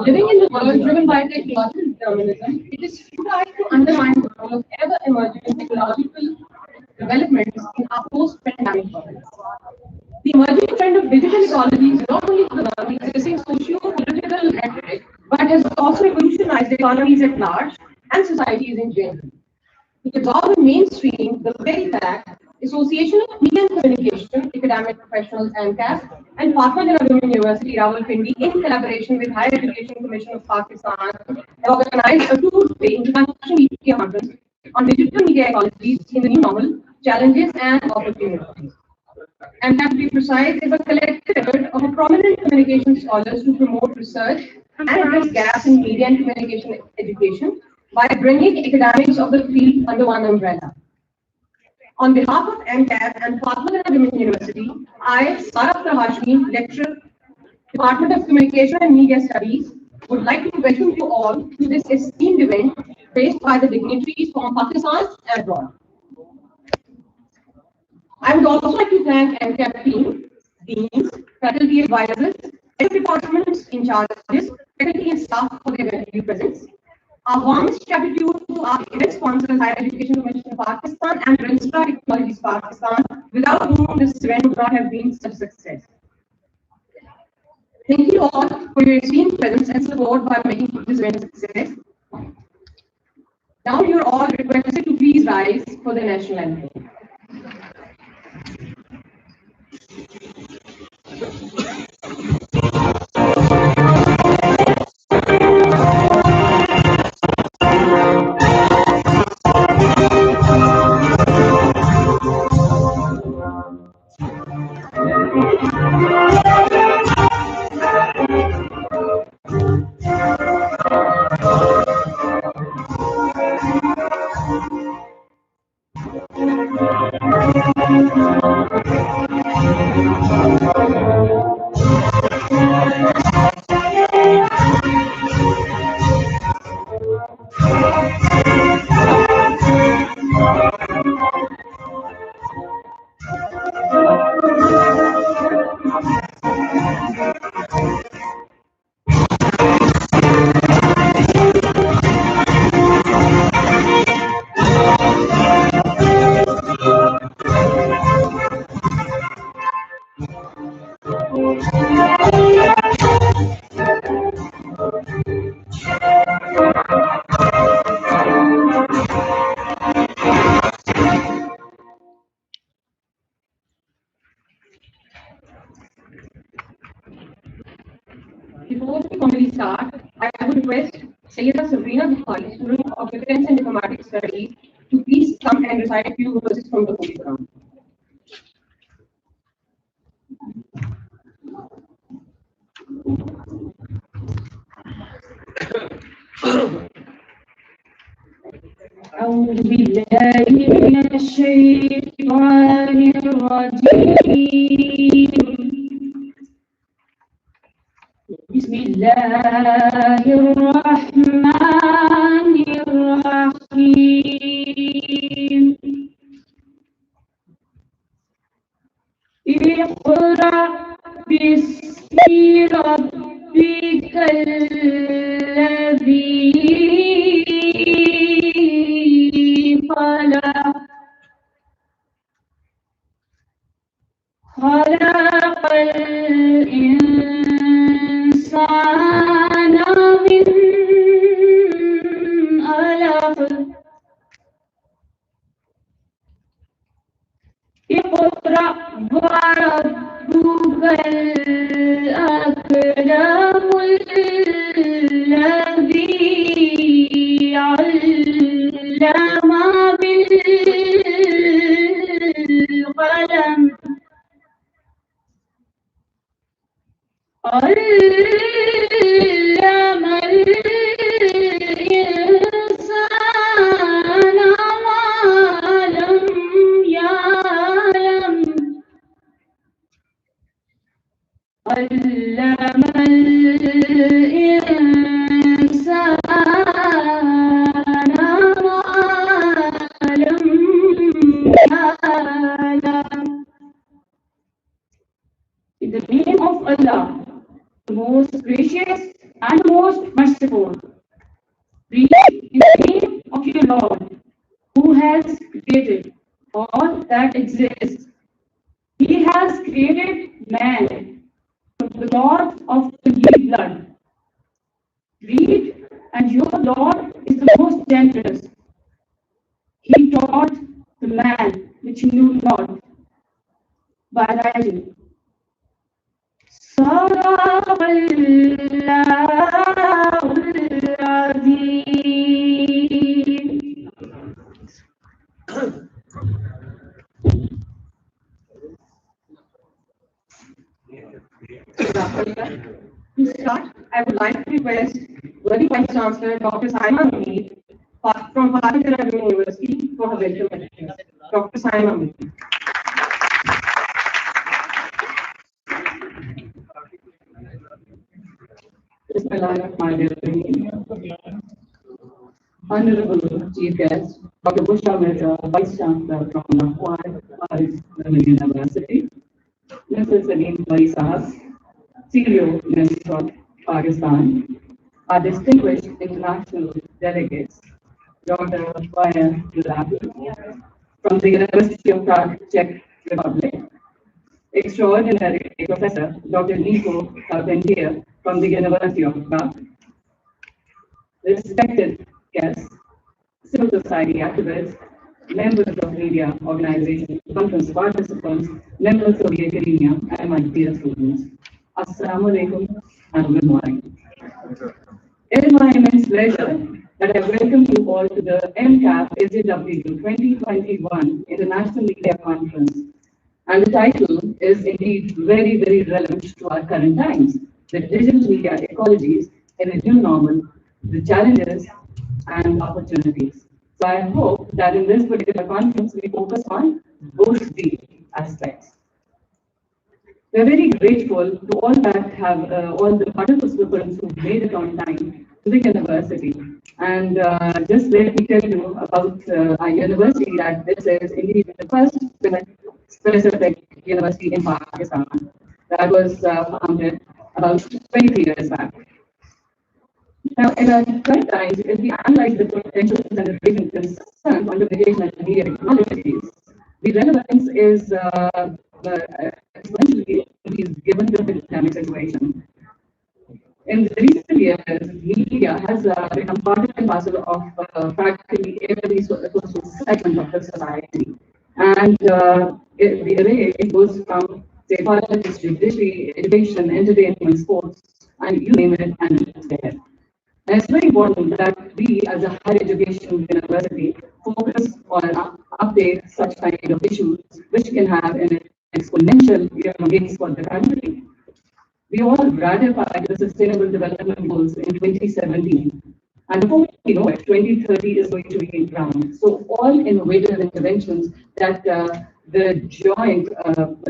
Living in the world driven by technological determinism, it is futile to undermine the role of ever-emerging technological developments in our post-pandemic world. The emerging trend of digital ecology is not only the existing socio-political rhetoric, but has also revolutionized economies at large and societies in general. To absorb and mainstream the very fact, Association of Media and Communication, Academic Professionals AMCAP, and Fatma Women University, Rawalpindi, in collaboration with Higher Education Commission of Pakistan, have organized a two-day international media conference on digital media ecologies in the new normal, challenges and opportunities. AMCAP, to be precise, is a collective effort of a prominent communication scholars to promote research and address gaps in media and communication education by bringing academics of the field under one umbrella. On behalf of AMCAP and Fatma Women University, I, Sarah Hashmi, lecturer, Department of Communication and Media Studies, would like to welcome you all to this esteemed event graced by the dignitaries from Pakistan and abroad. I would also like to thank AMCAP team, deans, faculty advisors, head departments in charges, faculty and staff for their valuable presence. Our warmest gratitude to our event sponsors, Higher Education Commission of Pakistan and Registrar Technologies Pakistan, without whom this event would not have been such a success. Thank you all for your esteemed presence and support by making this event a success. Now you're all requested to please rise for the national anthem. Before we formally start, I would request Sayyida Sabrina Bukhari, student of Defense and Diplomatic Studies, to please come and recite a few verses from the Holy Quran. أعوذ بالله من الشيطان الرجيم. بسم الله الرحمن الرحيم. اقرأ باسم ربك الذي خلق الإنسان من علق. اقرأ وربك الأكرم الذي علم بالقلم علم علم الإنسان ما لم يعلم. In the name of Allah, the most gracious and the most merciful. Read in the name of your Lord, who has created all that exists. He has created man from the God of the living blood. Read, and your Lord is the most generous. He taught the man which he knew not by writing. صدق الله العظيم. To start, I would like to request Worthy Vice Chancellor Dr. Saima Mumid from Bharatiya University for her welcome address. Dr. Saima Mumid. Honorable Chief Guest, Dr. Bushra Mirza, Vice Chancellor from Paris University, Mrs. Salim Baisas, CEO, Minister of Pakistan, our distinguished international delegates, Dr. Vaya Gulabi from the University of Prague, Czech Republic, extraordinary Professor Dr. Nico Carpentier from the University of Prague, respected guests, civil society activists, members of media organizations, conference participants, members of the academia, and my dear students. Assalamu alaikum and good morning. It is my immense pleasure that I welcome you all to the AMCAP-FJWU 2021 International Media Conference. And the title is indeed very, very relevant to our current times, the digital media ecologies in a new normal, the challenges and opportunities. So I hope that in this particular conference, we focus on both the aspects. We're very grateful to all that have, all the participants who made it on time to the university. And just let me tell you about our university that this is indeed the first specific university in Pakistan that was founded about 23 years back. Now, in our current times, if we analyze the potentials and the raising concerns on communication and media technologies, the relevance is exponentially increased given the dynamic situation. In the recent years, media has become part and parcel of practically every social segment of the society. And the array it goes from, say, politics, judiciary, education, entertainment, sports, and you name it, and it's there. And it's very important that we, as a higher education university, focus on update such kind of issues, which can have an exponential gains for the country. We all ratified the Sustainable Development Goals in 2017. And before we know it, 2030 is going to be ground. So all innovative interventions that the joint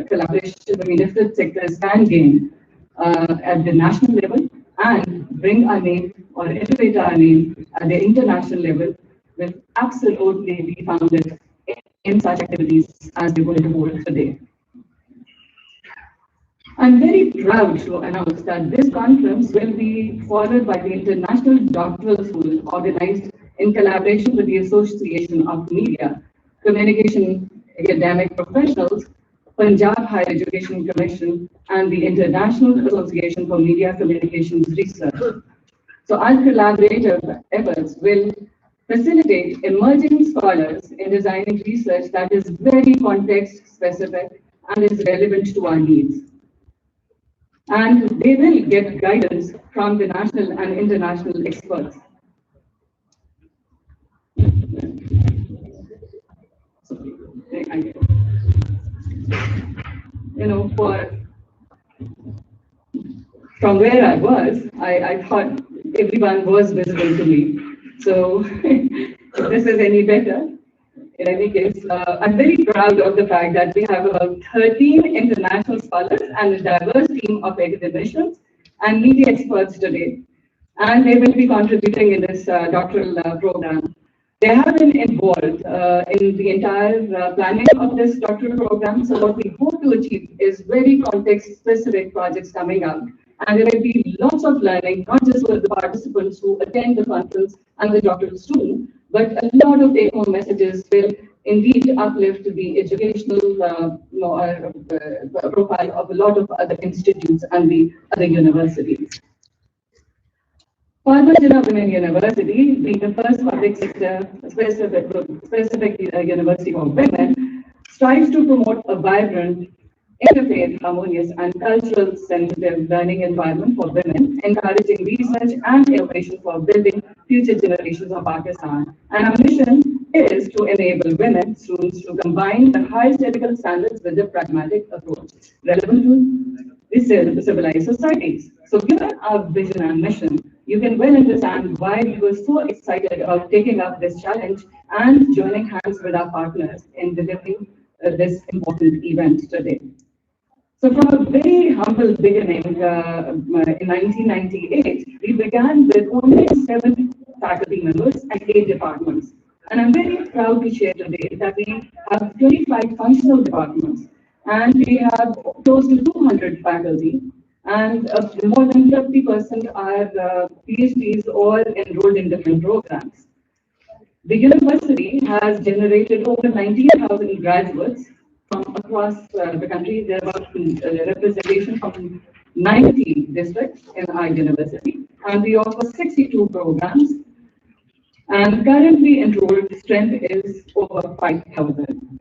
collaboration between different sectors can gain at the national level and bring our name or elevate our name at the international level will absolutely be founded in such activities as we're going to hold today. I'm very proud to announce that this conference will be followed by the International Doctoral School organized in collaboration with the Association of Media, Communication Academic Professionals, Punjab Higher Education Commission, and the International Association for Media Communications Research. So our collaborative efforts will facilitate emerging scholars in designing research that is very context specific and is relevant to our needs. And they will get guidance from the national and international experts. You know, from where I was, I thought everyone was visible to me. So if this is any better, in any case, I'm very proud of the fact that we have about 13 international scholars and a diverse team of academicians and media experts today. And they will be contributing in this doctoral program. They have been involved in the entire planning of this doctoral program. So what we hope to achieve is very context-specific projects coming up. And there will be lots of learning, not just for the participants who attend the conference and the doctoral student, but a lot of take-home messages will indeed uplift the educational profile of a lot of other institutes and the other universities. Parvajana Women University, being the first public sector specific university for women, strives to promote a vibrant, interfaith, harmonious, and cultural sensitive learning environment for women, encouraging research and innovation for building future generations of Pakistan. And our mission is to enable women students to combine the highest ethical standards with a pragmatic approach relevant to the civilized societies. So given our vision and mission, you can well understand why we were so excited about taking up this challenge and joining hands with our partners in delivering this important event today. So from a very humble beginning in 1998, we began with only 7 faculty members and 8 departments. And I'm very proud to share today that we have 25 functional departments and we have close to 200 faculty and more than 50% are PhDs or enrolled in different programs. The university has generated over 19,000 graduates from across the country. There are about representation from 90 districts in our university, and we offer 62 programs. And currently enrolled strength is over 5,000.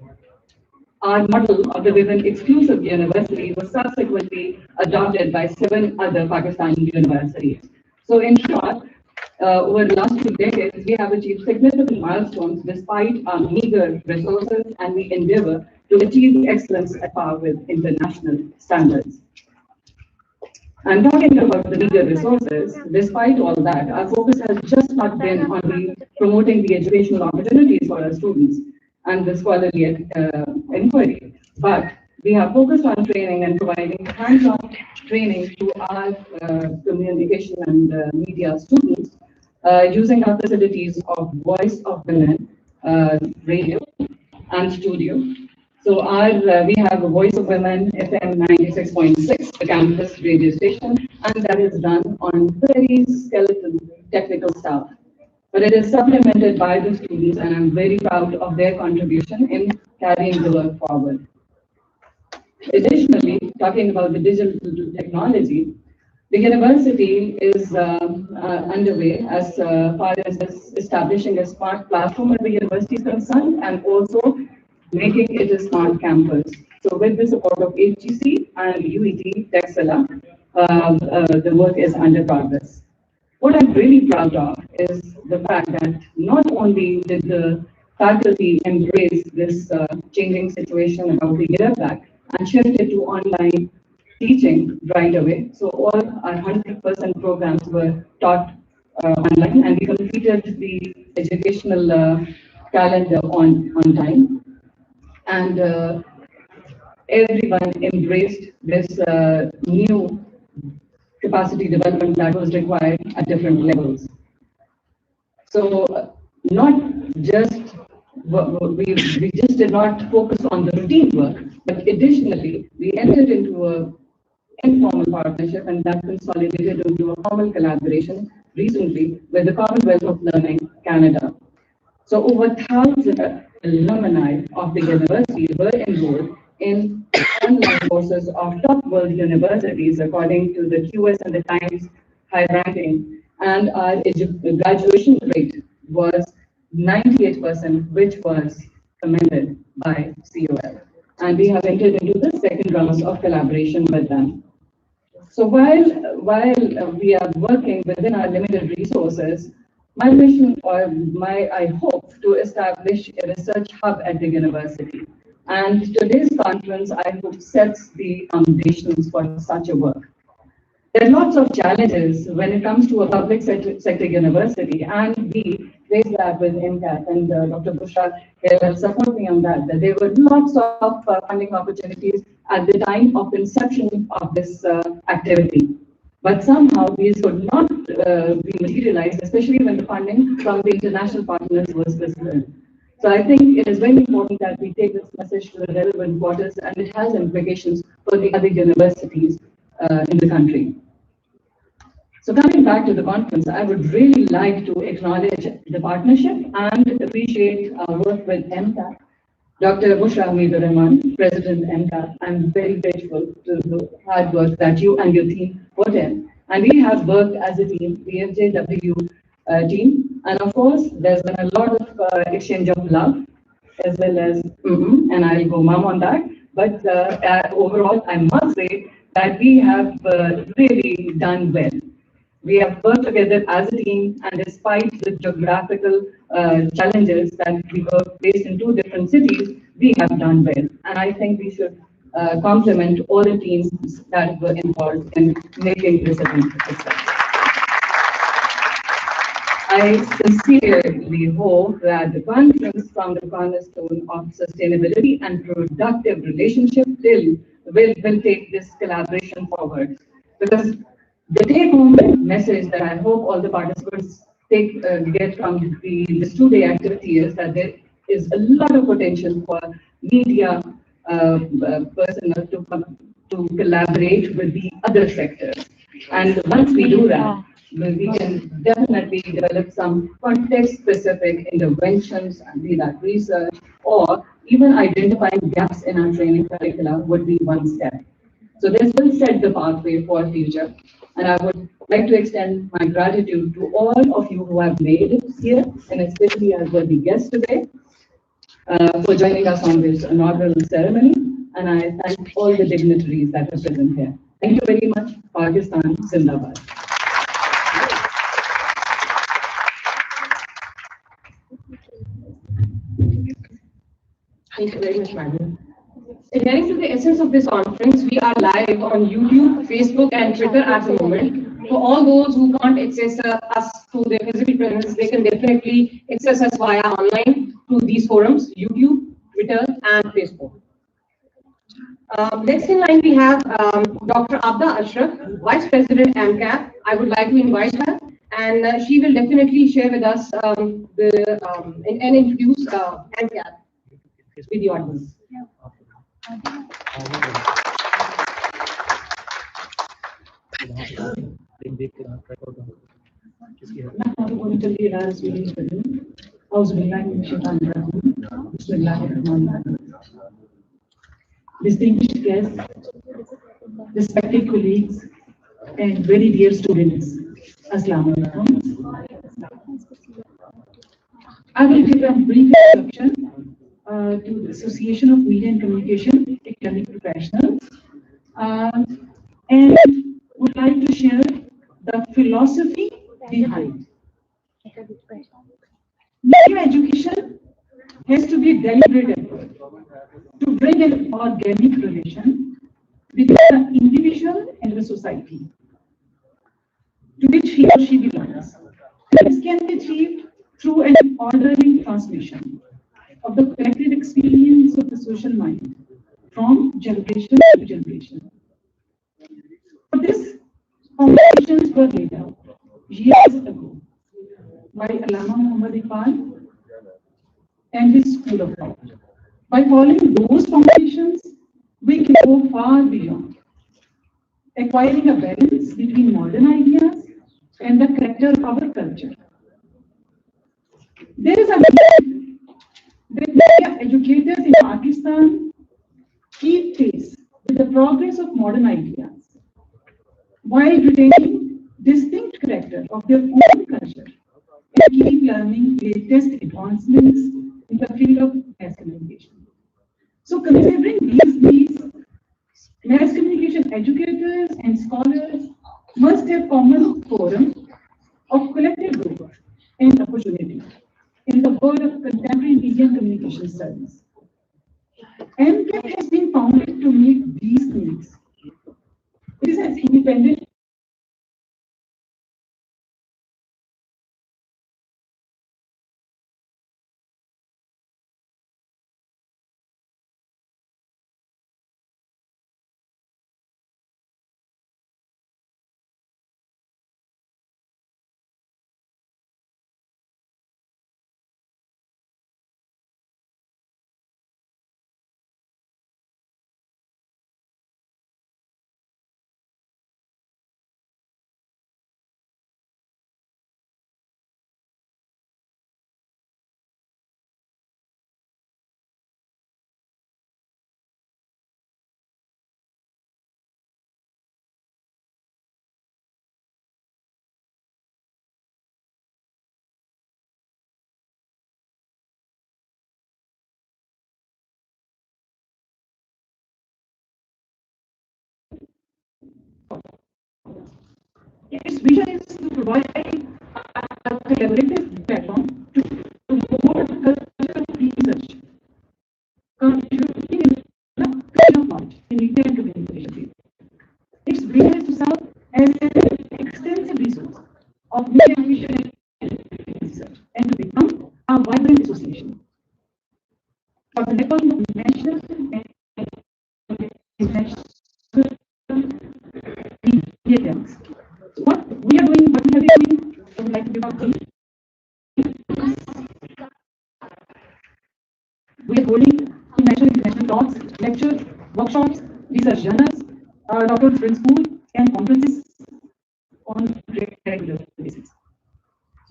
Our model of the Women Exclusive University was subsequently adopted by 7 other Pakistani universities. So in short, over the last 2 decades, we have achieved significant milestones despite our meager resources, and we endeavor to achieve excellence at par with international standards. And talking about the meager resources, despite all that, our focus has just not been on promoting the educational opportunities for our students and the scholarly inquiry, but we have focused on training and providing hands-on training to our communication and media students using our facilities of Voice of Women radio and studio. So we have a Voice of Women FM 96.6, the campus radio station, and that is done on very skeletal technical staff. But it is supplemented by the students, and I'm very proud of their contribution in carrying the work forward. Additionally, talking about the digital technology, the university is underway as far as establishing a smart platform at the university is concerned, and also making it a smart campus. So with the support of HGC and UET Texela, the work is under progress. What I'm really proud of is the fact that not only did the faculty embrace this changing situation about a year back and shifted to online teaching right away. So all our 100% programs were taught online, and we completed the educational calendar on time. And everyone embraced this new capacity development that was required at different levels. So not just, we just did not focus on the routine work, but additionally, we entered into an informal partnership, and that consolidated into a formal collaboration recently with the Commonwealth of Learning Canada. So over 1,000 alumni of the university were enrolled in online courses of top world universities according to the QS and the Times high ranking, and our graduation rate was 98%, which was commended by COL. And we have entered into the second round of collaboration with them. So while we are working within our limited resources, my mission I hope to establish a research hub at the university. And today's conference, I hope, sets the foundations for such a work. There are lots of challenges when it comes to a public sector university, and raise that with AMCAP, and Dr. Bushra will support me on that, that there were lots of funding opportunities at the time of inception of this activity. But somehow these could not be materialized, especially when the funding from the international partners was withheld. So I think it is very important that we take this message to the relevant quarters, and it has implications for the other universities in the country. So coming back to the conference, I would really like to acknowledge the partnership and appreciate our work with AMCAP. Dr. Bushra Rahman, President AMCAP, I'm very grateful to the hard work that you and your team put in. And we have worked as a team, the FJWU team. And of course, there's been a lot of exchange of love, as well as, and I'll go mum on that. But overall, I must say that we have really done well. We have worked together as a team, and despite the geographical challenges that we were faced in two different cities, we have done well. And I think we should compliment all the teams that were involved in making this event a success. I sincerely hope that the conference from the cornerstone of sustainability and productive relationship will take this collaboration forward. Because the take-home message that I hope all the participants get from this two-day activity is that there is a lot of potential for media personnel to collaborate with the other sectors. And once we do that, we can definitely develop some context-specific interventions, and be that research, or even identifying gaps in our training curricula would be one step. So this will set the pathway for future. And I would like to extend my gratitude to all of you who have made it here, and especially as well the guests today, for joining us on this inaugural ceremony. And I thank all the dignitaries that are present here. Thank you very much. Pakistan Zindabad. Thank you very much, madam. Adhering to the essence of this conference, we are live on YouTube, Facebook, and Twitter at the moment. For all those who can't access us through their physical presence, they can definitely access us via online through these forums, YouTube, Twitter, and Facebook. Next in line, we have Dr. Abda Ashraf, Vice President AMCAP. I would like to invite her, and she will definitely share with us and introduce AMCAP with the audience. Distinguished guests, respected colleagues, and very dear students, Assalamu alaikum. I will give a brief introduction to the Association of Media and Communication Academic Professionals, and would like to share the philosophy behind. Media education has to be a deliberate effort to bring an organic relation between the individual and the society to which he or she belongs. This can be achieved through an orderly transmission of the collective experience of the social mind from generation to generation. For this, foundations were laid out years ago by Allama Muhammad Iqbal and his school of thought. By following those foundations, we can go far beyond acquiring a balance between modern ideas and the character of our culture. There is a belief that media educators in Pakistan keep pace with the progress of modern ideas while retaining distinct character of their own culture and keep learning latest advancements in the field of mass communication. So considering these needs, mass communication educators and scholars must have common forum of collective growth and opportunity in the world of contemporary media and communication studies. AMCAP has been founded to meet these needs. It is an independent vision is to provide a collaborative platform to promote cultural research, contributing in the creation of knowledge in media and communication field. Its vision is to serve as an extensive resource of media education and research and to become a vibrant association for the networking of national and international media talents. So what we are doing, what we have been doing, I would like to give out brief. We are holding national and international talks, lectures, workshops, research journals, doctoral friend school, and conferences on regular basis.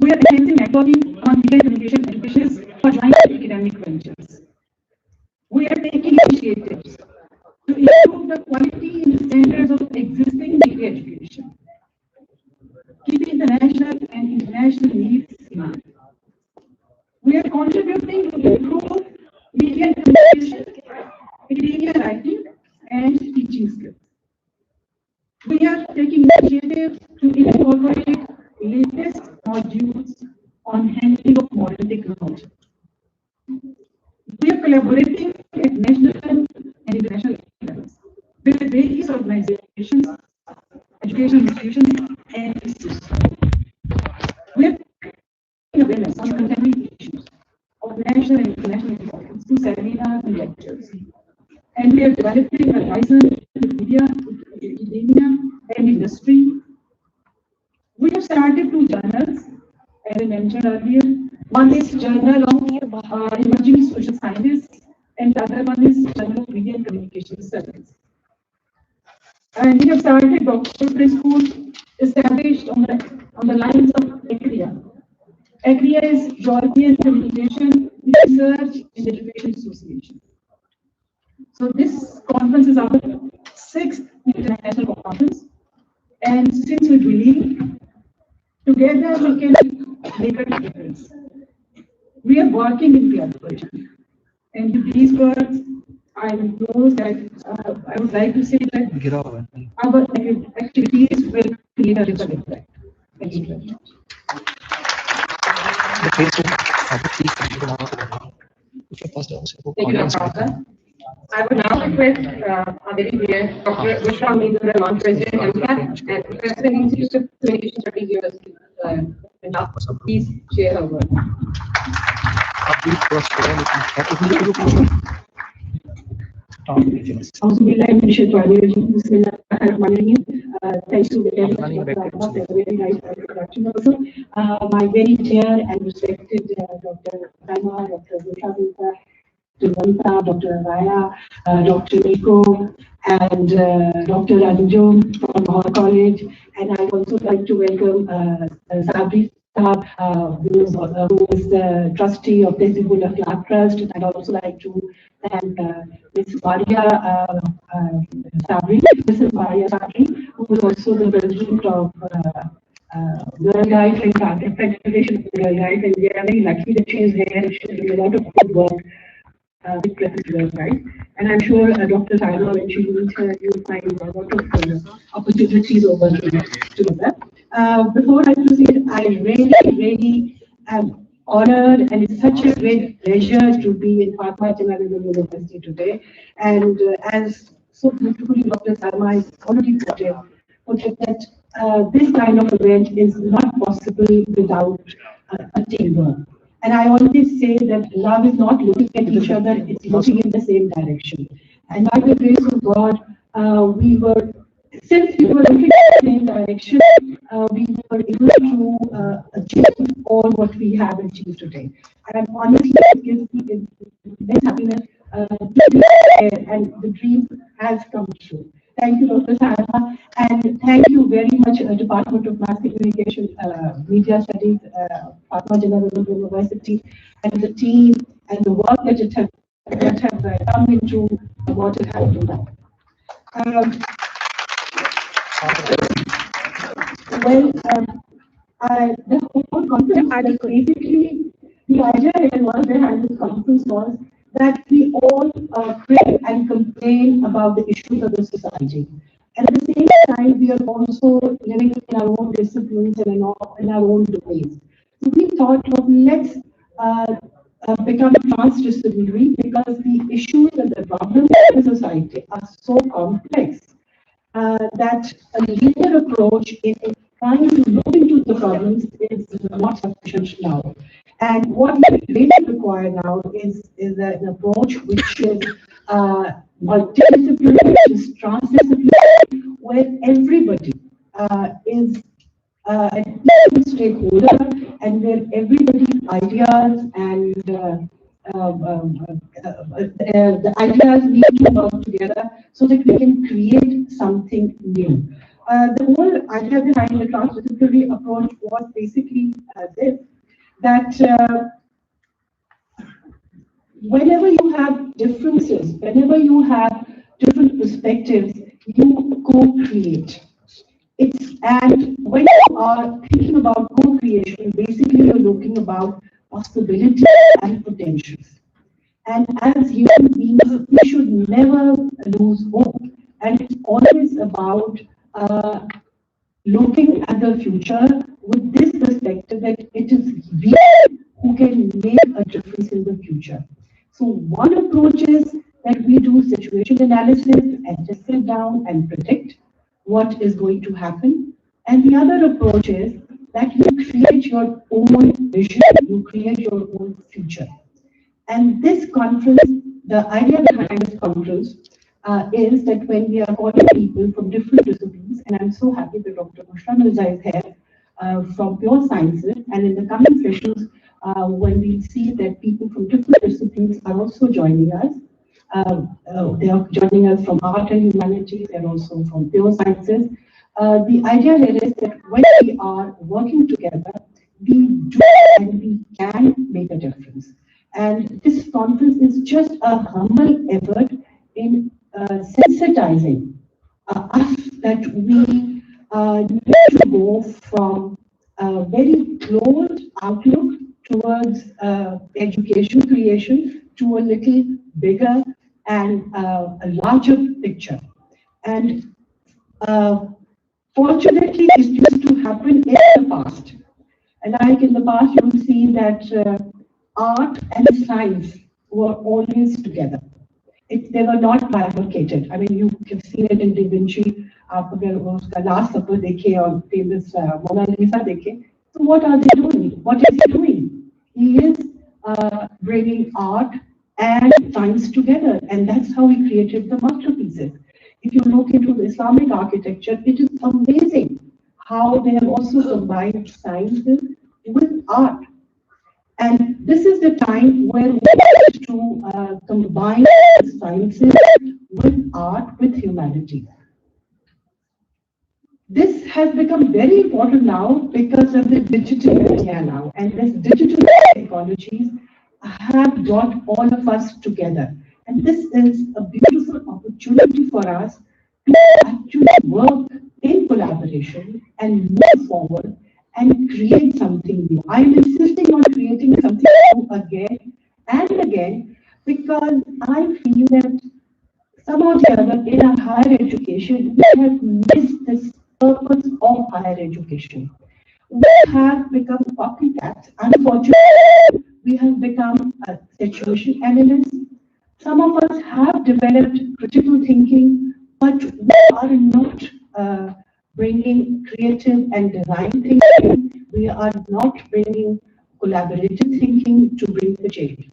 We are enhancing networking on media communication education for joint academic ventures. We are taking initiatives to improve the quality and standards of existing media education, keeping the national and international needs in mind. We are contributing to improve media communication, academia writing, and teaching skills. We are taking initiatives to incorporate latest modules on handling of modern technology. We are collaborating at national and international levels with various organizations, educational institutions, and institutions. We are creating awareness on contemporary issues of national and international importance through seminars and lectures. And we are developing a license with media, academia, and industry. We have started two journals, as I mentioned earlier. One is Journal of Emerging Social Sciences, and the other one is Journal of Media and Communication Studies. And we have started doctoral school established on the lines of ACREA. ACREA is European Communication Research and Education Association. So this conference is our sixth international conference, and since we believe together we can make a difference, we are working in collaboration. And with these words, I know that I would like to say that our activities will create a ripple effect. Thank you very much. Thank you, Dr. I would now request our very dear Dr. Vishram Rahman, President AMCAP and President Institute of Communication Studies University, please share our word. Thanks to very nice introduction also. My very dear and respected Dr. Rama, Dr. Vishram, Dr. Raya, Dr. Nico, and Dr. Anjum from our college. And I'd also like to welcome Sabri Saab, who is the trustee of Tesibula Clark Trust. And I'd also like to thank Ms. Maria Sabri, Mrs. Maria Sabri, who is also the president of Girl Guides and Federation of Girl Guides. And we are very lucky that she is here and she's doing a lot of good work. Right? And I'm sure Dr. Saima, when she meets her, you'll find a lot of opportunities over here to do that. Before I proceed, I really am honored, and it's such a great pleasure to be in Fatma General University today. And as so beautifully Dr. Saima has already put it that this kind of event is not possible without a teamwork. And I always say that love is not looking at each other, it's looking in the same direction. And by the grace of God, since we were looking at the same direction, we were able to achieve all what we have achieved today. And honestly, it gives me immense happiness to be there, and the dream has come true. Thank you, Dr. Sarma, and thank you very much, Department of Mass Communication, Media Studies, Fatma General University, and the team and the work that have come into what it has done. The whole conference, basically, the idea was behind this conference was that we all pray and complain about the issues of the society. And at the same time, we are also living in our own disciplines and in our own domains. So we thought of let's become transdisciplinary because the issues and the problems of the society are so complex that a linear approach in trying to look into the problems is not sufficient now. And what we really require now is an approach which is multidisciplinary, which is transdisciplinary, where everybody is an equal stakeholder and where everybody's ideas and the ideas need to work together so that we can create something new. The whole idea behind the transdisciplinary approach was basically this, that whenever you have differences, whenever you have different perspectives, you co-create. And when you are thinking about co-creation, basically you're looking about possibilities and potentials. And as human beings, we should never lose hope. And it's always about looking at the future with this perspective that it is we who can make a difference in the future. So one approach is that we do situation analysis and just sit down and predict what is going to happen. And the other approach is that you create your own vision, you create your own future. And this conference, the idea behind this conference is that when we are calling people from different disciplines, and I'm so happy that Dr. Bushra Mirza is here from pure sciences, and in the coming sessions, when we see that people from different disciplines are also joining us, they are joining us from art and humanities and also from pure sciences. The idea here is that when we are working together, we do and we can make a difference. And this conference is just a humble effort in sensitizing us that we need to go from a very closed outlook towards education creation to a little bigger and a larger picture. And fortunately, this used to happen in the past. And like in the past, you will see that art and science were always together. They were not bifurcated. I mean, you have seen it in Da Vinci, the Last Supper dekhe or famous Mona Lisa dekhe. So what are they doing? What is he doing? He is bringing art and science together, and that's how he created the masterpieces. If you look into the Islamic architecture, it is amazing how they have also combined sciences with art. And this is the time where we need to combine sciences with art, with humanity. This has become very important now because of the digital media now, and this digital technologies have brought all of us together. And this is a beautiful opportunity for us to actually work in collaboration and move forward and create something new. I'm insisting on creating something new again and again because I feel that somehow or the other in our higher education, we have missed this purpose of higher education. We have become copycats. Unfortunately, we have become situation analysts. Some of us have developed critical thinking, but we are not bringing creative and design thinking. We are not bringing collaborative thinking to bring the change.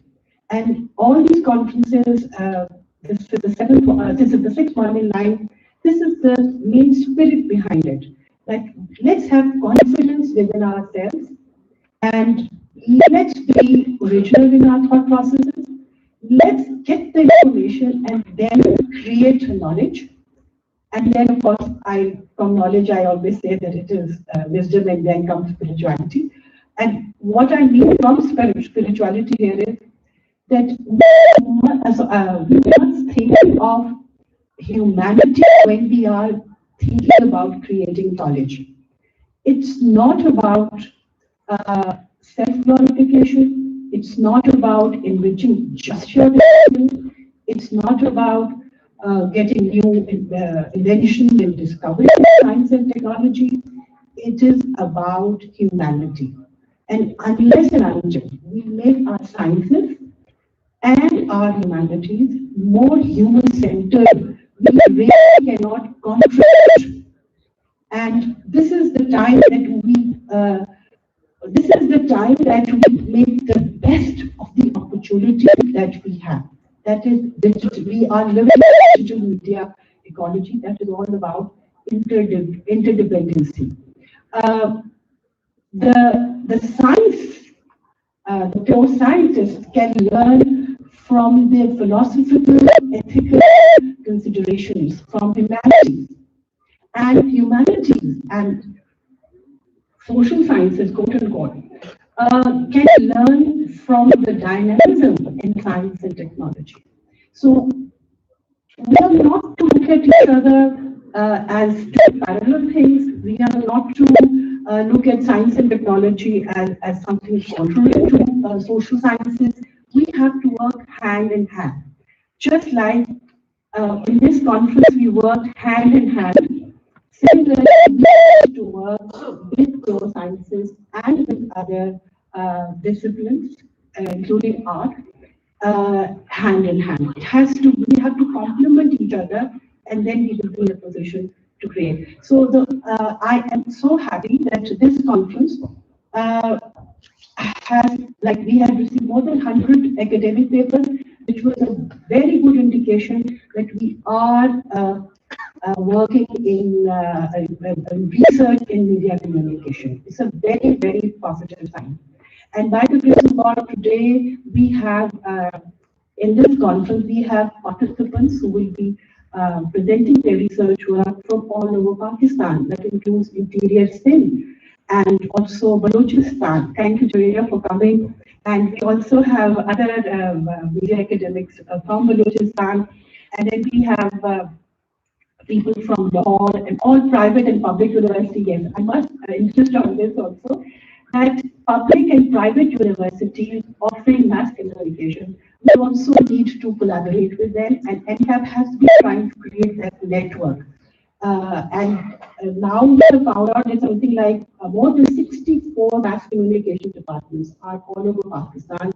And all these conferences, this is the sixth one in line. This is the main spirit behind it. Like, let's have confidence within ourselves and let's be original in our thought processes. Let's get the information and then create knowledge. And then, of course, from knowledge, I always say that it is wisdom and then comes spirituality. And what I mean from spirituality here is that we must think of humanity when we are thinking about creating knowledge. It's not about self-glorification. It's not about enriching just your life. It's not about getting new inventions and discoveries in science and technology. It is about humanity. And unless and until we make our sciences and our humanities more human-centered, we really cannot contribute. And this is the time that we make the best of the opportunity that we have. That is digital. We are living in a digital media ecology that is all about interdependency. Uh, the science, the pure scientists can learn from the philosophical, ethical considerations from humanities and social sciences, quote unquote, can learn from the dynamism in science and technology. So we are not to look at each other as two parallel things. We are not to look at science and technology as something contrary to social sciences. We have to work hand in hand. Just like in this conference, we worked hand in hand. Similarly, we have to work with neurosciences and with other disciplines, including art, hand in hand. We have to complement each other, and then we will be in a position to create. So I am so happy that this conference we have received more than 100 academic papers, which was a very good indication that we are working in research in media communication. It's a very, very positive sign. And by the grace of God, today we have, in this conference, we have participants who will be presenting their research work from all over Pakistan. That includes interior Sindh and also Balochistan. Thank you, Julia, for coming. And we also have other media academics from Balochistan. And then we have people from Lahore and all private and public universities. Yes, I must insist on this also, that public and private universities offering mass communication, we also need to collaborate with them, and AMCAP has been trying to create that network. Now we have found out that something like more than 64 mass communication departments are all over Pakistan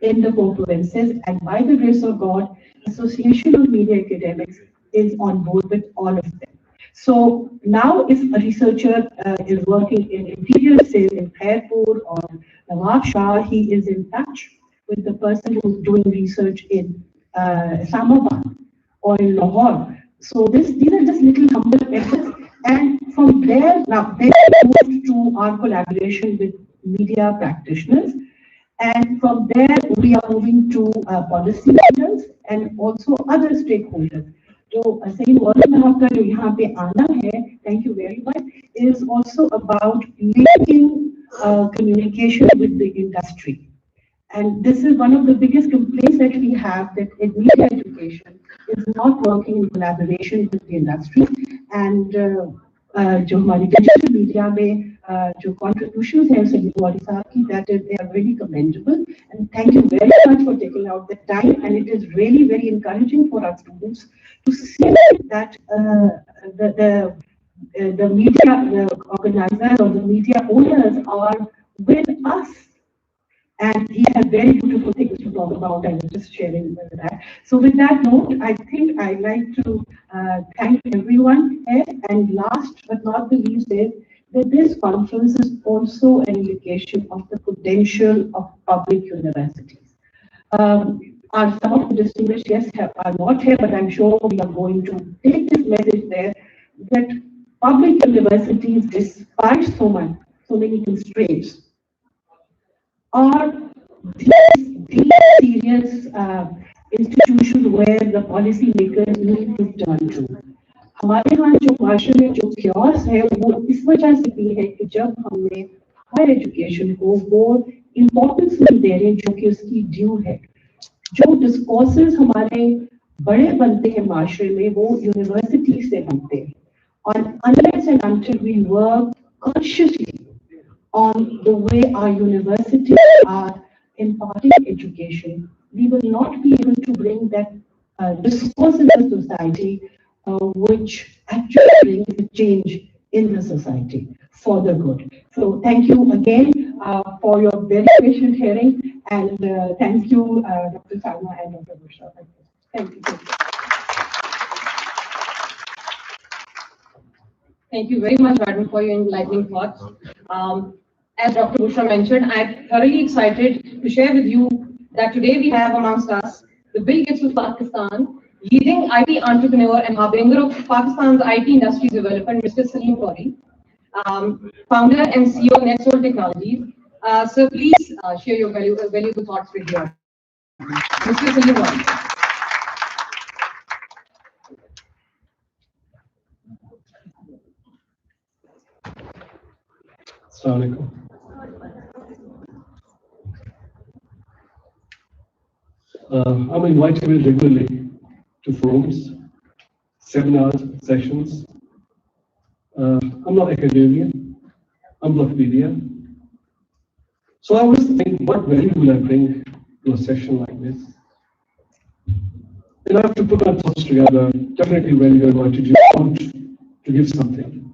in the four provinces, and by the grace of God, Association of Media Academics is on board with all of them. So now if a researcher is working in interior sales in Khairpur or Nawab Shah, he is in touch with the person who's doing research in Islamabad or in Lahore. So these are just little humble efforts. And from there, now they moved to our collaboration with media practitioners. And from there, we are moving to policy leaders and also other stakeholders. जो सही volume आपका जो यहाँ पे आना है, thank you very much, is also about linking communication with the industry. And this is one of the biggest complaints that we have, that in media education is not working in collaboration with the industry. And जो हमारी digital media में जो contributions हैं संजीव वाली साहब की, that is, they are really commendable. And thank you very much for taking out the time. And it is really very encouraging for our students to see that the media organizers or the media owners are with us. And he has very beautiful things to talk about. I was just sharing that. So with that note, I think I'd like to thank everyone here. And last but not the least is that this conference is also an indication of the potential of public universities. Some of the distinguished guests are not here, but I'm sure we are going to take this message there, that public universities, despite so many constraints, are these serious institutions where the policy makers need to turn to. हमारे यहाँ जो माशरे में जो chaos है, वो इस वजह से भी है कि जब हमने हायर एजुकेशन को वो इम्पोर्टेंस नहीं दे रहे जो कि उसकी ड्यू है. जो डिस्कोर्सेस हमारे बड़े बनते हैं माशरे में, वो यूनिवर्सिटी से बनते हैं. और unless and until we work consciously on the way our universities are imparting education, we will not be able to bring that discourse in the society which actually brings a change in the society for the good. So thank you again for your very patient hearing, and thank you, Dr. Salma and Dr. Bushra. Thank you. Thank you very much, Madam, for your enlightening thoughts. As Dr. Bushra mentioned, I'm thoroughly excited to share with you that today we have amongst us the Bill Gates of Pakistan, leading IT entrepreneur and harbinger of Pakistan's IT industry's development, Mr. Salim Kauri, founder and CEO of NetSol Technologies. So please share your valuable thoughts with you. Mr. Salim Kauri. Assalamualaikum. I'm invited regularly to forums, seminars, sessions. I'm not academia, I'm not media. So I always think, what value will I bring to a session like this? And I have to put my thoughts together. Definitely when you're invited, you want to give something.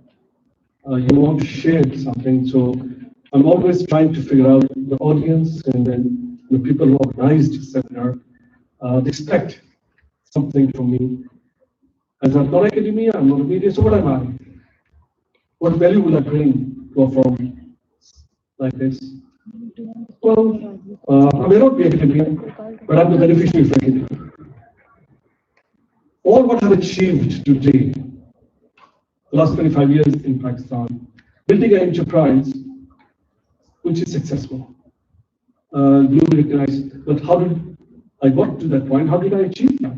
You want to share something. So I'm always trying to figure out the audience, and then the people who organized the seminar, they expect something from me. As I'm not academia, I'm not a media, so what am I? What value will I bring to a forum like this? Well, I may not be academia, but I'm the beneficiary of academia. All what I've achieved today, the last 25 years in Pakistan, building an enterprise which is successful, globally recognized. But how did I got to that point? How did I achieve that?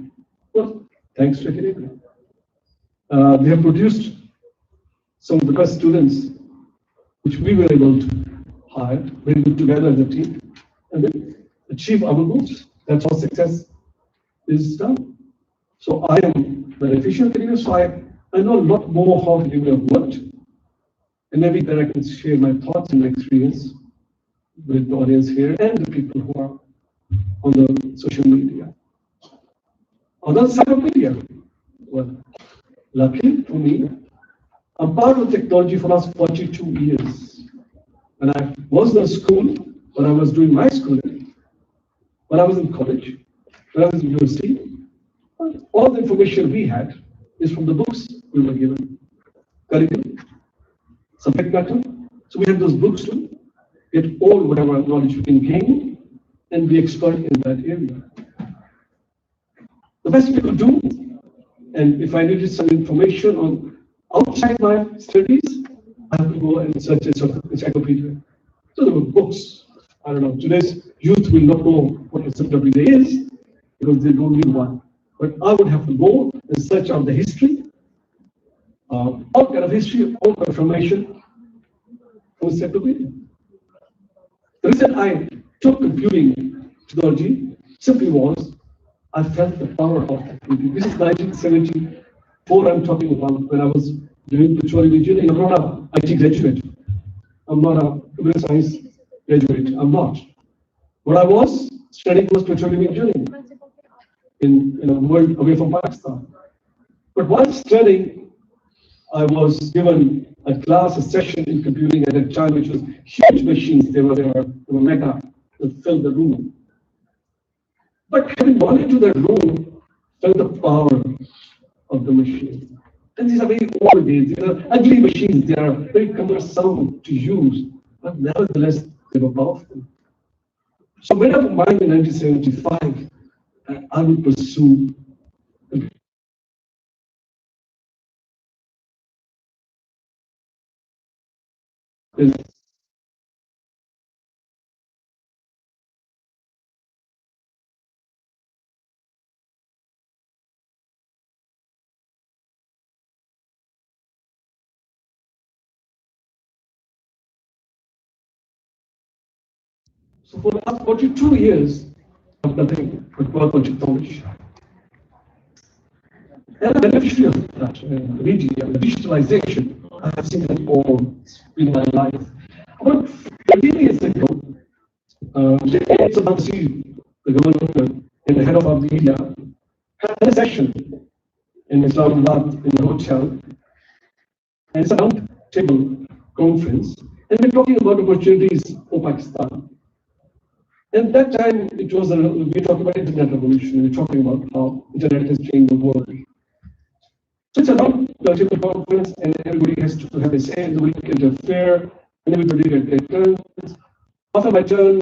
Well, thanks to academia. They have produced some of the best students, which we were able to hire, bring them together as a team, and then achieve our goals. That's how success is done. So I am beneficial academia, so I know a lot more how academia worked, and maybe then I can share my thoughts and my experience with the audience here and the people who are on the social media. On the other side of media, well, luckily for me, I'm part of technology for the last 42 years. When I was in school, when I was doing my schooling, when I was in college, when I was in university, all the information we had is from the books we were given. Curriculum, subject matter. So we have those books to get all whatever knowledge we can gain and be expert in that area. The best we could do, and if I needed some information on outside my studies, I have to go and search encyclopedia. So there were books. I don't know, today's youth will not know what encyclopedia is because they don't need one. But I would have to go and search out the history, all kind of history, all kind of information from encyclopedia. The reason I took computing technology simply was I felt the power of computing. This is 1974 I'm talking about, when I was doing petroleum engineering. I'm not an IT graduate. I'm not a computer science graduate. I'm not. What I was studying was petroleum engineering in a world away from Pakistan. But while studying, I was given a class, a session in computing at a time which was huge machines. They were mega, that filled the room. But having gone into that room, felt the power of the machine. And these are very old days. These are ugly machines. They are very cumbersome to use, but nevertheless, they were powerful. So made up my mind in 1975, I would pursue this. So for the last 42 years, I've done nothing but work on technology. And the beneficiary of that, media, the digitalization, I have seen it all in my life. About 15 years ago, the aides of the government and the head of our media had a session in Islamabad in a hotel, and it's a round table conference, and we're talking about opportunities for Pakistan. And that time, it was we're talking about internet revolution. We're talking about how internet has changed the world. So it's a round table conference, and everybody has to have a say. Nobody can interfere, and everybody can take turns. After my turn,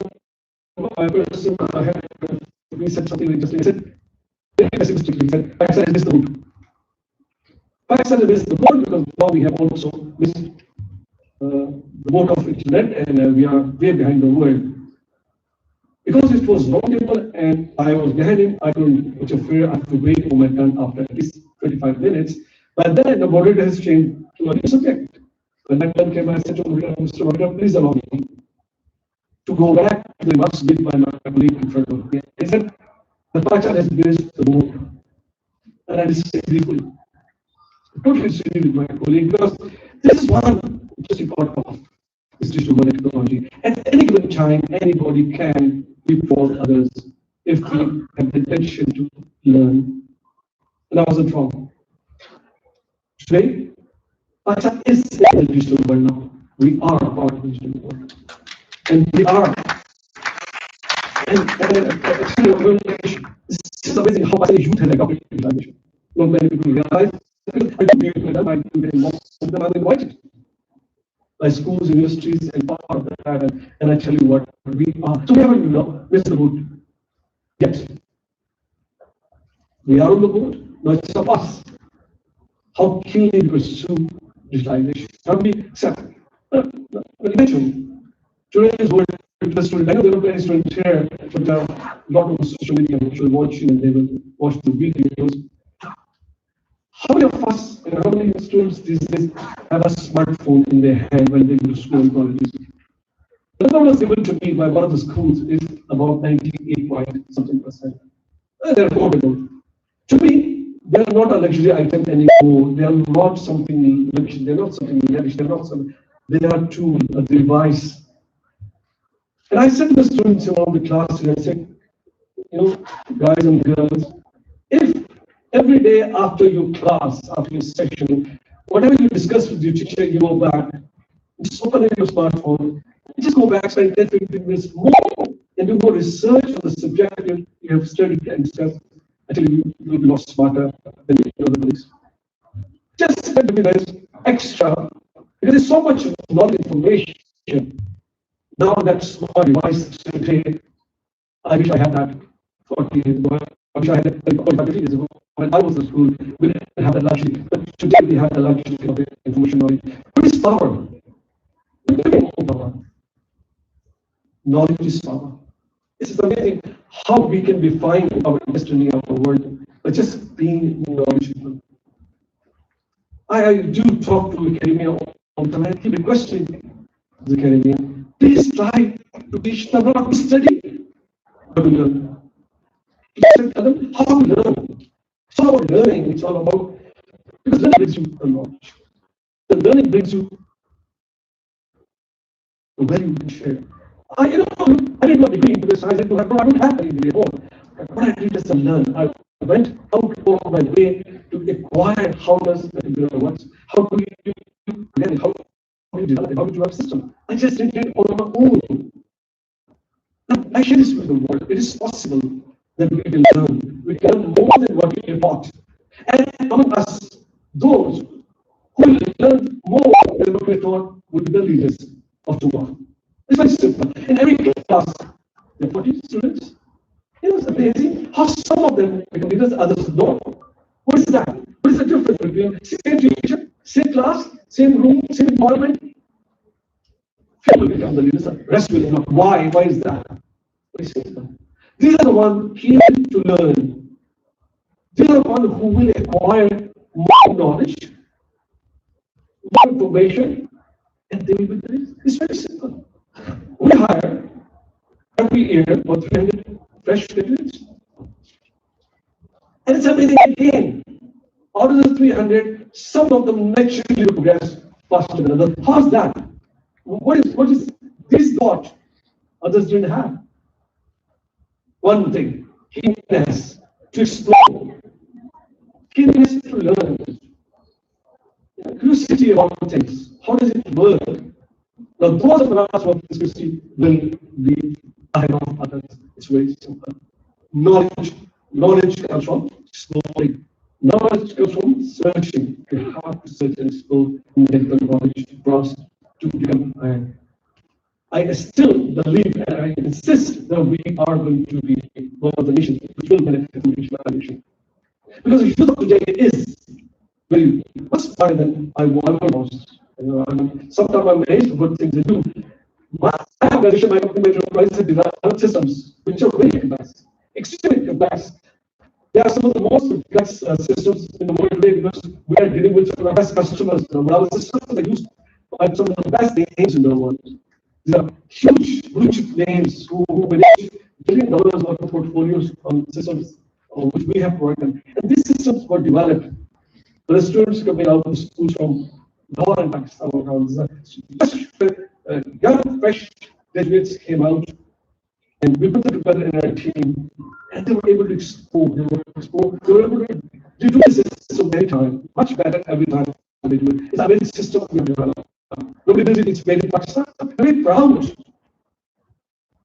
my person, I had we said something interesting. I said, very pessimistically, he said, Pakistan has missed the boat. Pakistan has missed the boat because now we have also missed the boat of internet, and we are way behind the world. Because it was roundtable and I was behind him, I couldn't interfere. I had to wait for my turn after at least 25 minutes. But then the moderator has changed to a new subject. When my turn came, I said to Mr. Moderator, please allow me to go back to the remarks made by my colleague in front of me. He said, the Pakistan has missed the boat. And I disagree fully. I totally disagree with my colleague because this is one interesting part of this digital world technology. At any given time, anybody can leapfrog others if we have the intention to learn. And I wasn't wrong. Today, Pakistan is in the digital world now. We are a part of the digital world. And we are. This is amazing how Pakistani youth has adopted digitalization. Not many people realize. I do agree with them. I do get involved with them. I'm invited by schools, universities, and part of that. And I tell you what, we are. So we haven't missed the boat yet. We are on the boat. Now it's up us. How keenly we pursue digitalization. How we accept. Eventually, today's world, I know there are many students here, but there are a lot of social media which will watching and they will watch the videos. How many of us and how many students these days have a smartphone in their hand when they go to school and colleges? The number was given to me by one of the schools is about 98 point something %. They're affordable. To me, they are not a luxury item anymore. They are not something luxury. They're not something lavish. They're not something. They are a tool, a device. And I said to the students around the class, and I said, you know, guys and girls, if every day after your class, after your session, whatever you discuss with your teacher, you go back, just open up your smartphone, just go back, spend 10, 15 minutes more, and do more research on the subject you have studied and discussed, until you will be much smarter than your other colleagues. Just spend 15 minutes extra, because there's so much knowledge information. Now that small device today, I wish I had that 40 years ago. I wish I had that 45 years ago. When I was in school, we didn't have that luxury. But today we have the luxury of the information knowledge. What is power? Power. Knowledge is power. This is amazing how we can define our destiny of our world by just being knowledgeable. I do talk to academia all the time. I keep requesting the academia, please try to teach them not to study, but to learn. Tell them how to learn. It's all about learning. It's all about, because learning brings you the knowledge. The learning brings you the value you can share. I did not degree into this. I said, I don't have any degree at all. But what I did is to learn. I went out of my way to acquire how does the computer works, how do you learn it, how do you develop it, how do you have a system. I just did it on my own. Now, I share this with the world. It is possible that we can learn. We can learn more than what we are taught. And among us, those who will learn more than what we are taught will be the leaders of tomorrow. It's very simple. In every class, there are 40 students. It was amazing how some of them become leaders, others don't. What is that? What is the difference between same teacher, same class, same room, same environment? Few will become the leaders, the rest will not. Why? Why is that? Very simple. These are the ones here to learn. These are the ones who will acquire more knowledge, more information, and they will be the leaders. It's very simple. We hire every year about 300 fresh graduates. And it's amazing again. Out of the 300, some of them naturally progress faster than others. How's that? What is this got others didn't have? One thing, keenness to explore, Keenness to learn, curiosity about things. How does it work? Now, those of us who have this curiosity will be ahead of others. It's very simple. Knowledge comes from exploring. Knowledge comes from searching. You have to search and explore and get the knowledge across to become. I still believe and I insist that we are going to be one of the nations which will benefit from digitalization. Because the youth of today is very much smarter than I was. Sometimes I'm amazed at what things they do. My organization, my company, major enterprises have developed systems which are very complex, extremely complex. They are some of the most complex systems in the world today because we are dealing with some of the best customers. Our systems are used by some of the best names in the world. These are huge blue chip names who manage $1 billion worth of portfolios on systems which we have provided. And these systems were developed. The students coming out of schools from Lahore and Pakistan, young, fresh graduates came out, and we put them together in our team, and they were able to explore. They were able to do this system many times, much better every time they do it. It's a very system we have developed. Nobody does it, it's made in Pakistan. I'm very proud.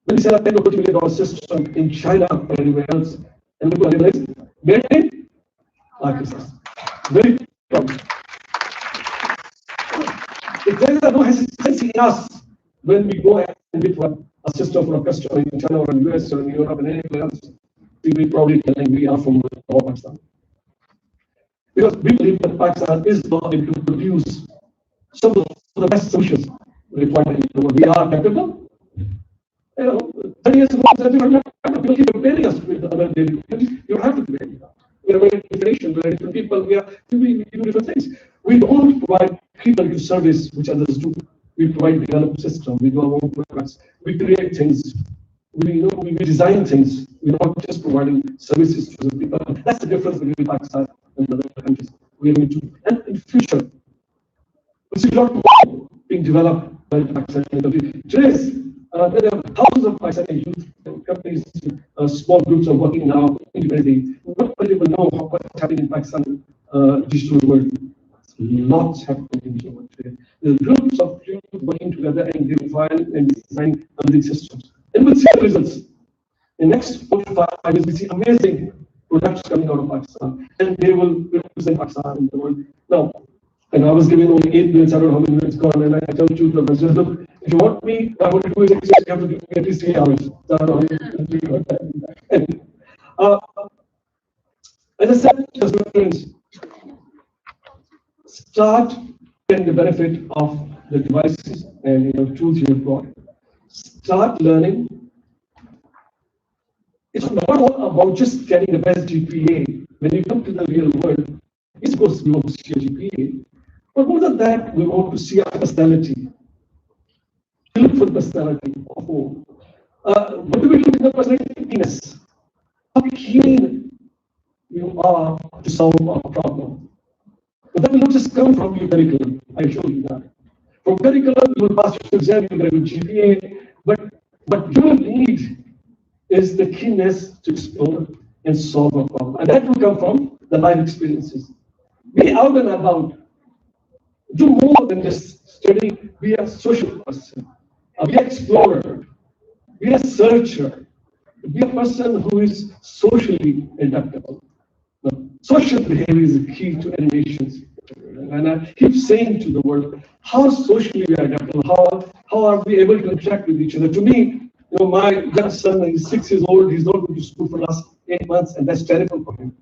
When we set up $10 or $20 million system in China or anywhere else, and we realize, made in Pakistan. Very proud. If there is no hesitancy in us when we go and bid for a system for a customer in China or in US or in Europe and anywhere else, we will probably telling we are from Pakistan. Because we believe that Pakistan is not able to produce some of the best solutions required in the world. We are capable. 30 years ago, people keep comparing us with other daily countries. You don't have to compare. We are very different nation, we are different people, we do different things. We don't provide people service which others do. We provide developed system, we do our own products, we create things, we design things. We're not just providing services to the people. That's the difference between Pakistan and other countries. We are going to, and in the future, we see a lot more being developed by Pakistan. There are thousands of Pakistani youth companies, small groups are working now independently. Not many people know what's happening in Pakistan digital world. Lots happening in digital world today. There are groups of youth working together and define and design building systems. And we'll see the results. In the next 4 to 5 years, we see amazing products coming out of Pakistan, and they will represent Pakistan in the world. Now, and I was giving only 8 minutes, I don't know how many minutes gone, and I told you to just look, if you want me, I want to do is you have to give me at least 3 hours. So I don't know. And, as I said, students, start getting the benefit of the devices and tools you have brought. Start learning. It's not all about just getting the best GPA. When you come to the real world, it's of course we want to see a GPA. But more than that, we want to see our personality. We look for the personality. What do we look at the personality? How keen you are to solve a problem. But that will not just come from your curriculum. I assure you that. From curriculum, you will pass your exam, you will get a good GPA. But your need is the keenness to explore and solve a problem. And that will come from the life experiences. Be out and about. Do more than just study. Be a social person. Be an explorer. Be a searcher. Be a person who is socially adaptable. Now, social behavior is the key to any nations. And I keep saying to the world, how socially we are adaptable, how are we able to interact with each other? To me, my young son is 6 years old, he's not going to school for the last 8 months, and that's terrible for him.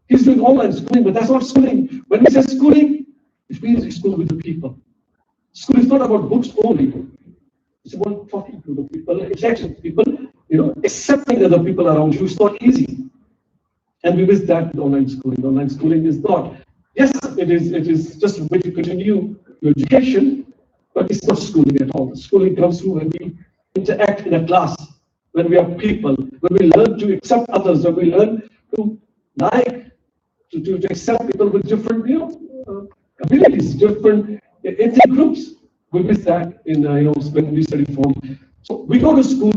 He's doing online schooling, but that's not schooling. When we say schooling, it means school with the people. School is not about books only. It's about talking to the people, interacting with people, accepting the other people around you. It's not easy. And we miss that with online schooling. Online schooling is not. Yes, it is just a way to continue your education, but it's not schooling at all. Schooling comes through when we interact in a class, when we are people, when we learn to accept others, when we learn to to accept people with different abilities, different ethnic groups. We miss that in when we study form. So we go to school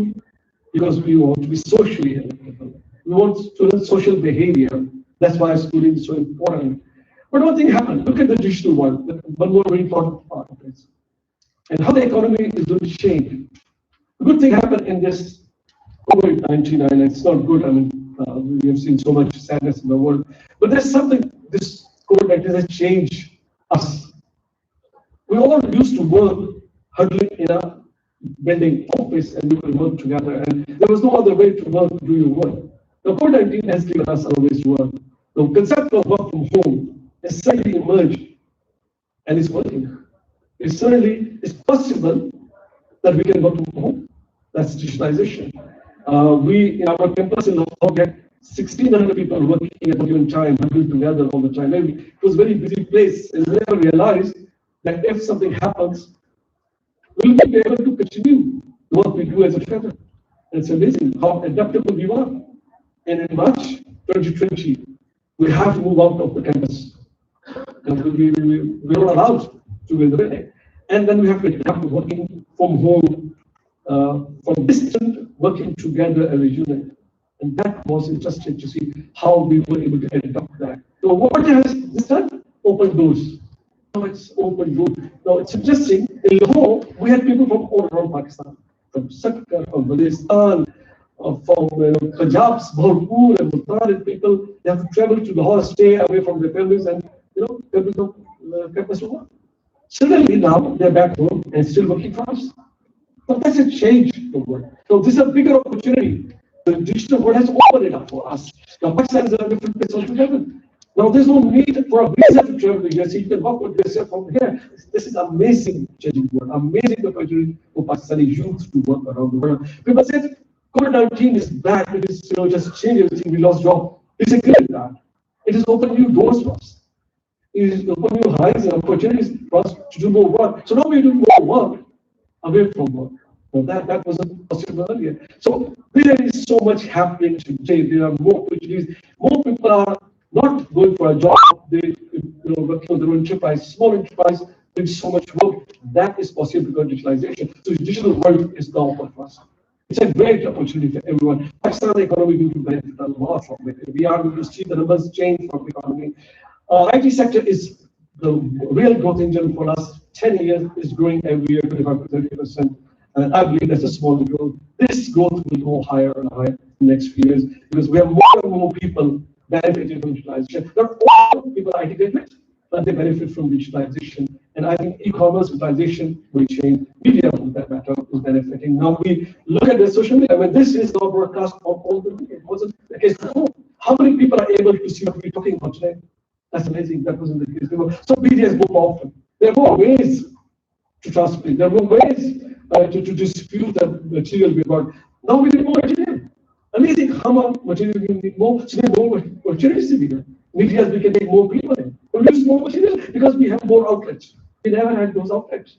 because we want to be socially adaptable. We want to learn social behavior. That's why schooling is so important. But one thing happened. Look at the digital world. One more very important part of this. And how the economy is going to change. A good thing happened in this COVID-19, and it's not good. I mean, we have seen so much sadness in the world. But there's something, this COVID-19 has changed us. We all used to work huddling in a building office and we could work together. And there was no other way to work, do your work. The COVID-19 has given us other ways to work. The concept of work from home has suddenly emerged and it's working. It's possible that we can work from home. That's digitalization. We, in our campus in Lahore, get 1,600 people working at a given time, working together all the time. And it was a very busy place, and we never realized that if something happens, we'll be able to continue what we do as a traveler. It's amazing how adaptable we are. And in March 2020, we have to move out of the campus. We're not allowed to be in the building. And then we have to adapt to working from home, from distant, working together as a unit. And that was interesting to see how we were able to adopt that. So what has this done? Open doors. Now it's open doors. Now it's interesting. In Lahore, we had people from all around Pakistan, from Sakka, from Balochistan, from Punjab's Bhurpur and Multan, and people, they have to travel to Lahore, stay away from their families, and people campus to work. Suddenly now they're back home and still working for us. So that's a change in the world. So this is a bigger opportunity. The digital world has opened it up for us. Now Pakistan is a different place altogether. Now there's no need for a visa to travel to the USA. You can work with yourself from here. This is amazing changing world. Amazing opportunity for Pakistani youth to work around the world. People said COVID-19 is bad. It is just changed everything. We lost job. Disagree with that. It has opened new doors for us. It has opened new heights and opportunities for us to do more work. So now we do more work away from work. Well, that wasn't possible earlier. So there is so much happening today. There are more opportunities. More people are not going for a job. They working on their own enterprise, small enterprise, doing so much work. That is possible because of digitalization. So the digital world is now open for us. It's a great opportunity for everyone. Pakistan economy will benefit a lot from it. We are going to see the numbers change from the economy. IT sector is the real growth engine for us. 10 years is growing every year, 25 to 30%. And I believe that's a small growth. This growth will go higher and higher in the next few years because we have more and more people benefiting from digitalization. Not all people are IT graduates, but they benefit from digitalization. And I think e-commerce digitalization will change. Media, for that matter, is benefiting. Now we look at the social media. I mean, this is now broadcast on all the media. It wasn't the case before. How many people are able to see what we're talking about today? That's amazing. That wasn't the case before. So media is more powerful. There are more ways to transmit. There are more ways to distribute the material we got. Now we need more material. Amazing how much material we need more. So we have more opportunities to be there. Media, we can take more people in. Produce more material because we have more outlets. We never had those outlets.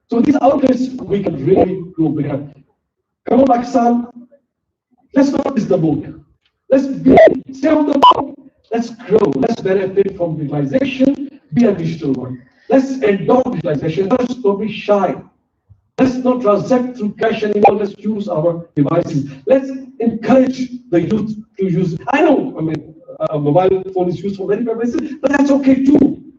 So these outlets, we can really grow bigger. Come on, Pakistan. Let's not miss the boat. Let's stay on the boat. Let's grow. Let's benefit from digitalization. Be a digital one. Let's adopt digitalization. Let's not be shy. Let's not transact through cash anymore. Let's use our devices. Let's encourage the youth to use. I know, I mean, a mobile phone is used for many purposes, but that's okay too.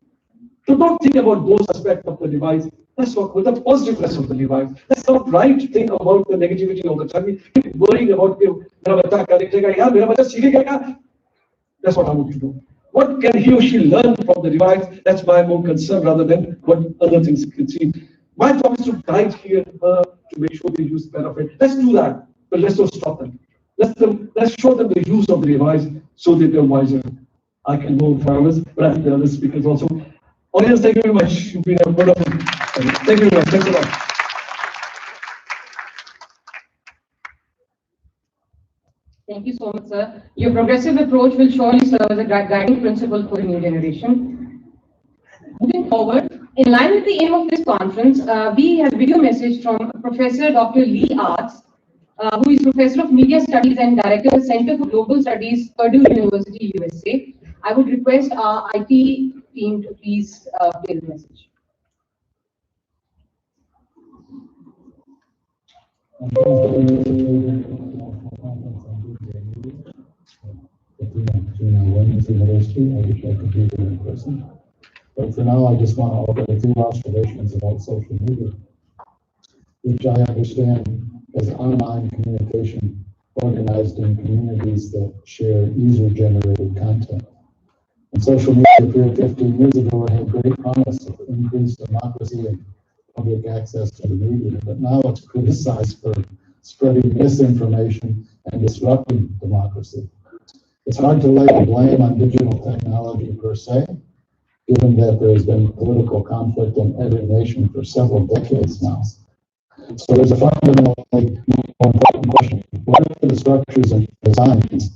So don't think about those aspects of the device. Let's talk about the positiveness of the device. Let's not think about the negativity all the time. We keep worrying about that's what I want to do. What can he or she learn from the device? That's my more concern rather than what other things can see. My job is to guide here to make sure they use the benefit. Let's do that, but let's not stop them. Let's show them the use of the device so that they're wiser. I can go for hours, but I think the other speakers also. Audience, thank you very much. You've been a wonderful. Thank you very much. Thanks a lot. Thank you so much, sir. Your progressive approach will surely serve as a guiding principle for the new generation. Moving forward, in line with the aim of this conference, we have a video message from Professor Dr. Lee Arts, who is Professor of Media Studies and Director of the Center for Global Studies, Purdue University, USA. I would request our IT team to please play the message. Queen's University. I wish I could be there in person. But for now, I just want to offer a few observations about social media, which I understand as online communication organized in communities that share user-generated content. And social media appeared 15 years ago and had great promise of increased democracy and public access to the media, but now it's criticized for spreading misinformation and disrupting democracy. It's hard to lay the blame on digital technology per se, given that there's been political conflict in every nation for several decades now. So there's a fundamentally more important question. What are the structures and designs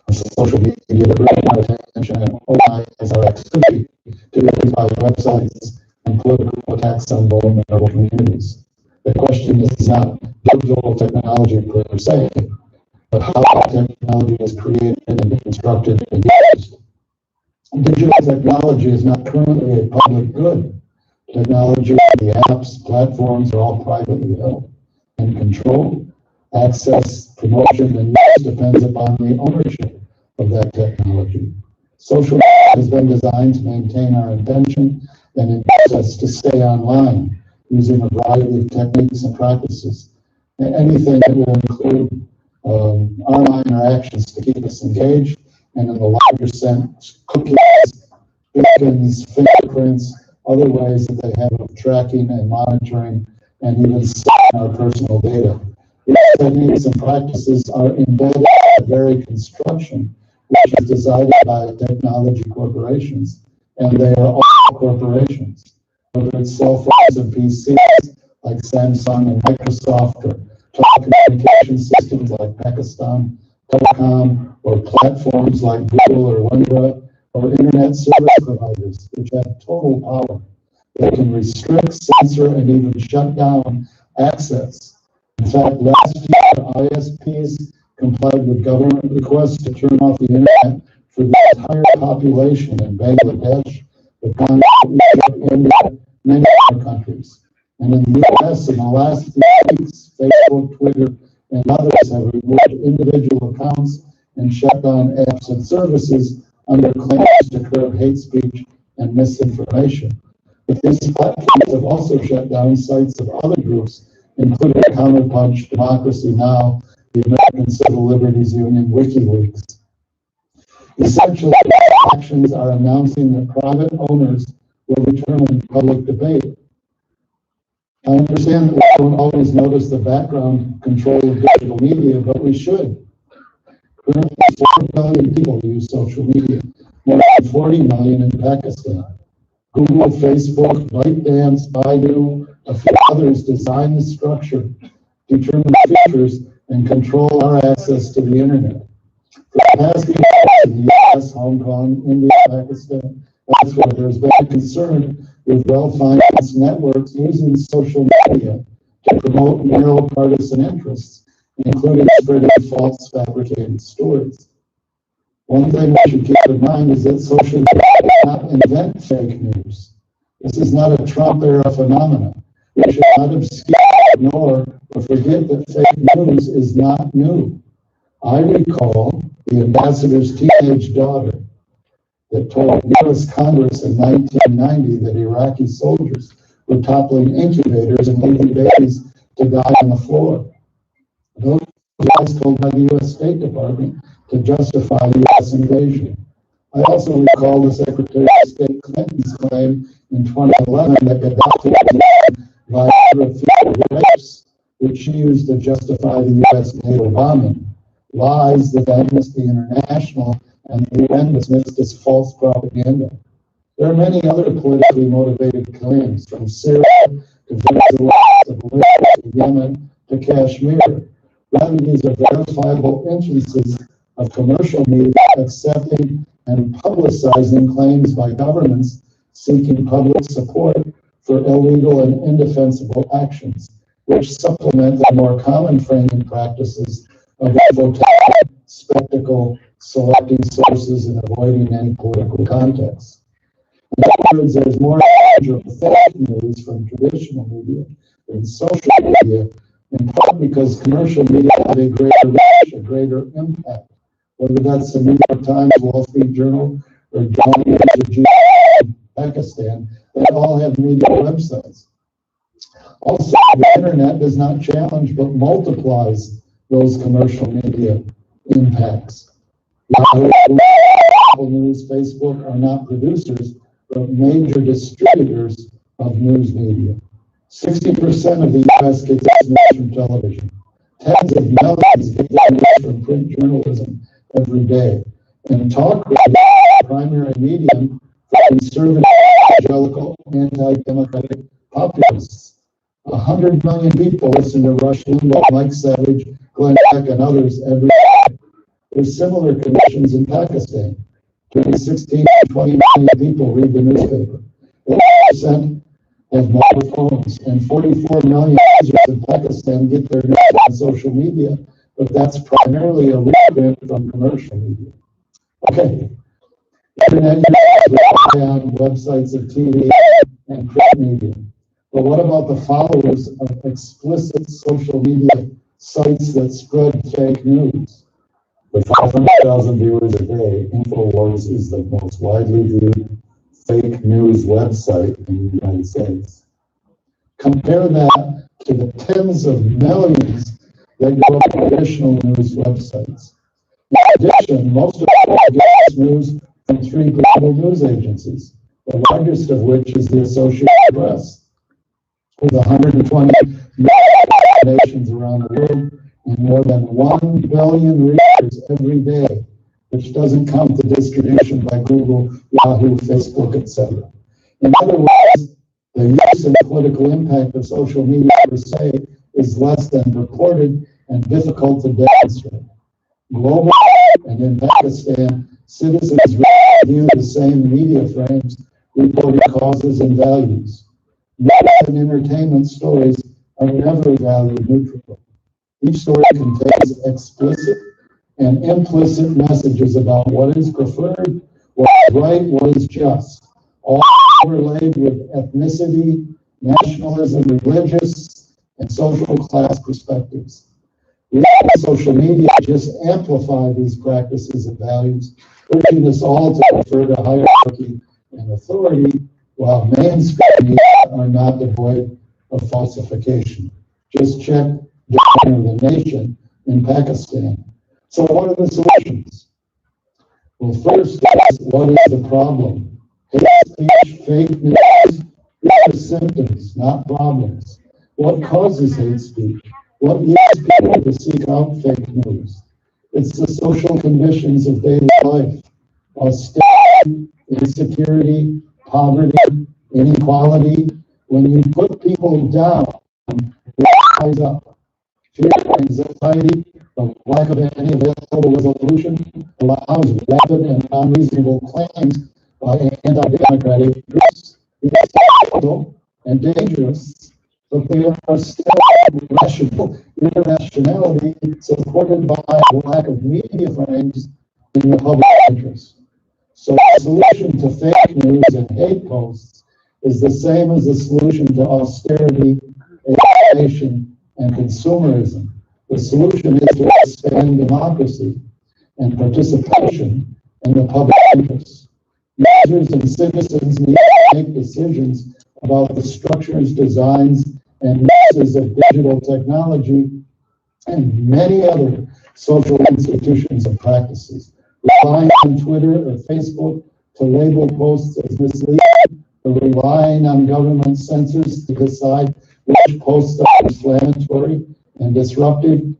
of social media that bring our attention and organize our activity to identify websites and political attacks on vulnerable communities? The question is not digital technology per se, but how technology is created and constructed and used. Digital technology is not currently a public good. Technology, the apps, platforms are all privately held and controlled. Access, promotion, and use depends upon the ownership of that technology. Social media has been designed to maintain our attention and induce us to stay online using a variety of techniques and practices. Anything that will include online interactions to keep us engaged, and in the larger sense, cookies, beacons, fingerprints, other ways that they have of tracking and monitoring and even storing our personal data. These techniques and practices are embedded in the very construction which is decided by technology corporations, and they are all corporations. Whether it's cell phones and PCs like Samsung and Microsoft, or telecommunication systems like Pakistan Telecom, or platforms like Google or Windra, or internet service providers, which have total power. They can restrict, censor, and even shut down access. In fact, last year, ISPs complied with government requests to turn off the internet for the entire population in Bangladesh, the Congo, Egypt, India, many other countries. And in the US, in the last few weeks, Facebook, Twitter, and others have removed individual accounts and shut down apps and services under claims to curb hate speech and misinformation. But these platforms have also shut down sites of other groups, including Counterpunch, Democracy Now!, the American Civil Liberties Union, WikiLeaks. Essentially, these actions are announcing that private owners will determine public debate. I understand that we don't always notice the background control of digital media, but we should. Currently, 4 billion people use social media, more than 40 million in Pakistan. Google, Facebook, ByteDance, Baidu, a few others design the structure, determine features, and control our access to the internet. For the past few years in the US, Hong Kong, India, Pakistan, elsewhere, there's been a concern with well-financed networks using social media to promote narrow partisan interests, including spreading false fabricated stories. One thing we should keep in mind is that social media did not invent fake news. This is not a Trump-era phenomenon. We should not obscure, ignore, or forget that fake news is not new. I recall the ambassador's teenage daughter that told U.S. Congress in 1990 that Iraqi soldiers were toppling incubators and leaving babies to die on the floor. Those lies told by the U.S. State Department to justify the U.S. invasion. I also recall the Secretary of State Clinton's claim in 2011 that Gaddafi was Viagra fetal rapes, which she used to justify the U.S. NATO bombing. Lies that Amnesty International and the UN dismissed as false propaganda. There are many other politically motivated claims, from Syria to Venezuela to Bolivia to Yemen to Kashmir. Rather, these are verifiable instances of commercial media accepting and publicizing claims by governments seeking public support for illegal and indefensible actions, which supplement the more common framing practices of infotainment, spectacle, selecting sources, and avoiding any political context. In other words, there's more danger of fake news from traditional media than social media, in part because commercial media have a greater reach, a greater impact whether that's the New York Times, Wall Street Journal, or John Pakistan, they all have media websites. Also, the internet does not challenge but multiplies those commercial media impacts. Yahoo, Apple News, Facebook are not producers, but major distributors of news media. 60% of the U.S. gets its news from television. Tens of millions get their news from print journalism every day. And talk radio is the primary medium for conservative, evangelical, anti-democratic populists. 100 million people listen to Rush Limbaugh, Mike Savage, Glenn Beck, and others every day. There's similar conditions in Pakistan. Between 16 and 20 million people read the newspaper. 80% have mobile phones, and 44 million users in Pakistan get their news on social media, but that's primarily a reprint from commercial media. Okay. Internet users rely on websites of TV and print media. But what about the followers of explicit social media sites that spread fake news? With 500,000 viewers a day, InfoWars is the most widely viewed fake news website in the United States. Compare that to the tens of millions that go to traditional news websites. In addition, most of them get news from 3 global news agencies, the largest of which is the Associated Press, with 120 million nations around the world and more than 1 billion readers every day, which doesn't count the distribution by Google, Yahoo, Facebook, etc. In other words, the use and political impact of social media per se is less than reported and difficult to demonstrate. Globally and in Pakistan, citizens view the same media frames reporting causes and values. News and entertainment stories are never value neutral. Each story contains explicit and implicit messages about what is preferred, what is right, what is just, all overlaid with ethnicity, nationalism, religious, and social class perspectives. Social media just amplify these practices and values, urging us all to refer to hierarchy and authority, while mainstream media are not devoid of falsification. Just check the Nation in Pakistan. So what are the solutions? Well, first, what is the problem? Hate speech, fake news, these are symptoms, not problems. What causes hate speech? What leads people to seek out fake news? It's the social conditions of daily life: austerity, insecurity, poverty, inequality. When you put people down, they rise up. Fear, anxiety, the lack of any available resolution allows rapid and unreasonable claims by anti-democratic groups. It's illegal and dangerous, but they are still irrational. Irrationality supported by a lack of media frames in the public interest. So the solution to fake news and hate posts is the same as the solution to austerity, alienation, and consumerism. The solution is to expand democracy and participation in the public interest. Users and citizens need to make decisions about the structures, designs, and uses of digital technology and many other social institutions and practices. Relying on Twitter or Facebook to label posts as misleading, or relying on government censors to decide which posts are inflammatory and disruptive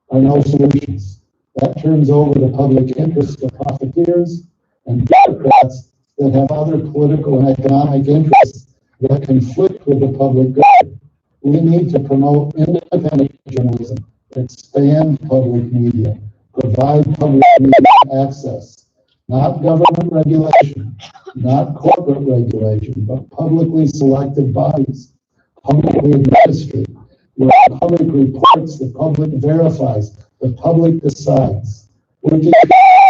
are no solutions. That turns over the public interest to profiteers and bureaucrats that have other political and economic interests that conflict with the public good. We need to promote independent journalism, expand public media, provide public media access, not government regulation, not corporate regulation, but publicly selected bodies, publicly administered, where the public reports, the public verifies, the public decides. Wikipedia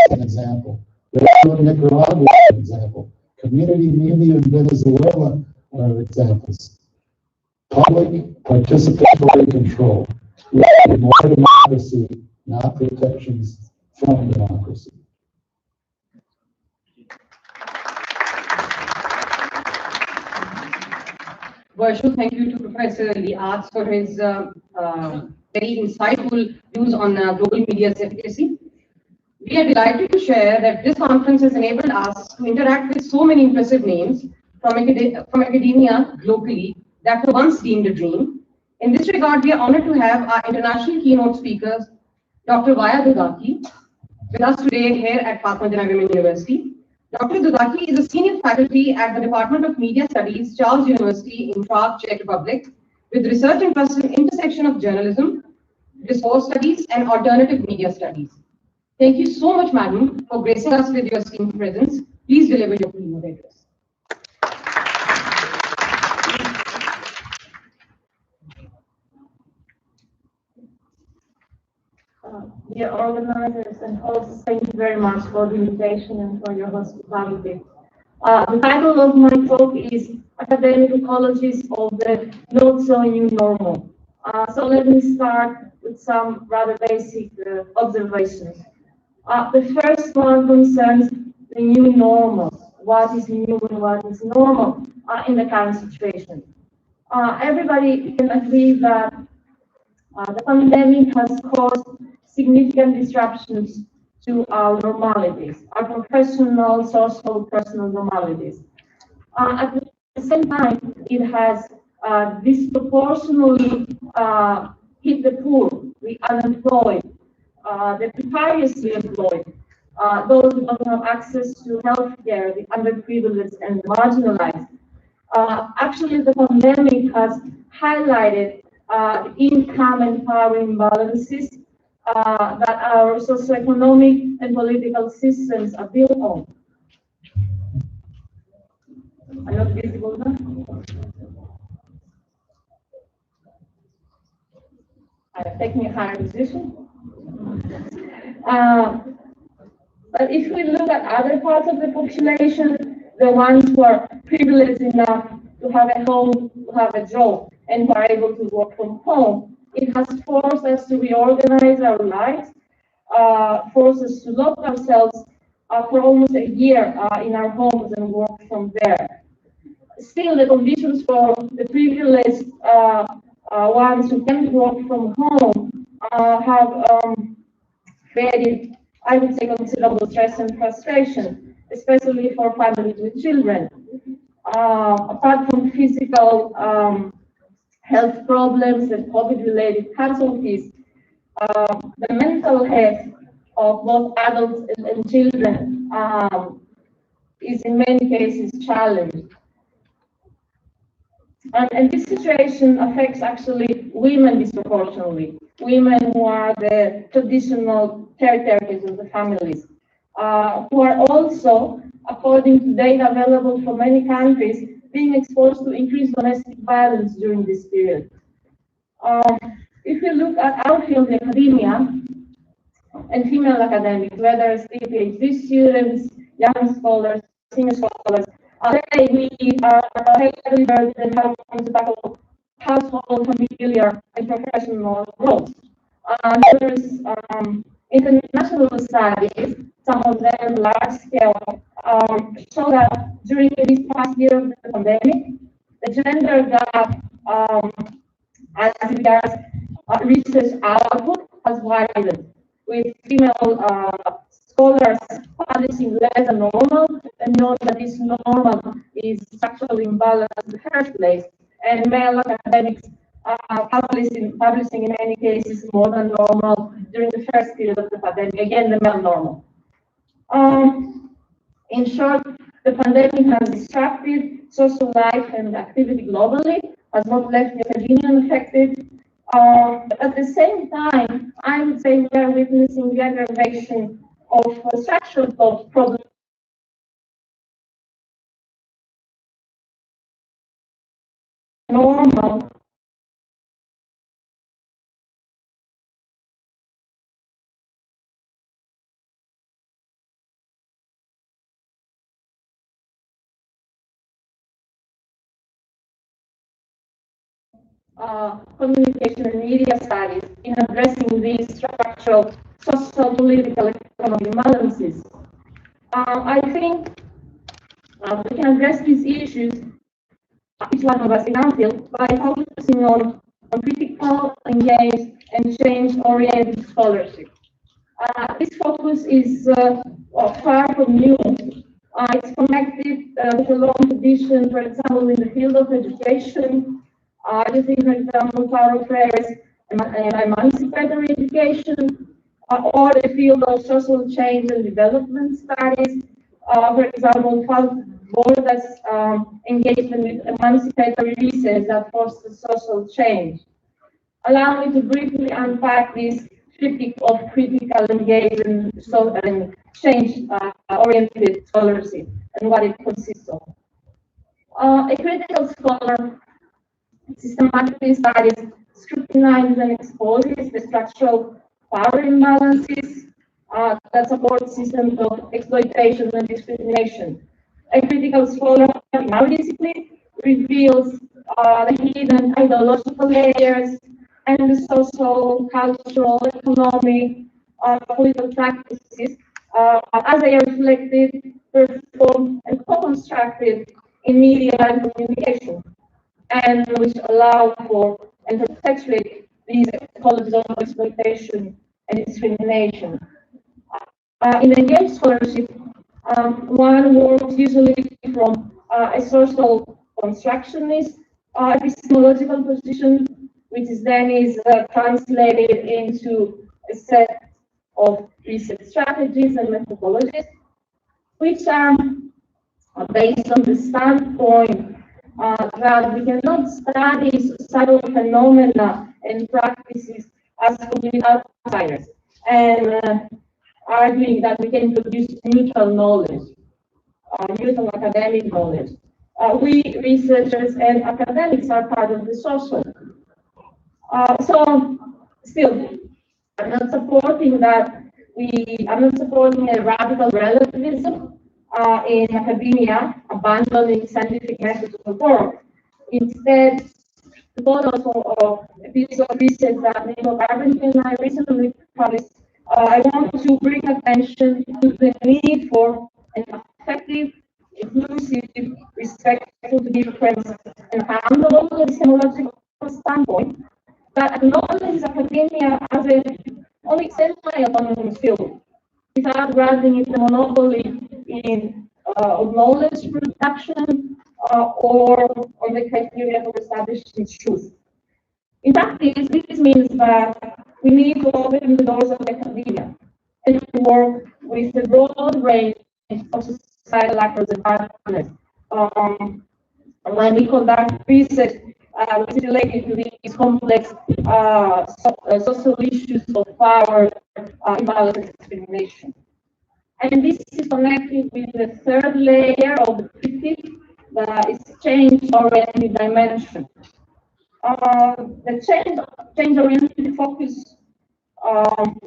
is an example. Radio Nicaragua is an example. Community media in Venezuela are examples. Public participatory control. We need more democracy, not protections from democracy. Varsho, thank you to Professor Liaz for his very insightful views on global media's efficacy. We are delighted to share that this conference has enabled us to interact with so many impressive names from academia globally that were once deemed a dream. In this regard, we are honored to have our international keynote speakers, Dr. Vaya Dudaki, with us today here at Padma Jana Women University. Dr. Dudaki is a senior faculty at the Department of Media Studies, Charles University in Prague, Czech Republic, with research interests in intersection of journalism, discourse studies, and alternative media studies. Thank you so much, madam, for gracing us with your esteemed presence. Please deliver your keynote address. Dear organizers and hosts, thank you very much for the invitation and for your hospitality. The title of my talk is Academic Ecologies of the Not So New Normal. So let me start with some rather basic observations. The first one concerns the new normal. What is new and what is normal in the current situation? Everybody can agree that the pandemic has caused significant disruptions to our normalities, our professional, social, personal normalities. At the same time, it has disproportionately hit the poor, the unemployed, the precariously employed, those who don't have access to healthcare, the underprivileged and marginalized. Actually, the pandemic has highlighted the income and power imbalances that our socioeconomic and political systems are built on. I'm not visible now. I'm taking a higher position. But if we look at other parts of the population, the ones who are privileged enough to have a home, to have a job, and who are able to work from home, it has forced us to reorganize our lives, forced us to lock ourselves for almost a year in our homes and work from there. Still, the conditions for the privileged ones who can work from home have created, I would say, considerable stress and frustration, especially for families with children. Apart from physical health problems and COVID-related casualties, the mental health of both adults and children is in many cases challenged. And this situation affects actually women disproportionately, women who are the traditional caretakers of the families, who are also, according to data available from many countries, being exposed to increased domestic violence during this period. If you look at our field, the academia, and female academics, whether it's PhD students, young scholars, senior scholars, today we are heavily burdened and have to tackle household, familiar, and professional roles. There's international studies, some of them large scale, show that during this past year of the pandemic, the gender gap as regards research output has widened, with female scholars publishing less than normal and knowing that this normal is structurally imbalanced in the first place, and male academics publishing in many cases more than normal during the first period of the pandemic, again the male normal. In short, the pandemic has disrupted social life and activity globally, has not left the academia unaffected. At the same time, I would say we are witnessing the aggravation of structural problems. Normal. Communication and media studies in addressing these structural social, political, economic imbalances. I think we can address these issues, each one of us in Untitled, by focusing on critical, engaged, and change-oriented scholarship. This focus is far from new. It's connected with a long tradition, for example, in the field of education, using, for example, Paulo Freire's emancipatory education, or the field of social change and development studies. For example, Borda's engagement with emancipatory research that fosters social change. Allow me to briefly unpack this triptych of critical, engaged, and change-oriented scholarship and what it consists of. A critical scholar systematically studies, scrutinizes, and exposes the structural power imbalances that support systems of exploitation and discrimination. A critical scholar in our discipline reveals the hidden ideological layers and the social, cultural, economic, political practices as they are reflected, performed, and co-constructed in media and communication, and which allow for and perpetuate these ecologies of exploitation and discrimination. In engaged scholarship, one works usually from a social constructionist epistemological position, which is then translated into a set of research strategies and methodologies, which are based on the standpoint that we cannot study societal phenomena and practices as complete outsiders, and arguing that we can produce neutral knowledge, neutral academic knowledge. We researchers and academics are part of the social. So, still, I'm not supporting that. I'm not supporting a radical relativism in academia, abandoning scientific methods of work. Instead, the photos of a piece of research that Nico Carpenter and I recently published, I want to bring attention to the need for an effective, inclusive, respectful to difference, and handle epistemological standpoint that acknowledges academia as a only semi-autonomous field, without granting it the monopoly in knowledge production or on the criteria for establishing truth. In practice, this means that we need to open the doors of academia and to work with a broad range of societal actors and partners. When we conduct research which is related to these complex social issues of power, imbalance, and discrimination. And this is connected with the third layer of the triptych, that is change-oriented dimension. The change-oriented focus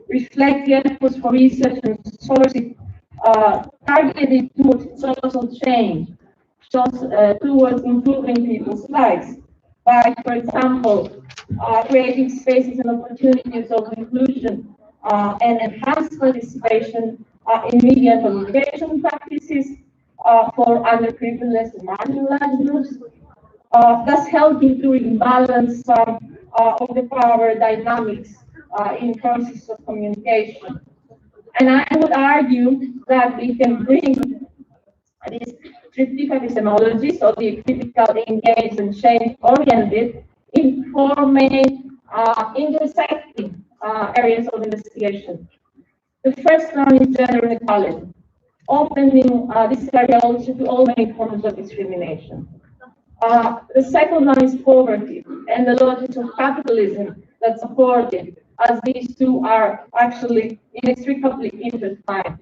reflects the efforts for research and scholarship targeted towards social change, towards improving people's lives by, for example, creating spaces and opportunities of inclusion and enhanced participation in media and communication practices for underprivileged and marginalized groups, thus helping to rebalance of the power dynamics in process of communication. And I would argue that we can bring this triptych epistemology, so the critical, engaged, and change-oriented, in four main intersecting areas of investigation. The first one is gender inequality, opening this area also to all main forms of discrimination. The second one is poverty and the logics of capitalism that support it, as these two are actually inextricably intertwined.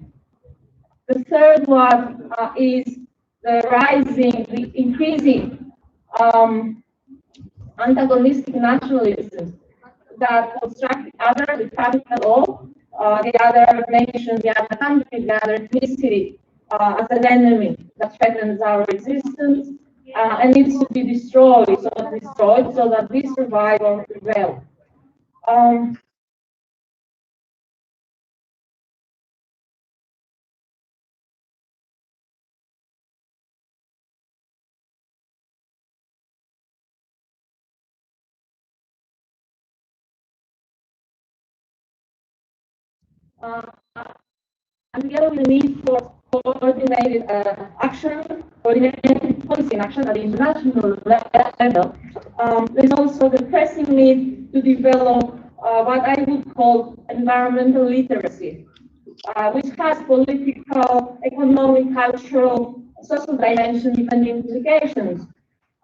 The third one is the increasing antagonistic nationalism that construct either the capital or the other nation, the other country, the other ethnicity as an enemy that threatens our existence and needs to be destroyed so that we survive or prevail. And here we need for coordinated action, coordinated policy and action at the international level. There's also the pressing need to develop what I would call environmental literacy, which has political, economic, cultural, social dimension and implications.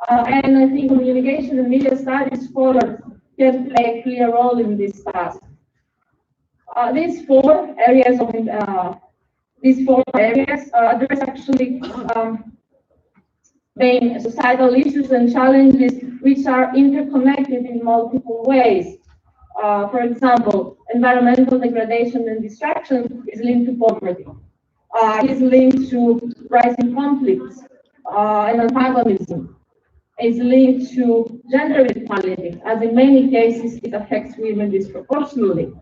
And I think communication and media studies scholars can play a clear role in this task. These four areas address actually main societal issues and challenges which are interconnected in multiple ways. For example, environmental degradation and destruction is linked to poverty. Is linked to rising conflicts and antagonism. Is linked to gender equality, as in many cases it affects women disproportionately.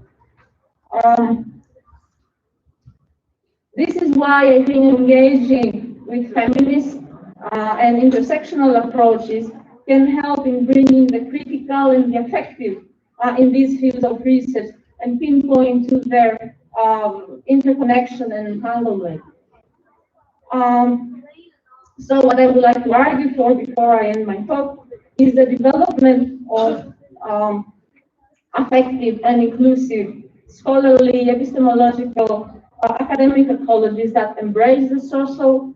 This is why I think engaging with feminist and intersectional approaches can help in bringing the critical and the effective in these fields of research and pinpoint to their interconnection and entanglement. So what I would like to argue for before I end my talk is the development of effective and inclusive scholarly, epistemological, academic ecologies that embrace the social,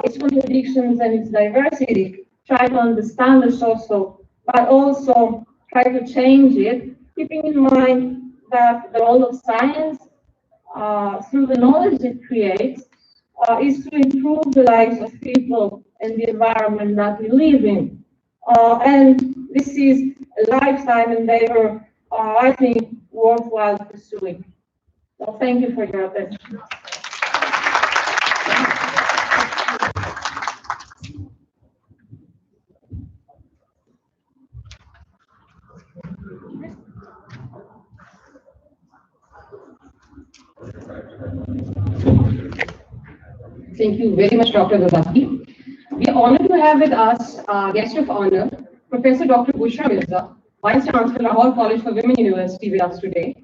its contradictions and its diversity, try to understand the social, but also try to change it, keeping in mind that the role of science, through the knowledge it creates, is to improve the lives of people and the environment that we live in. And this is a lifetime endeavor, I think, worthwhile pursuing. So thank you for your attention. Thank you very much, Dr. Gazaki. We are honored to have with us guest of honor, Professor Dr. Bushra Mirza, Vice Chancellor, Lahore College for Women University, with us today.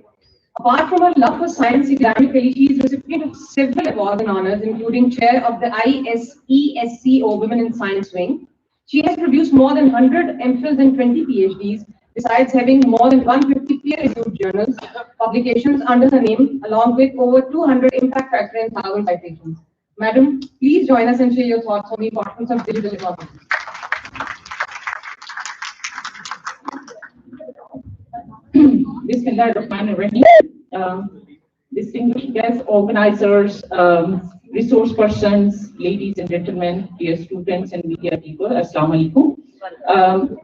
Apart from her love for science, academically, she is recipient of several awards and honors, including chair of the ISESCO Women in Science Wing. She has produced more than 100 MPhils and 20 PhDs, besides having more than 150 peer-reviewed journals, publications under her name, along with over 200 impact factor and 1,000 citations. Madam, please join us and share your thoughts on the importance of digital economy. Bismillahirrahmanirrahim. Distinguished guests, organizers, resource persons, ladies and gentlemen, dear students and media people, Assalamu alaikum.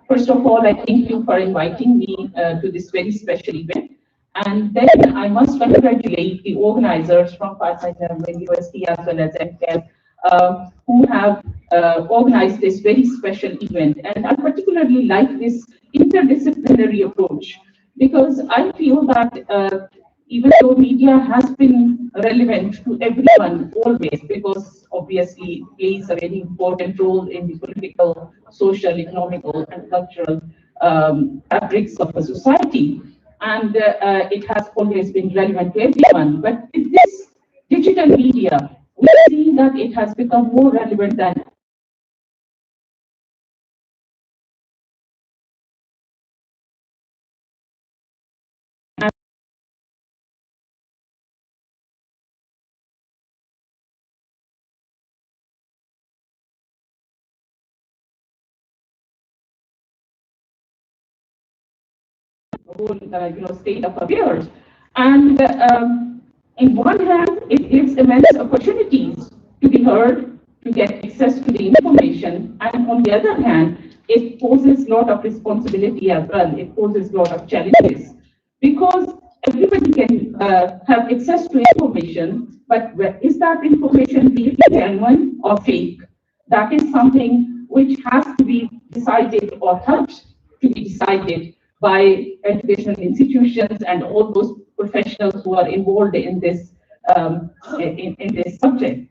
First of all, I thank you for inviting me to this very special event. And then I must congratulate the organizers from Faisal University as well as AMCAP who have organized this very special event. And I particularly like this interdisciplinary approach because I feel that even though media has been relevant to everyone always, because obviously it plays a very important role in the political, social, economical, and cultural fabrics of a society. And it has always been relevant to everyone. But with this digital media, we see that it has become more relevant than whole state of affairs. And in one hand, it gives immense opportunities to be heard, to get access to the information, and on the other hand, it poses a lot of responsibility as well. It poses a lot of challenges because everybody can have access to information, but is that information really genuine or fake? That is something which has to be decided or helped to be decided by educational institutions and all those professionals who are involved in this in this subject.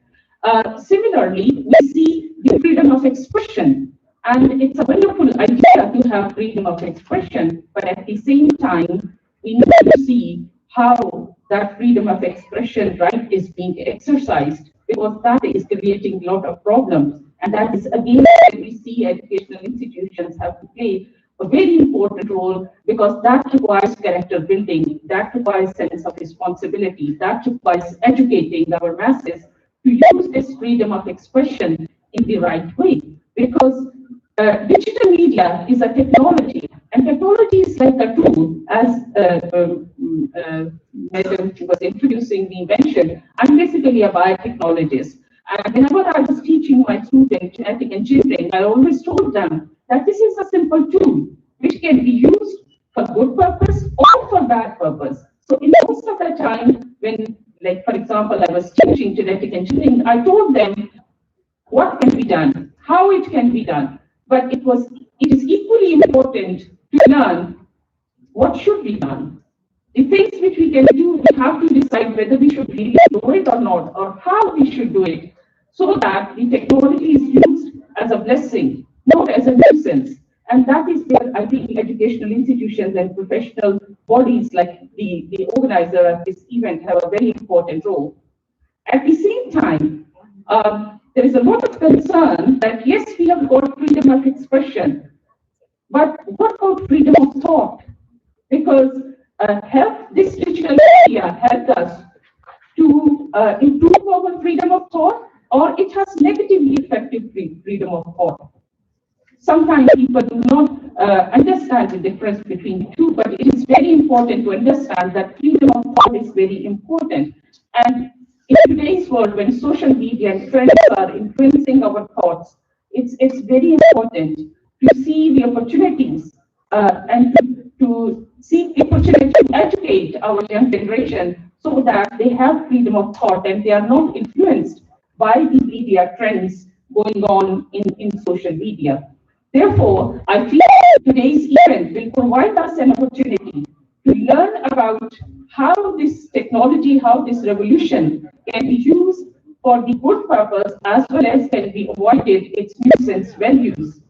Similarly, we see the freedom of expression, and it's a wonderful idea to have freedom of expression, but at the same time, we need to see how that freedom of expression right is being exercised, because that is creating a lot of problems. And that is again where we see educational institutions have to play a very important role, because that requires character building, that requires sense of responsibility, that requires educating our masses to use this freedom of expression in the right way. Because digital media is a technology, and technology is like a tool, as Madam was introducing the invention. I'm basically a biotechnologist. And whenever I was teaching my students genetic engineering, I always told them that this is a simple tool which can be used for good purpose or for bad purpose. So in most of the time, when, like for example, I was teaching genetic engineering, I told them what can be done, how it can be done. But it is equally important to learn what should be done. The things which we can do, we have to decide whether we should really do it or not, or how we should do it, so that the technology is used as a blessing, not as a nuisance. And that is where I think educational institutions and professional bodies like the organizer of this event have a very important role. At the same time, there is a lot of concern that yes, we have got freedom of expression, but what about freedom of thought? Because this digital media helped us to improve our freedom of thought, or it has negatively affected freedom of thought. Sometimes people do not understand the difference between the two, but it is very important to understand that freedom of thought is very important. And in today's world, when social media and trends are influencing our thoughts, it's very important to see the opportunities and to seek the opportunity to educate our young generation so that they have freedom of thought and they are not influenced by the media trends going on in social media. Therefore, I feel today's event will provide us an opportunity to learn about how this technology, how this revolution can be used for the good purpose as well as can be avoided its nuisance values.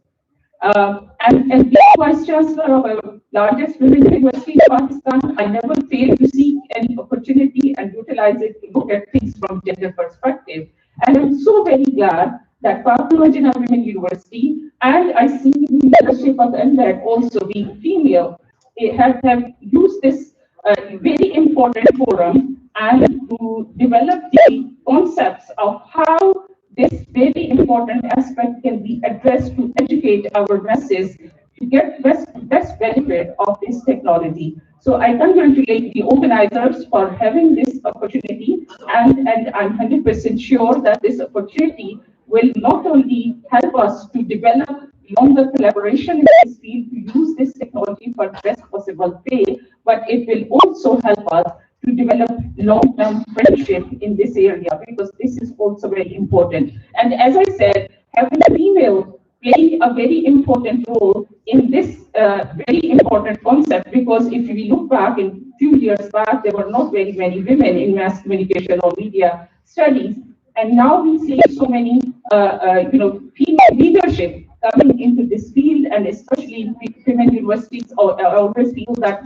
And being Vice Chancellor of our largest women's university in Pakistan, I never fail to seek any opportunity and utilize it to look at things from gender perspective. And I'm so very glad that Papua Women University, and I see the leadership of NLAD also being female, have used this very important forum and to develop the concepts of how this very important aspect can be addressed to educate our masses to get best benefit of this technology. So I congratulate the organizers for having this opportunity, and I'm 100% sure that this opportunity will not only help us to develop longer collaboration in this field to use this technology for the best possible way, but it will also help us to develop long-term friendship in this area, because this is also very important. And as I said, having a female playing a very important role in this very important concept, because if we look back in few years back, there were not very many women in mass communication or media studies, and now we see so many female leadership coming into this field, and especially in women universities. I always feel that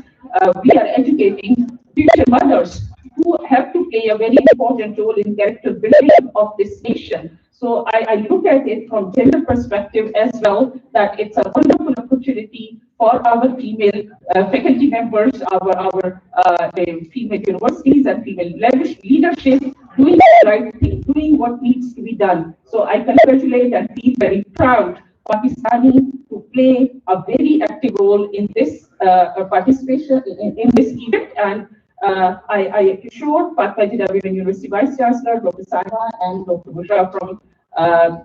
we are educating future mothers who have to play a very important role in character building of this nation. So I look at it from gender perspective as well, that it's a wonderful opportunity for our female faculty members, our female universities and female leadership doing the right thing, doing what needs to be done. So I congratulate and feel very proud Pakistani to play a very active role in this participation in this event. And I assure Patna Women University Vice Chancellor, Dr. Saima and Dr. Bushra from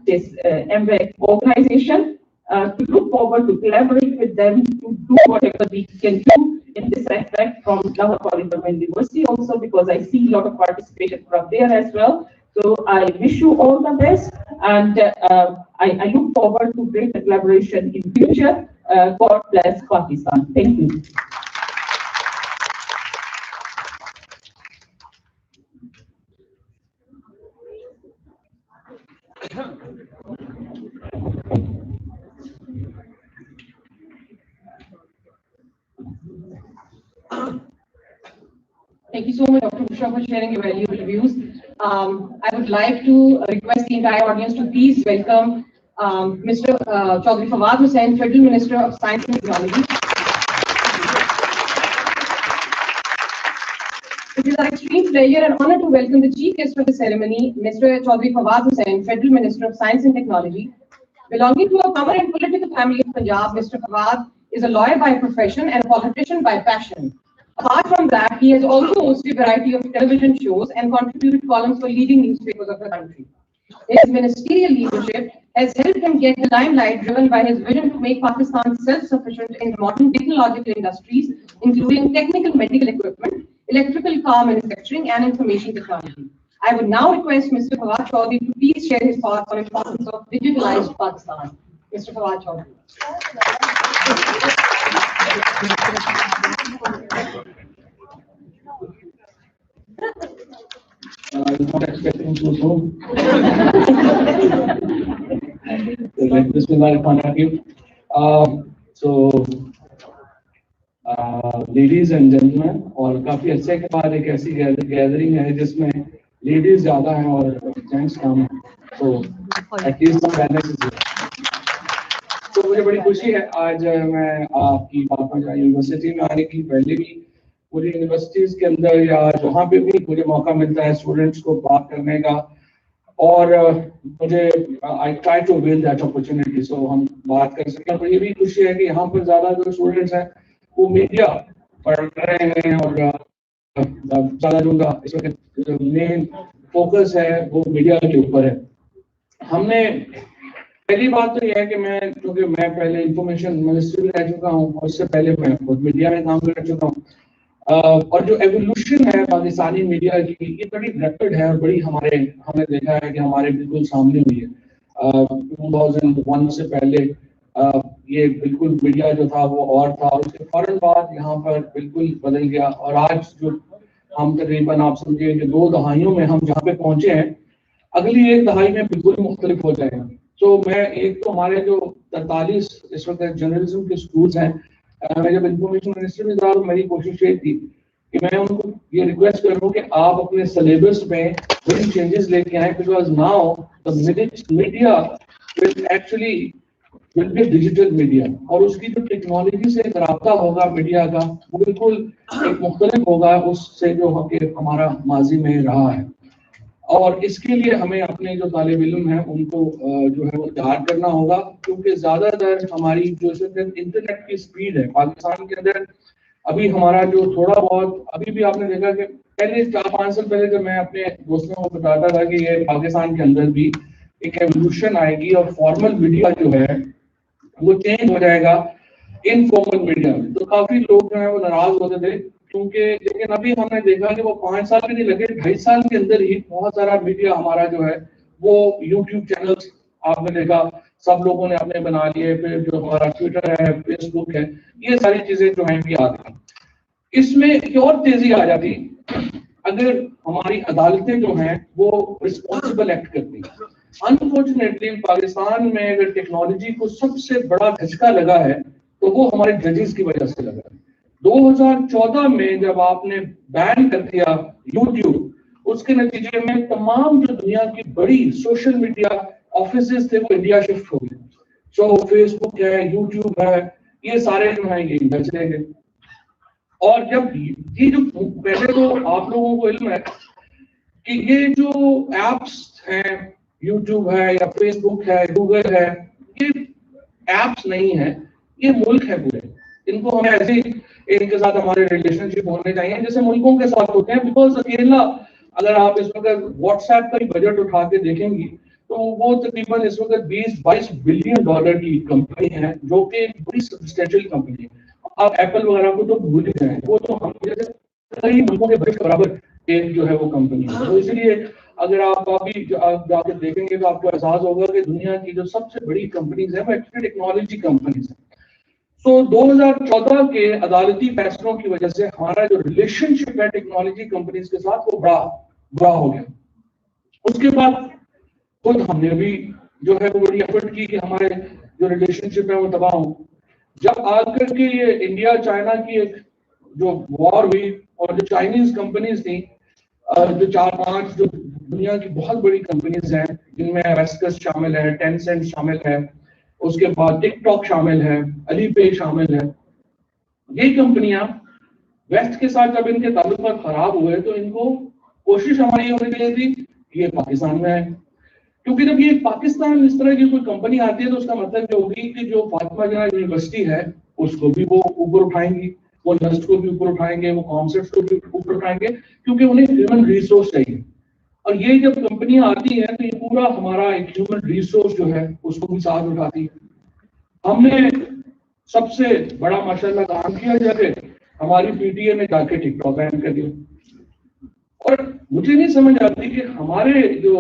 this MVEC organization to look forward to collaborate with them to do whatever we can do in this aspect from Lahore Women University also, because I see a lot of participation from there as well. So I wish you all the best, and I look forward to greater collaboration in future. God bless Pakistan. Thank you. Thank you so much, Dr. Bushra, for sharing your valuable views. I would like to request the entire audience to please welcome Mr. Chaudhry Fawad Hussain, Federal Minister of Science and Technology. It is our extreme pleasure and honor to welcome the chief guest for the ceremony, Mr. Chaudhry Fawad Hussain, Federal Minister of Science and Technology. Belonging to a power and political family of Punjab, Mr. Fawad is a lawyer by profession and a politician by passion. Apart from that, he has also hosted a variety of television shows and contributed columns for leading newspapers of the country. His ministerial leadership has helped him get the limelight, driven by his vision to make Pakistan self-sufficient in modern technological industries, including technical medical equipment, electrical car manufacturing, and information technology. I would now request Mr. Fawad Chaudhry to please share his thoughts on the importance of digitalized Pakistan. Mr. Fawad Chaudhry. I was not expecting so soon. Ladies and gentlemen, और काफी अच्छे के बाद एक ऐसी gathering है जिसमें ladies ज्यादा हैं और जेंट्स कम हैं, तो एटलीस्ट सम बैलेंस है। तो मुझे बड़ी खुशी है आज मैं आपकी पापा यूनिवर्सिटी में आने की, पहले भी पूरी यूनिवर्सिटीज के अंदर या जहाँ पे भी मुझे मौका मिलता है स्टूडेंट्स को बात करने का, और मुझे I try to will that opportunity, so हम बात कर सकें। और ये भी खुशी है कि यहाँ पर ज्यादा जो स्टूडेंट्स हैं वो मीडिया पढ़ रहे हैं, और ज्यादा जो उनका इस वक्त मेन फोकस है वो मीडिया के ऊपर है। हमने पहली बात तो यह है कि मैं, क्योंकि मैं पहले इंफॉर्मेशन मिनिस्टर भी रह चुका हूँ और उससे पहले मैं खुद मीडिया में काम कर चुका हूँ, और जो एवोल्यूशन है पाकिस्तानी मीडिया की ये बड़ी रैपिड है और बड़ी हमने देखा है कि हमारे बिल्कुल सामने हुई है। 2001 से पहले ये बिल्कुल मीडिया जो था वो और था, और उसके फौरन बाद यहाँ पर बिल्कुल बदल गया, और आज जो हम तकरीबन आप समझिए कि 2 दहाइयों में हम जहाँ पे पहुंचे हैं, अगली 1 दहाई में बिल्कुल मुख्तलिफ हो जाएगा। तो मैं एक तो हमारे जो 43 इस वक्त जर्नलिज्म के स्कूल्स हैं, मैं जब इंफॉर्मेशन मिनिस्टर में था तो मेरी कोशिश ये थी कि मैं उनको ये रिक्वेस्ट करूँ कि आप अपने सिलेबस में बड़ी चेंजेस लेके आए, because now the media will be digital media, और उसकी जो टेक्नोलॉजी से एक राब्ता होगा मीडिया का वो बिल्कुल एक मुख्तलिफ होगा उससे जो हमारा माजी में रहा है। और इसके लिए हमें अपने जो तालिब इल्म हैं उनको जो है वो तैयार करना होगा, क्योंकि ज्यादातर हमारी जो इंटरनेट की स्पीड है पाकिस्तान के अंदर, अभी हमारा जो थोड़ा बहुत, अभी भी आपने देखा कि पहले 4-5 साल पहले जब मैं अपने दोस्तों को बताता था कि ये पाकिस्तान के अंदर भी एक एवोल्यूशन आएगी और फॉर्मल मीडिया जो है वो चेंज हो जाएगा इनफॉर्मल मीडिया में, तो काफी लोग जो है वो नाराज होते थे, क्योंकि लेकिन अभी हमने देखा कि वो 5 साल भी नहीं लगे, 2.5 साल के अंदर ही बहुत सारा मीडिया हमारा जो है वो यूट्यूब चैनल्स आपने देखा सब लोगों ने अपने बना लिए, फिर जो हमारा ट्विटर है, फेसबुक है, ये सारी चीजें जो हैं भी आ गई। इसमें एक और तेजी आ जाती अगर हमारी अदालतें जो हैं वो रिस्पॉन्सिबल एक्ट करती हैं। अनफॉर्चुनेटली पाकिस्तान में अगर टेक्नोलॉजी को सबसे बड़ा झटका लगा है तो वो हमारे जजेस की वजह से लगा है। 2014 में जब आपने बैन कर दिया यूट्यूब, उसके नतीजे में तमाम जो दुनिया की बड़ी सोशल मीडिया ऑफिसेज थे वो इंडिया शिफ्ट हो गए। सो फेसबुक है, यूट्यूब है, ये सारे जो हैं ये इंडिया चले गए। और जब ये जो पहले तो आप लोगों को इल्म है कि ये जो एप्स हैं, यूट्यूब है या फेसबुक है, गूगल है, ये एप्स नहीं है, ये मुल्क है पूरे। इनको हमें ऐसे इनके साथ हमारे रिलेशनशिप होने चाहिए जैसे मुल्कों के साथ होते हैं, बिकॉज अकेला अगर आप इस वक्त व्हाट्सएप का ही बजट उठा के देखेंगी तो वो तकरीबन इस वक्त 20-22 बिलियन डॉलर की कंपनी है, जो कि एक बड़ी सब्सटेंशियल कंपनी है। आप एप्पल वगैरह को तो भूल ही जाए, वो तो हम जैसे कई मुल्कों के बजट बराबर एक जो है वो कंपनी है। तो इसलिए अगर आप अभी जाके देखेंगे तो आपको एहसास होगा कि दुनिया की जो सबसे बड़ी कंपनीज है वो एक्चुअली टेक्नोलॉजी कंपनीज है। तो 2014 के अदालती फैसलों की वजह से हमारा जो रिलेशनशिप है टेक्नोलॉजी कंपनीज के साथ वो बड़ा हो गया। उसके बाद खुद हमने भी जो है वो बड़ी एफर्ट की कि हमारे जो रिलेशनशिप है वो तबाह हो। जब आकर के ये इंडिया चाइना की एक جو وار ہوئی اور جو چائنیز کمپنیز تھیں جو 4-5 جو دنیا کی بہت بڑی کمپنیز ہیں جن میں ویسکس شامل ہے, ٹینسنٹ شامل ہے, اس کے بعد ٹک ٹاک شامل ہے, علی پے شامل ہے. یہ کمپنیاں ویسٹ کے ساتھ جب ان کے تعلقات خراب ہوئے تو ان کو کوشش ہماری ہونے کے لیے تھی کہ یہ پاکستان میں آئے, کیونکہ جب یہ پاکستان اس طرح کی کوئی کمپنی آتی ہے تو اس کا مطلب یہ ہوگی کہ جو فاطمہ جناح یونیورسٹی ہے اس کو بھی وہ اوپر اٹھائیں گی, وہ نسٹ کو بھی اوپر اٹھائیں گے, وہ کانسیپٹس کو بھی اوپر اٹھائیں گے, کیونکہ انہیں ہیومن ریسورس چاہیے. اور یہ جب کمپنیاں آتی ہیں تو یہ پورا ہمارا ایک ہیومن ریسورس جو ہے اس کو بھی ساتھ اٹھاتی ہے. ہم نے سب سے بڑا ماشاءاللہ کام کیا جب ہماری پی ٹی اے نے جا کے ٹک ٹاک بین کر دیا. اور مجھے نہیں سمجھ آتی کہ ہمارے جو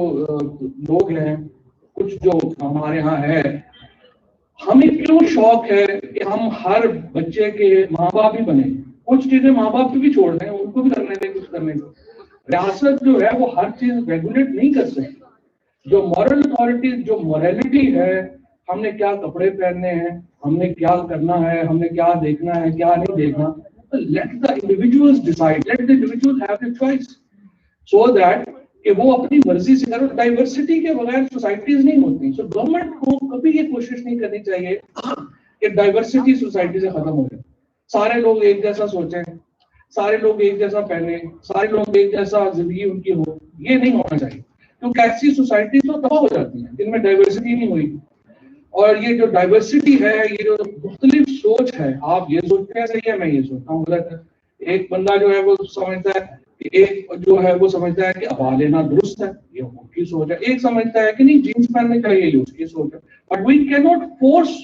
لوگ ہیں, کچھ جو ہمارے ہاں ہے, ہمیں کیوں شوق ہے کہ ہم ہر بچے کے ماں باپ ہی بنے. کچھ چیزیں ماں باپ کی بھی چھوڑ دیں, ان کو بھی کرنے دیں, کچھ کرنے دیں. ریاست جو ہے وہ ہر چیز ریگولیٹ نہیں کر سکتی. جو مورل اتھارٹی, جو موریلٹی ہے, ہم نے کیا کپڑے پہننے ہیں, ہم نے کیا کرنا ہے, ہم نے کیا دیکھنا ہے, کیا نہیں دیکھنا, let the individuals decide, let the individuals have the choice, so that کہ وہ اپنی مرضی سے کرو. ڈائیورسٹی کے بغیر سوسائٹیز نہیں ہوتی. سو گورنمنٹ کو کبھی یہ کوشش نہیں کرنی چاہیے کہ ڈائیورسٹی سوسائٹی سے ختم ہو جائے. سارے لوگ ایک جیسا سوچیں, سارے لوگ ایک جیسا پہنے, سارے لوگ ایک جیسا زندگی ان کی ہو, یہ نہیں ہونا چاہیے. کیونکہ ایسی سوسائٹی تو تباہ ہو جاتی ہیں جن میں ڈائیورسٹی نہیں ہوئی. اور یہ جو ڈائیورسٹی ہے, یہ جو مختلف سوچ ہے, آپ یہ سوچتے ہیں صحیح ہے, میں یہ سوچتا ہوں غلط ہے. ایک بندہ جو ہے وہ سمجھتا ہے, ایک جو ہے وہ سمجھتا ہے کہ ابا لینا درست ہے, یہ ان کی سوچ ہے. ایک سمجھتا ہے کہ نہیں جینس پہننے چاہیے, یہ اس کی سوچ ہے. بٹ وی کی ناٹ فورس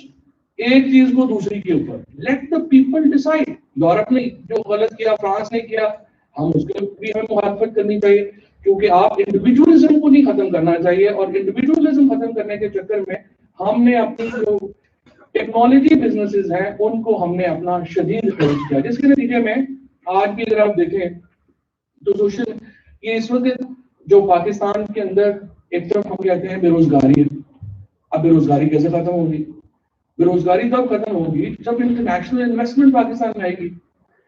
ایک چیز کو دوسری کے اوپر. Let the people decide. Europe نے جو غلط کیا, فرانس نے کیا, ہم اس کے بھی ہمیں مخالفت کرنی چاہیے, کیونکہ آپ انڈیویجولزم کو نہیں ختم کرنا چاہیے. اور انڈیویجولزم ختم کرنے کے چکر میں ہم نے اپنی جو ٹیکنالوجی بزنسز ہیں ان کو ہم نے اپنا شدید خرچ کیا, جس کے نتیجے میں آج بھی اگر آپ دیکھیں تو سوشل یہ اس وقت جو پاکستان کے اندر ایک طرف ہم کہتے ہیں بے روزگاری ہے. اب بے روزگاری کیسے ختم ہوگی؟ بے روزگاری تب ختم ہوگی جب انٹرنیشنل انویسٹمنٹ پاکستان میں آئے گی.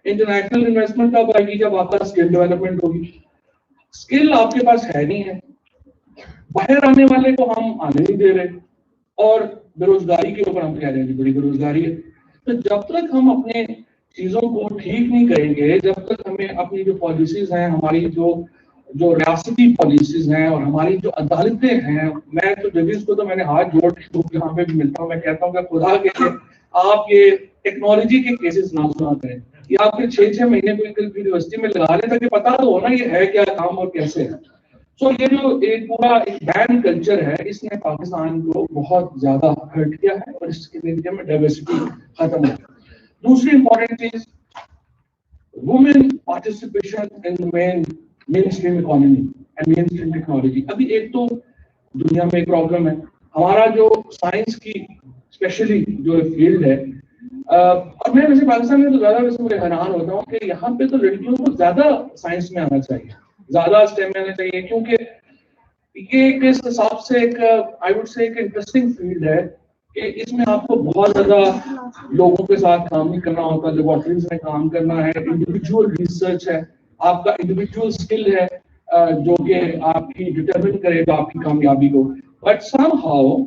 انٹرنیشنل انویسٹمنٹ تب آئے گی جب آپ کا اسکل ڈیولپمنٹ ہوگی. اسکل آپ کے پاس ہے نہیں ہے, باہر آنے والے کو ہم آنے نہیں دے رہے, اور بے روزگاری کے اوپر ہم کہہ رہے ہیں بڑی بے روزگاری ہے. تو جب تک ہم اپنے چیزوں کو ٹھیک نہیں کریں گے, جب تک ہمیں اپنی جو پالیسیز ہیں, ہماری جو ریاستی پالیسیز ہیں, اور ہماری جو عدالتیں ہیں, میں تو ججز کو تو میں نے ہاتھ جوڑ کے یہاں پہ بھی ملتا ہوں, میں کہتا ہوں کہ خدا کے لیے آپ یہ ٹیکنالوجی کے کیسز نہ سنا کریں, یا آپ کے 6 مہینے کو یونیورسٹی میں لگا لیں تاکہ پتا تو ہونا یہ ہے کیا کام اور کیسے ہے. سو یہ جو ایک پورا ایک بین کلچر ہے, اس نے پاکستان کو بہت زیادہ ہرٹ کیا ہے, اور اس کے نتیجے میں ڈائیورسٹی ختم ہو. دوسری امپورٹنٹ چیز, women participation in mainstream economy and mainstream technology. ابھی ایک تو دنیا میں ایک پرابلم ہے, ہمارا جو سائنس کی اسپیشلی جو فیلڈ ہے, اور میں ویسے پاکستان میں تو زیادہ ویسے مجھے حیران ہوتا ہوں کہ یہاں پہ تو لڑکیوں کو زیادہ سائنس میں آنا چاہیے, زیادہ اسٹیم میں آنا چاہیے, کیونکہ یہ اس حساب سے ایک آئی وڈ سے ایک انٹرسٹنگ فیلڈ ہے کہ اس میں آپ کو بہت زیادہ لوگوں کے ساتھ کام نہیں کرنا ہوتا, لیبارٹریز میں کام کرنا ہے, انڈیویجول ریسرچ ہے, آپ کا انڈیویجول اسکل ہے جو کہ آپ کی ڈٹرمن کرے گا آپ کی کامیابی کو. But some how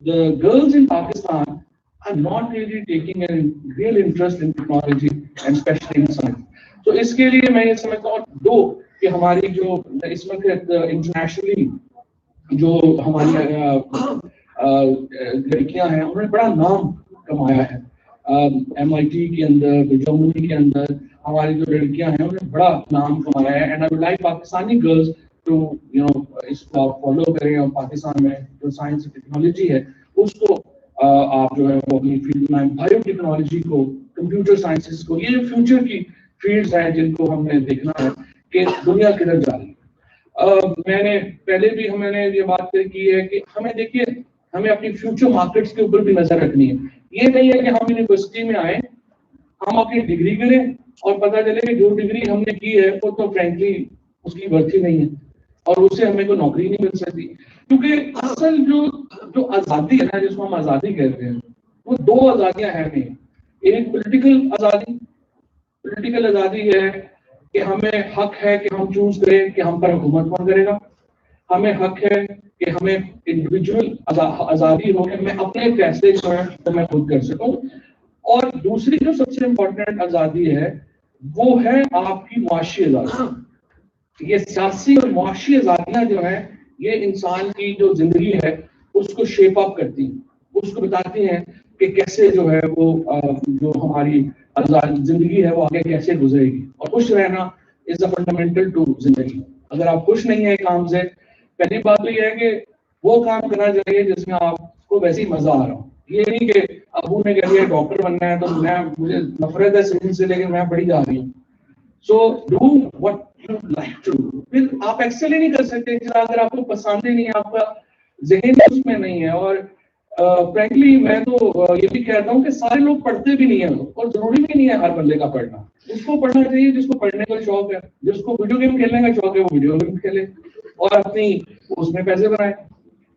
the girls in Pakistan are not really taking a real interest in technology and especially in science. تو اس کے لیے میں یہ سمجھتا ہوں دو کہ ہماری جو اس وقت انٹرنیشنلی جو ہماری لڑکیاں ہیں انہوں نے بڑا نام کمایا ہے. MIT کے اندر, جرمنی کے اندر ہماری جو لڑکیاں ہیں انہوں نے بڑا نام کمایا ہے. And I would like Pakistani girls to اس کو آپ فالو کریں, اور پاکستان میں جو سائنس ٹیکنالوجی ہے اس کو آپ جو ہے وہ اپنی فیلڈ میں, بایو ٹیکنالوجی کو, کمپیوٹر سائنسز کو, یہ فیوچر کی فیلڈز ہیں جن کو ہم نے دیکھنا ہے کہ دنیا کدھر جا رہی ہے. میں نے پہلے بھی ہم نے یہ بات کی ہے کہ ہمیں دیکھیے ہمیں اپنی فیوچر مارکیٹس کے اوپر بھی نظر رکھنی ہے. یہ نہیں ہے کہ ہم یونیورسٹی میں آئیں, ہم اپنی ڈگری کریں اور پتہ چلے کہ جو ڈگری ہم نے کی ہے وہ تو فرینکلی اس کی ورتھ ہی نہیں ہے, اور اس سے ہمیں کوئی نوکری نہیں مل سکتی. کیونکہ اصل جو آزادی ہے نا, جس کو ہم آزادی کہتے ہیں, وہ دو آزادیاں ہیں نہیں. ایک پولیٹیکل آزادی, پولیٹیکل آزادی ہے کہ ہمیں حق ہے کہ ہم چوز کریں کہ ہم پر حکومت کون کرے گا. ہمیں حق ہے کہ ہمیں انڈیویجول آزادی ہو کہ میں اپنے فیصلے جو ہیں تو میں خود کر سکوں. اور دوسری جو سب سے امپورٹنٹ آزادی ہے وہ ہے آپ کی معاشی آزادی. یہ سیاسی اور معاشی آزادیاں جو ہیں یہ انسان کی جو زندگی ہے اس کو شیپ اپ کرتی ہیں, اس کو بتاتی ہیں کہ کیسے جو ہے وہ جو ہماری زندگی ہے وہ آگے کیسے گزرے گی. اور خوش رہنا از اے فنڈامنٹل ٹو زندگی. اگر آپ خوش نہیں ہیں کام سے, پہلی بات تو یہ ہے کہ وہ کام کرنا چاہیے جس میں آپ کو ویسے ہی مزہ آ رہا ہو. یہ نہیں کہ ابو نے کہہ دیا ڈاکٹر بننا ہے تو مجھے نفرت ہے سائنس سے لیکن میں پڑھی جا رہی ہوں. So do what you like to do. پھر آپ ایکسل ہی نہیں کر سکتے اگر آپ کو پسند ہی نہیں, آپ کا ذہن اس میں نہیں ہے. اور فرینکلی میں تو یہ بھی کہتا ہوں کہ سارے لوگ پڑھتے بھی نہیں ہیں اور ضروری بھی نہیں ہے ہر بندے کا پڑھنا. جس کو پڑھنا چاہیے, جس کو پڑھنے کا شوق ہے, جس کو ویڈیو گیم کھیلنے کا شوق ہے وہ ویڈیو گیم کھیلے اور اپنی اس میں پیسے بنائے.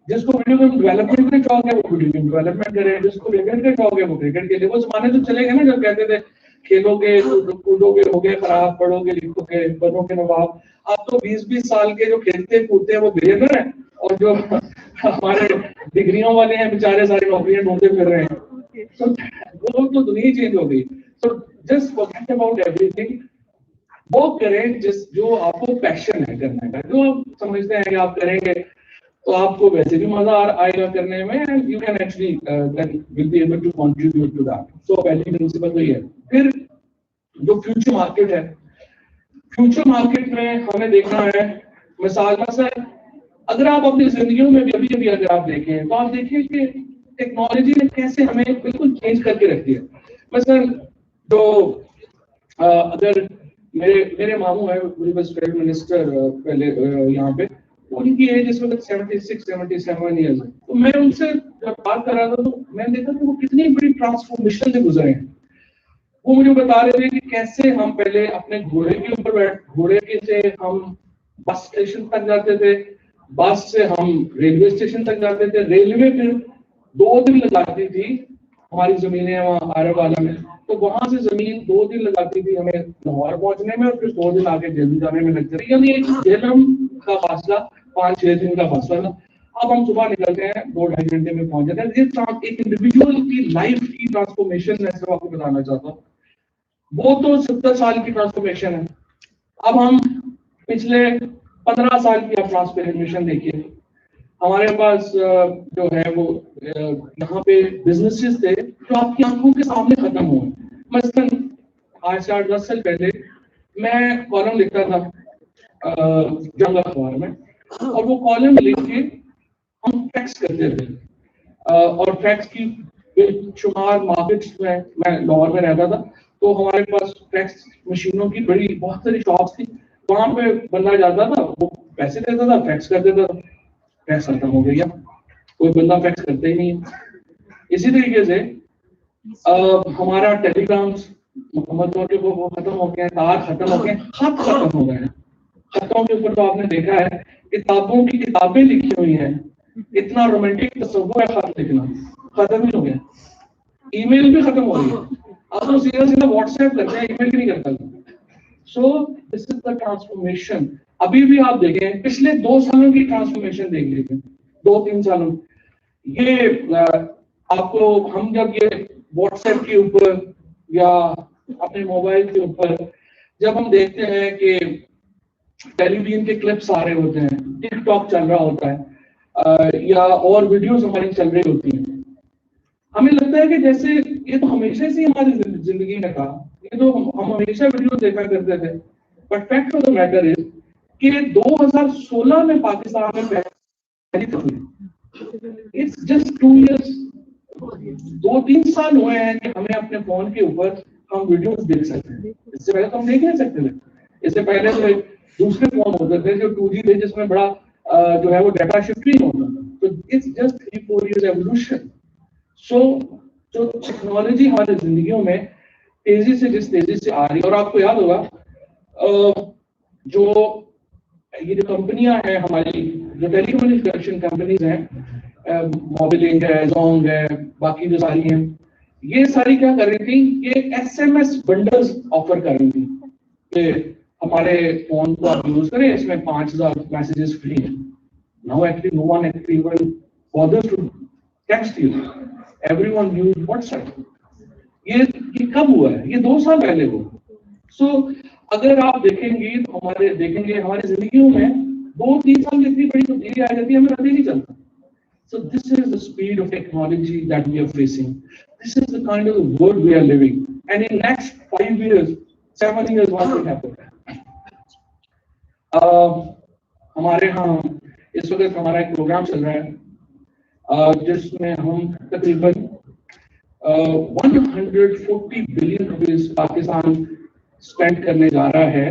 جس کو ویڈیو گیم ڈیولپمنٹ کا شوق ہے وہ ویڈیو گیم ڈیولپمنٹ کرے. جس کو کرکٹ کا شوق ہے وہ کرکٹ کھیلے. وہ زمانے تو چلے گئے نا جب کہتے تھے کھیلو گے کودو گے ہو گے خراب, پڑھو گے لکھو گے بنو گے نواب. اب تو 20-20 سال کے جو کھیلتے کودتے ہیں وہ بلیونر ہیں, اور جو ہمارے ڈگریوں والے ہیں بیچارے ساری نوکریاں ڈھونڈتے پھر رہے ہیں. وہ تو دنیا چینج ہو گئی. So just forget about every thing. وہ کریں جو آپ کو پیشن ہے کرنے کا, جو آپ سمجھتے ہیں کہ آپ کریں گے تو آپ کو ویسے بھی مزہ آئے گا کرنے میں. You can actually will be able to contribute to that. So پہلی پرنسپل تو یہ ہے. پھر جو فیوچر مارکیٹ ہے, فیوچر مارکیٹ میں ہمیں دیکھنا ہے مثلا اگر آپ اپنی زندگیوں میں بھی ابھی اگر آپ دیکھیں تو آپ دیکھیں کہ ٹیکنالوجی نے کیسے ہمیں بالکل چینج کر کے رکھ دیا. مثلا جو اگر میرے ماموں ہے اسٹیٹ منسٹر پہلے یہاں پہ, ان کی ایج اس وقت 76-77 ایئرز ہے. تو میں ان سے جب بات کر رہا تھا تو میں نے دیکھا کہ وہ کتنی بڑی ٹرانسفارمیشن سے گزرے ہیں. وہ مجھے بتا رہے تھے کہ کیسے ہم پہلے اپنے گھوڑے کے اوپر گھوڑے کے سے ہم بس اسٹیشن تک جاتے تھے, بس سے ہم ریلوے اسٹیشن تک جاتے تھے, ریلوے پھر 2 دن لگاتی تھی ہماری زمینیں وہاں عرب والا میں, تو وہاں سے زمین 2 دن لگاتی تھی ہمیں لاہور پہنچنے میں, اور پھر 2 دن آگے جلدی جانے میں لگتے تھے. یعنی ایک جہلم کا فاصلہ 5-6 دن کا فاصلہ تھا. اب ہم صبح نکلتے ہیں 2-2.5 گھنٹے میں پہنچ جاتے ہیں. یہ ایک انڈیویجول کی لائف کی ٹرانسفارمیشن میں سے آپ کو بتانا چاہتا ہوں. وہ تو 70 سال کی ٹرانسفارمیشن ہے. اب ہم پچھلے 15 سال کی آپ ٹرانسفارمیشن دیکھیے. ہمارے پاس جو ہے وہ یہاں پہ بزنسز تھے جو آپ کی آنکھوں کے سامنے ختم ہوئے. مثلاً آج سے 8-10 سال پہلے میں کالم لکھتا تھا جنگ اخبار میں, اور وہ کالم لکھ کے ہم فیکس کرتے تھے. اور فیکس کی بے شمار مارکیٹس میں لاہور میں رہتا تھا, تو ہمارے پاس فیکس مشینوں کی بہت ساری شاپس تھی. وہاں پہ بندہ جاتا تھا, وہ پیسے دیتا تھا, فیکس کر دیتا تھا, فیکس ختم ہو گیا, کوئی بندہ فیکس کرتا ہی نہیں. اسی طریقے سے ہمارا ٹیلی گرامس مکمل طور پہ وہ ختم ہو گئے, تار ختم ہو گئے, خط ختم ہو گئے. خطوں کے اوپر تو آپ نے دیکھا ہے کتابوں کی کتابیں لکھی ہوئی ہیں, اتنا رومانٹک تصور ہے خط لکھنا, ختم ہی ہو گیا. ای میل بھی ختم ہو گئی. آپ تو سیدھا واٹس ایپ کرتے ہیں, ای میل بھی نہیں کرتا. سو دس از دا ٹرانسفارمیشن. ابھی بھی آپ دیکھیں پچھلے 2 سالوں کی ٹرانسفارمیشن دیکھ لیجیے, 2-3 سالوں. یہ آپ کو ہم جب یہ واٹس ایپ کے اوپر یا اپنے موبائل کے اوپر جب ہم دیکھتے ہیں کہ ٹیلی ویژن کے کلپس آ رہے ہوتے ہیں, ٹک ٹاک چل رہا ہوتا ہے, یا اور ویڈیوز ہماری چل رہی ہوتی ہیں, ہمیں لگتا ہے کہ جیسے یہ تو ہمیشہ سے ہماری زندگی میں تھا, یہ تو ہم ہمیشہ ویڈیو دیکھا کرتے تھے. But fact of the matter is کہ 2016 میں پاکستان میں پہلی دفعہ, اٹس جسٹ 2 ایئرس, 2-3 سال ہوئے ہیں کہ ہمیں اپنے فون کے اوپر ہم ویڈیوز دیکھ سکتے ہیں. اس سے پہلے تو ہم دیکھ نہیں سکتے تھے. اس سے پہلے تو دوسرے فون ہوتے تھے جو 2G تھے, جس میں بڑا جو ہے وہ ڈیٹا شفٹ نہیں ہوتا تھا. تو اٹس جسٹ 3-4 ایئرز ایوولوشن. سو جو ٹیکنالوجی ہماری زندگیوں میں تیزی سے جس تیزی سے آ رہی ہے, اور آپ کو یاد ہوگا جو یہ جو کمپنیاں ہیں ہماری جو ٹیلی کمیونیکیشن کمپنیز ہیں, موبلنگ ہے, زونگ ہے, باقی جو ساری ہیں, ये सारी क्या कर रही थी, ये SMS बंडल्स ऑफर कर रही थी कि हमारे फोन को आप यूज करें, इसमें 5000 मैसेजेस फ्री हैं. Now actually no one actually even bothers to text you. Everyone use WhatsApp. ये कब हुआ है? ये 2 साल पहले हुआ. So अगर आप देखेंगे तो हमारे जिंदगियों में 2-3 साल की इतनी बड़ी तब्दीली आ जाती है, हमें पता ही नहीं चलता. So this is the speed of technology that we are facing. This is the kind of the world we are living. And in next 5 years, 7 years, what will happen? हमारे यहाँ इस वक्त हमारा एक प्रोग्राम चल रहा है जिसमें हम तकरीबन 140 बिलियन रुपीस पाकिस्तान स्पेंड करने जा रहा है.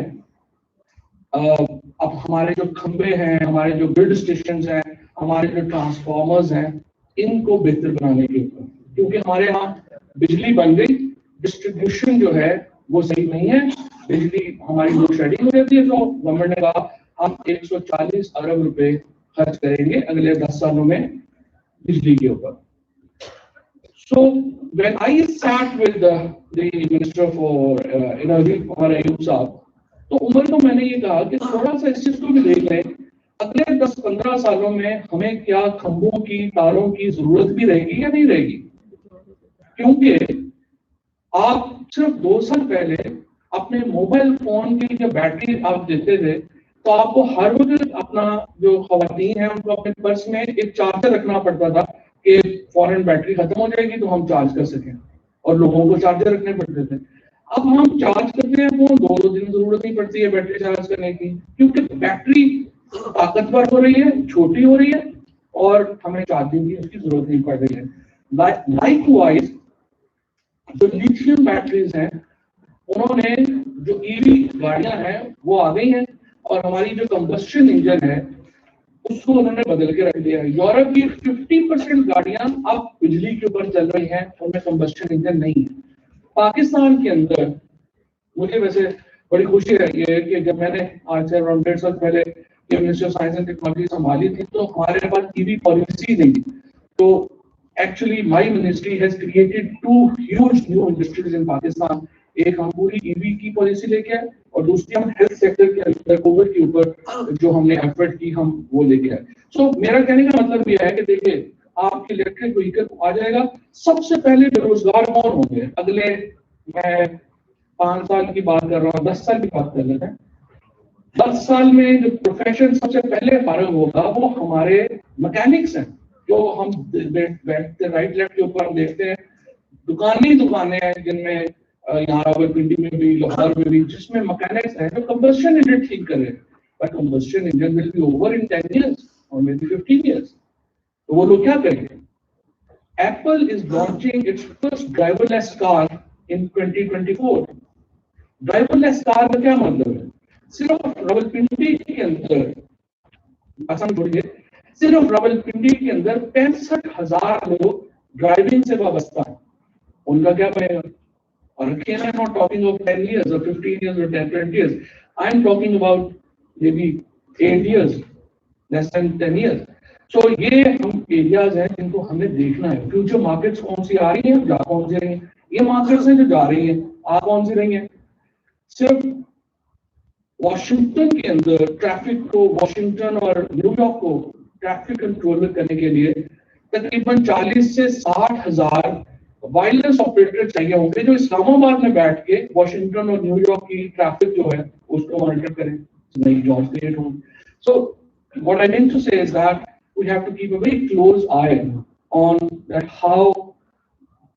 अब हमारे जो खंबे हैं, हमारे जो ग्रिड स्टेशंस हैं, हमारे जो ट्रांसफार्मर्स हैं, इनको बेहतर बनाने के ऊपर, क्योंकि हमारे यहाँ बिजली बन गई, डिस्ट्रीब्यूशन जो है वो सही नहीं है, बिजली हमारी लोड शेडिंग हो जाती है. तो गवर्नमेंट ने कहा हम 140 अरब रुपए खर्च करेंगे अगले 10 सालों में बिजली के ऊपर. So when I sat with the Minister for Energy, हमारे अयूब साहब, तो उमर को मैंने ये कहा कि थोड़ा सा इस चीज को भी देख लें, अगले 10-15 सालों में हमें क्या खंभों की, तारों की जरूरत भी रहेगी या नहीं रहेगी. क्योंकि आप सिर्फ 2 साल पहले अपने मोबाइल फोन की जो बैटरी आप देते थे, तो आपको हर वक्त अपना जो खवातीन है उनको अपने पर्स में एक चार्जर रखना पड़ता था कि फौरन बैटरी खत्म हो जाएगी तो हम चार्ज कर सकें, और लोगों को चार्जर रखने पड़ते थे. अब हम चार्ज करते हैं फोन, 2 दिन जरूरत नहीं पड़ती है बैटरी चार्ज करने की, क्योंकि बैटरी ताकतवर हो रही है, छोटी हो रही है, और हमें चार्जिंग की उसकी जरूरत नहीं पड़ रही है. लाइकवाइज जो लिथियम बैटरीज हैं, उन्होंने जो ईवी गाड़ियां हैं वो आ गई हैं, और हमारी जो कंबस्शन इंजन है उसको उन्होंने बदल के रख दिया है. यूरोप की 50% गाड़ियां अब बिजली के ऊपर चल रही हैं, उनमें कंबस्शन इंजन नहीं है. पाकिस्तान के अंदर मुझे वैसे बड़ी खुशी है ये कि जब मैंने आज से अराउंड 1.5 साल पहले ये ministry of science and technology संभाली थी, तो हमारे पास ईवी पॉलिसी नहीं थी. तो actually my ministry has created 2 huge new industries इन पाकिस्तान. एक हम पूरी ईवी की पॉलिसी लेके आए, और दूसरी हम हेल्थ सेक्टर के अंदर कोविड के ऊपर जो हमने एफर्ट की हम वो लेके आए. सो मेरा कहने का मतलब ये है कि देखिए, आपके इलेक्ट्रिक व्हीकल आ जाएगा, सबसे पहले बेरोजगार कौन होंगे अगले, मैं 5 साल की बात कर रहा हूँ, 10 साल की बात कर लेते हैं. 10 साल में जो प्रोफेशन सबसे पहले फारग होगा वो हमारे मैकेनिक्स हैं. जो हम बैठते राइट लेफ्ट के ऊपर हम देखते हैं दुकानें हैं जिनमें यहाँ रावलपिंडी में भी, लाहौर में भी, जिसमें मैकेनिक्स हैं जो कंबस्शन इंजन ठीक कर रहे हैं. But combustion engine will be over in 10 years और मे बी 15 years. तो वो लोग क्या करेंगे? Apple is launching it's first driverless car in 2024. Driverless car का क्या मतलब है? सिर्फ रावलपिंडी के अंदर, आसान छोड़िए, सिर्फ रावलपिंडी के अंदर 65,000 लोग ड्राइविंग से वाबस्ता हैं. उनका क्या बनेगा? और again, I'm not talking of 10 years or 15 years or 10-20 years. I'm talking about maybe 8 years, less than 10 years. So ये हम एरियाज हैं जिनको हमें देखना है. फ्यूचर मार्केट्स कौन सी आ रही हैं, जा कौन सी रही हैं? ये मार्केट्स हैं जो जा रही हैं, आ कौन सी रही हैं? सिर्फ वॉशिंगटन के अंदर ट्रैफिक को, वॉशिंगटन और न्यूयॉर्क को ट्रैफिक कंट्रोल करने के लिए तकरीबन 40 से 60,000 वायरलेस ऑपरेटर चाहिए होंगे जो इस्लामाबाद में बैठ के वॉशिंगटन और न्यूयॉर्क की ट्रैफिक जो है उसको मॉनिटर करें, नई जॉब क्रिएट हों. So what I mean to say is that we have to keep a very close eye on that how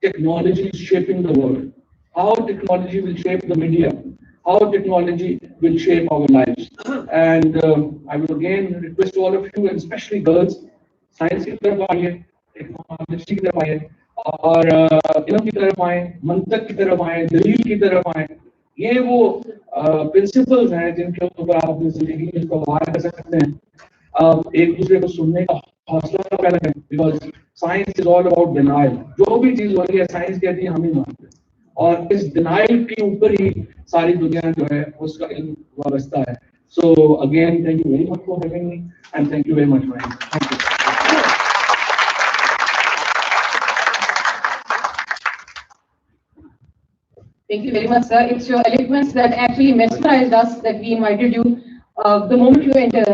technology is shaping the world, how technology will shape the media, how technology will shape our lives. And I will again request all of you, and especially girls, science की तरफ आइए, technology की तरफ आइए, और इल्म की तरफ आए, मंतक की तरफ आए, दलील की तरफ आए. ये वो प्रिंसिपल्स हैं जिनके ऊपर आप अपनी जिंदगी में इसको वार कर सकते हैं. एक दूसरे को सुनने का हौसला पैदा करें, because science is all about denial. जो भी चीज हो रही है साइंस कहती है हम ही मानते हैं, और इस डिनाइल के ऊपर ही सारी दुनिया जो है उसका इल्म वाबस्ता है. So again thank you very much for having me, and thank you very much for thank you. Thank you very much, sir. It's your eloquence that actually mesmerized us that we invited you the moment you enter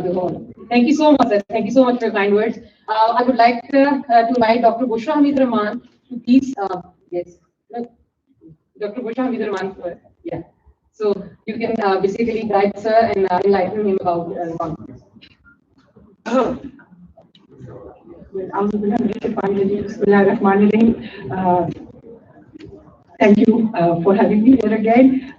the hall. Thank you so much, sir. Thank you so much for your kind words. I would like to invite Dr. Bushra Hamid Rahman to please, yes, Dr. Bushra Hamid Rahman, yeah. So you can basically guide sir and enlighten him about the conference. Thank you for having me here again.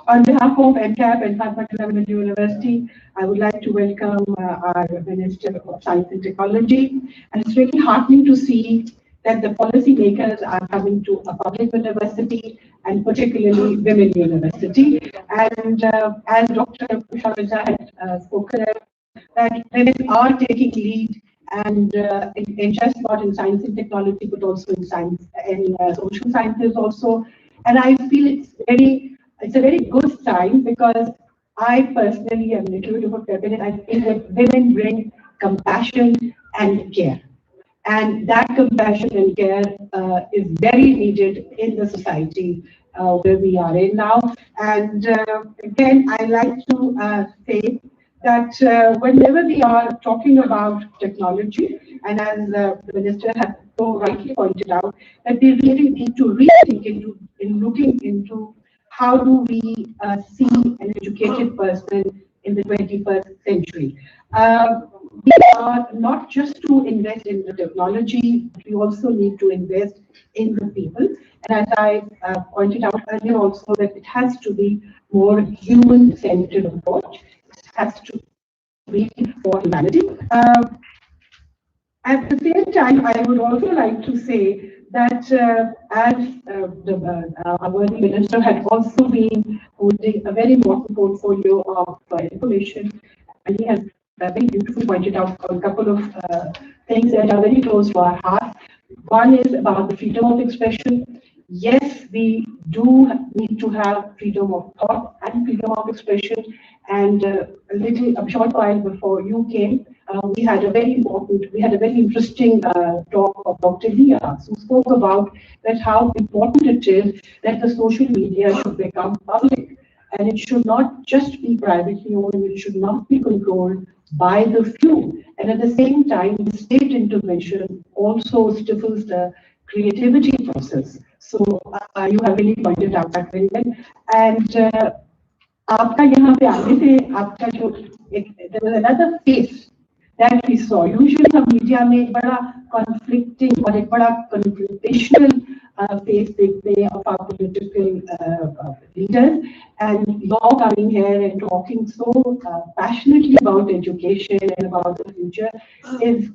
On behalf of AMCAP and Untitled University, I would like to welcome our Minister of Science and Technology. And it's really heartening to see that the policy makers are coming to a public university and particularly women university. And as Dr. Pusha had spoken, that women are taking lead and in just not in science and technology, but also in science and social sciences also. And I feel it's a very good sign because I personally am a little bit of a feminist. I feel that women bring compassion and care. And that compassion and care is very needed in the society where we are in now. And again, I like to say that whenever we are talking about technology, and as the minister has so rightly pointed out, that we really need to rethink in looking into how do we see an educated person in the 21st century. We are not just to invest in the technology, we also need to invest in the people. And as I pointed out earlier also, that it has to be more human-centered approach. It has to be for humanity. At the same time, I would also like to say that our worthy minister had also been holding a very important portfolio of information, and he has very beautifully pointed out a couple of things that are very close to our heart. One is about the freedom of expression. Yes, we do need to have freedom of thought and freedom of expression. And a short while before you came, we had a very interesting talk of Dr. Leah, who spoke about that how important it is that the social media should become public. And it should not just be privately owned, it should not be controlled by the few. And at the same time, the state intervention also stifles the creativity process. So you have really pointed out that very well. And आपका यहाँ पे आने से आपका जो there was another face that we saw. Usually हम media में एक बड़ा conflicting और एक बड़ा confrontational face देखते हैं of our political leaders, and you're coming here and talking so passionately about education and about the future is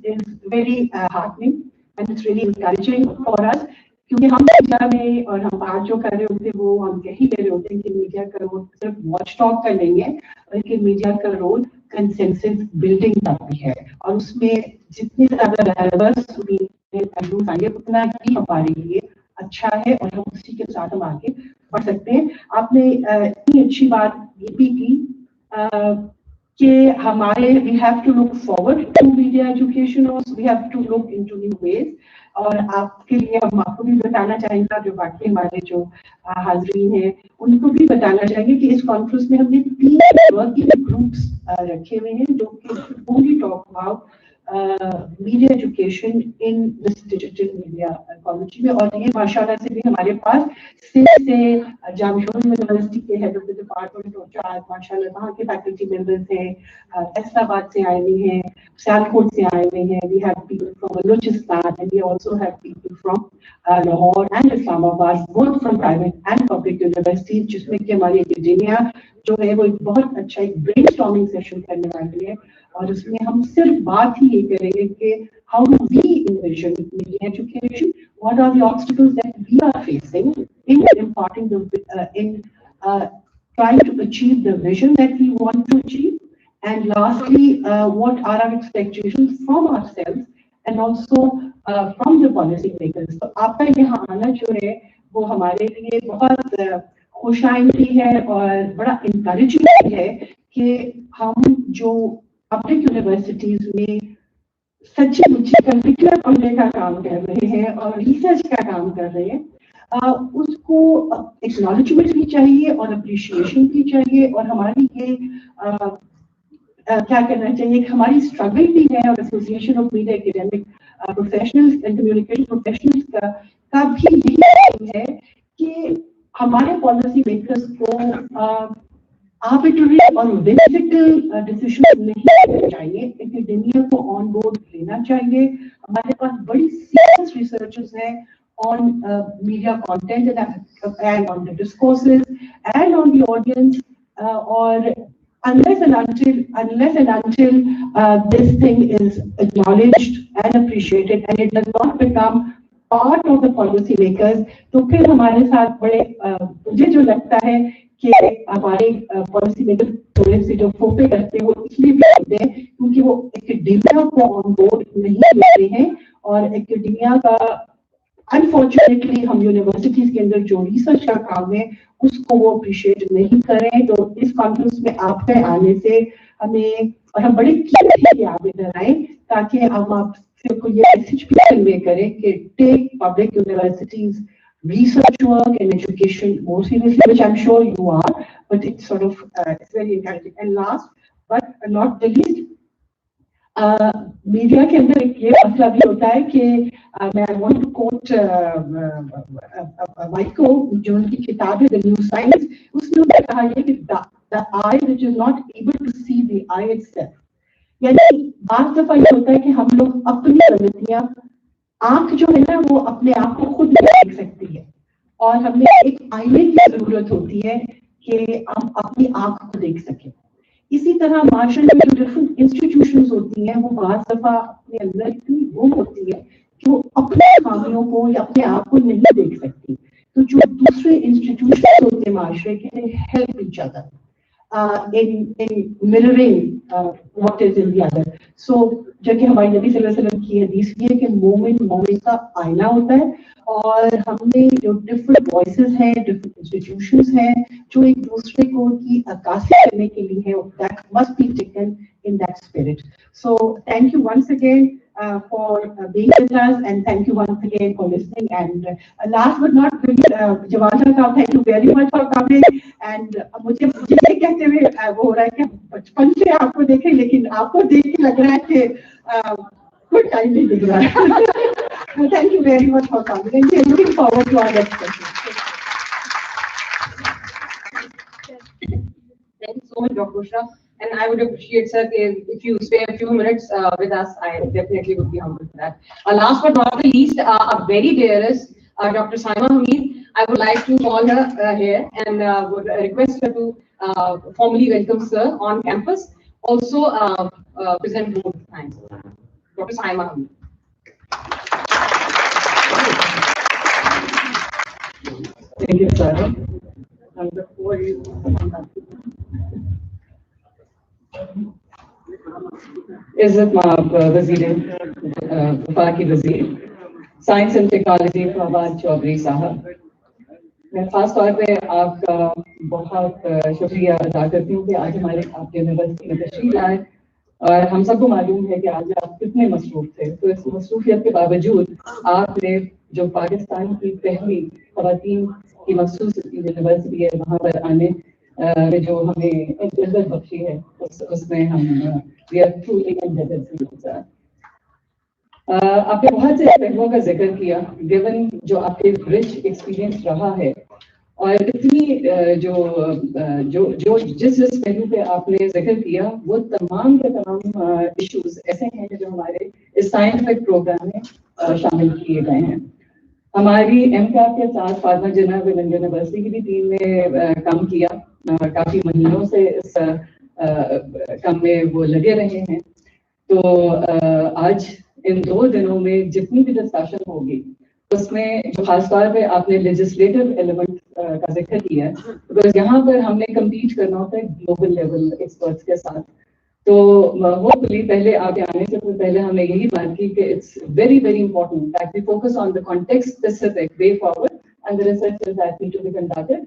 very heartening, and it's really encouraging for us. क्योंकि हम मीडिया में और हम आज जो कर रहे होते हैं वो हम यही कह रहे होते हैं कि मीडिया का रोल सिर्फ वॉच टॉक का नहीं है, बल्कि मीडिया का रोल कंसेंसस बिल्डिंग का भी है, और उसमें जितनी ज्यादा डाइवर्स पहलू आएंगे उतना ही हमारे लिए अच्छा है और हम उसी के साथ हम आगे बढ़ सकते हैं. आपने इतनी अच्छी बात ये भी की कि हमारे we have to look forward to media education, also we have to look into new ways. और आपके लिए हम आपको भी बताना चाहेंगे, जो बाकी हमारे जो हाजरीन हैं उनको भी बताना चाहेंगे कि इस कॉन्फ्रेंस में हमने 3 वर्किंग ग्रुप्स रखे हुए हैं जो कि only talk about media education in this digital media college में. और ये माशाल्लाह से भी हमारे पास से जामशोर यूनिवर्सिटी के हेड ऑफ द डिपार्टमेंट और माशाल्लाह वहाँ के फैकल्टी मेंबर्स हैं, फैसलाबाद से आए हुए हैं, सियालकोट से आए हुए हैं. We have people from Balochistan and we also have people from Lahore and Islamabad, both from private and public universities, जिसमें कि हमारी एकेडेमिया जो है वो एक बहुत अच्छा एक ब्रेनस्टॉर्मिंग सेशन करने वाली है. और उसमें हम सिर्फ बात ही ये करेंगे कि how do we envision media education, what are the obstacles that we are facing in imparting trying to achieve the vision that we want to achieve, and lastly what are our expectations from ourselves and also from the policy makers. तो आपका यहाँ आना जो है वो हमारे लिए बहुत खुशाइंदी है और बड़ा इंकरेजिंग है कि हम जो पब्लिक यूनिवर्सिटीज में सच्ची मुच्ची करिकुलर पढ़ने का काम कर रहे हैं और रिसर्च का काम कर रहे हैं, उसको एक्नॉलेजमेंट भी चाहिए और अप्रिशिएशन भी चाहिए, और हमारी ये क्या करना चाहिए कि हमारी स्ट्रगल भी है, और association of media academic professionals and communication professionals का भी यही है कि हमारे पॉलिसी मेकर्स को आर्बिट्ररी और whimsical डिसीजन नहीं लेने चाहिए, एकेडेमिया को ऑन बोर्ड लेना चाहिए। हमारे पास बड़ी सीरियस रिसर्चेस हैं on media content and on the discourses and on the audience, or unless and until this thing is acknowledged and appreciated and it does not become part of the policy makers, तो फिर हमारे साथ बड़े मुझे जो लगता है कि हमारे पॉलिसी मेकर थोड़े से जो फोपे करते हैं वो इसलिए भी करते हैं क्योंकि वो एकेडेमिया को ऑन बोर्ड नहीं लेते हैं, और एकेडेमिया का अनफॉर्चुनेटली हम यूनिवर्सिटीज के अंदर जो रिसर्च का काम है उसको वो अप्रिशिएट नहीं करें। तो इस कॉन्फ्रेंस में आपके आने से हमें, और हम बड़े कीमत है कि आप इधर आए ताकि हम आपसे को ये मैसेज भी कन्वे करें कि take public universities research work and education more seriously, which I'm sure you are, but it's sort of it's very encouraging. And last but not the least, media के अंदर एक ये मसला भी होता है कि मैं आई वांट टू कोट माइको जो उनकी किताब है द न्यू साइंस, उसमें उन्होंने कहा है कि the eye which is not able to see the eye itself, यानी बात दफा ये होता है कि हम लोग अपनी गलतियां, आंख जो है ना वो अपने आप को खुद नहीं देख सकती है, और हमें एक आईने की जरूरत होती है कि हम अपनी आंख को देख सकें। इसी तरह मार्शल में जो डिफरेंट इंस्टीट्यूशंस होती हैं वो बात दफा अपने अंदर इतनी गुम होती है कि वो अपने खामियों को या अपने आप को नहीं देख सकती, तो जो दूसरे इंस्टीट्यूशंस होते हैं मार्शल के, help each other in mirroring what is in the other. So जबकि हमारी नबी सल्लल्लाहु अलैहि वसल्लम की हदीस ये है कि मोमिन का आईना होता है, और हमने जो डिफरेंट वॉइसेस हैं, डिफरेंट इंस्टीट्यूशंस हैं जो एक दूसरे को की अक्कासी करने के लिए है, that must be taken in that spirit. So thank you once again for being with us, and thank you once again for listening. And last but not least, Jawahar साहब, thank you very much for coming. And मुझे ये कहते हुए वो हो रहा है कि बचपन से आपको देखे, लेकिन आपको देख के लग रहा है कि good time नहीं दिख रहा है. Thank you very much for coming, and we are looking forward to our next session. Thank you so much, Dr. Bushra. And I would appreciate, sir, if you spare a few minutes with us. I definitely would be humbled for that. Last but not the least, our very dearest Dr. Saima Hamid, I would like to call her here and would request her to formally welcome sir on campus. Also present both times. Dr. Saima Hamid. Thank you, Sarah. And before you इज्जत माब वजीर वफाकी वजीर science and technology Fawad Chaudhry साहब, मैं खास तौर पे आपका बहुत शुक्रिया अदा करती हूँ कि आज हमारे आपके यूनिवर्सिटी में तशरीफ लाए, और हम सबको मालूम है कि आज आप कितने मसरूफ थे, तो इस मसरूफियत के बावजूद आपने जो पाकिस्तान की पहली खवातीन की मखसूस यूनिवर्सिटी है वहाँ पर आने में जो हमें इज्जत बख्शी है, उसमें हम we are truly indebted to you sir. आपने बहुत से पहलुओं का जिक्र किया, गिवन जो आपके रिच एक्सपीरियंस रहा है, और इतनी जो जिस पहलू पे आपने जिक्र किया वो तमाम के तमाम इश्यूज ऐसे हैं जो हमारे इस साइंटिफिक प्रोग्राम में शामिल किए गए हैं। हमारी एमकैप के साथ फातिमा जिन्ना विमेन यूनिवर्सिटी की भी टीम ने काम किया, काफी महीनों से इस काम में वो लगे रहे हैं। तो आज इन 2 दिनों में जितनी भी डिस्कशन होगी उसमें जो खासतौर पे आपने लेजिस्लेटिव एलिमेंट का जिक्र किया है, तो यहाँ पर हमने कम्पीट करना होता है ग्लोबल लेवल एक्सपर्ट्स के साथ। तो होपफुली पहले आगे आने से पहले हमने यही बात की कि it's very very important that we focus on the context specific way forward and the research that need to be conducted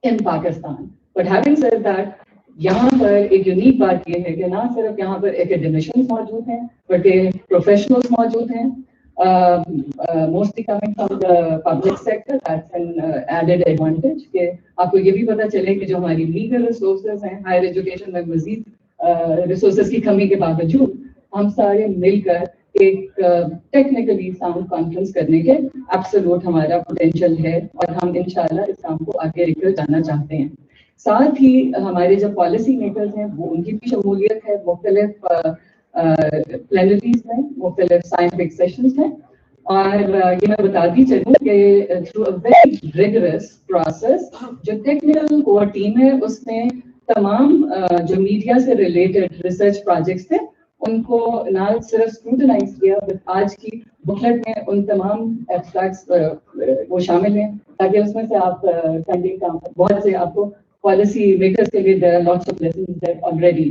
in Pakistan. But having said that, यहाँ पर एक यूनिक बात यह है कि ना सिर्फ यहाँ पर एकेडमिशियंस मौजूद हैं बल्कि प्रोफेशनल्स मौजूद हैं, mostly coming from the public sector. That's an added advantage. कि आपको ये भी पता चले कि जो हमारी legal resources हैं, higher education में मजीद resources की कमी के बावजूद हम सारे मिलकर एक technically sound conference करने के absolute हमारा potential है और हम इंशाल्लाह इस काम को आगे लेकर जाना चाहते हैं. साथ ही हमारे जो पॉलिसी मेकर्स हैं वो उनकी भी शमूलियत है मुख्तलिफ प्लेनरीज में मुख्तलिफ साइंटिफिक सेशंस में और ये मैं बताती चलूँ कि through a very rigorous process जो टेक्निकल कोर टीम है उसने तमाम जो मीडिया से रिलेटेड रिसर्च प्रोजेक्ट्स थे उनको ना सिर्फ स्क्रूटनाइज किया बट आज की बुकलेट में उन तमाम एब्स्ट्रैक्ट्स वो शामिल हैं ताकि उसमें से आप फंडिंग का बहुत से आपको पॉलिसी मेकर्स के लिए there are lots of lessons there already.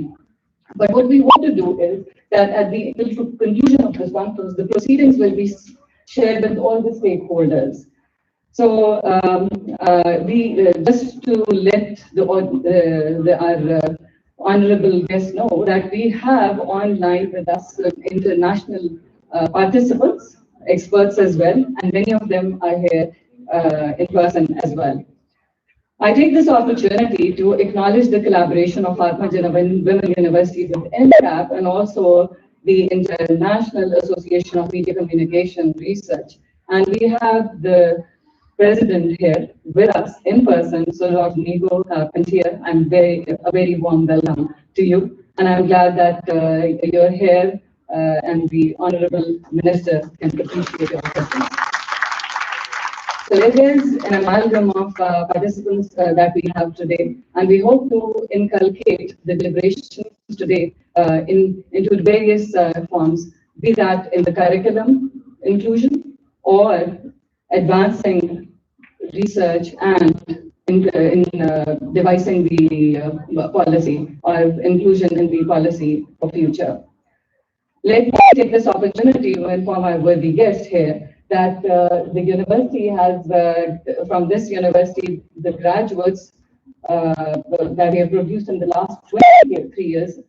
But what we want to do is that at the conclusion of this conference, the proceedings will be shared with all the stakeholders. So we just to let our honorable guests know that we have online with us international participants, experts as well, and many of them are here in person as well. I take this opportunity to acknowledge the collaboration of Atma Women University with AMCAP and also the International Association of Media Communication Research. And we have the president here with us in person, so Dr. Nigo Pantier. I'm a very warm welcome to you. And I'm glad that you're here and the Honorable Minister can appreciate your presence. So it is an amalgam of participants that we have today, and we hope to inculcate the deliberations today into various forms, be that in the curriculum inclusion or advancing research and in devising the policy or inclusion in the policy for future. Let me take this opportunity to inform our worthy guest here that the university has, from this university, the graduates that we have produced in the last 23 years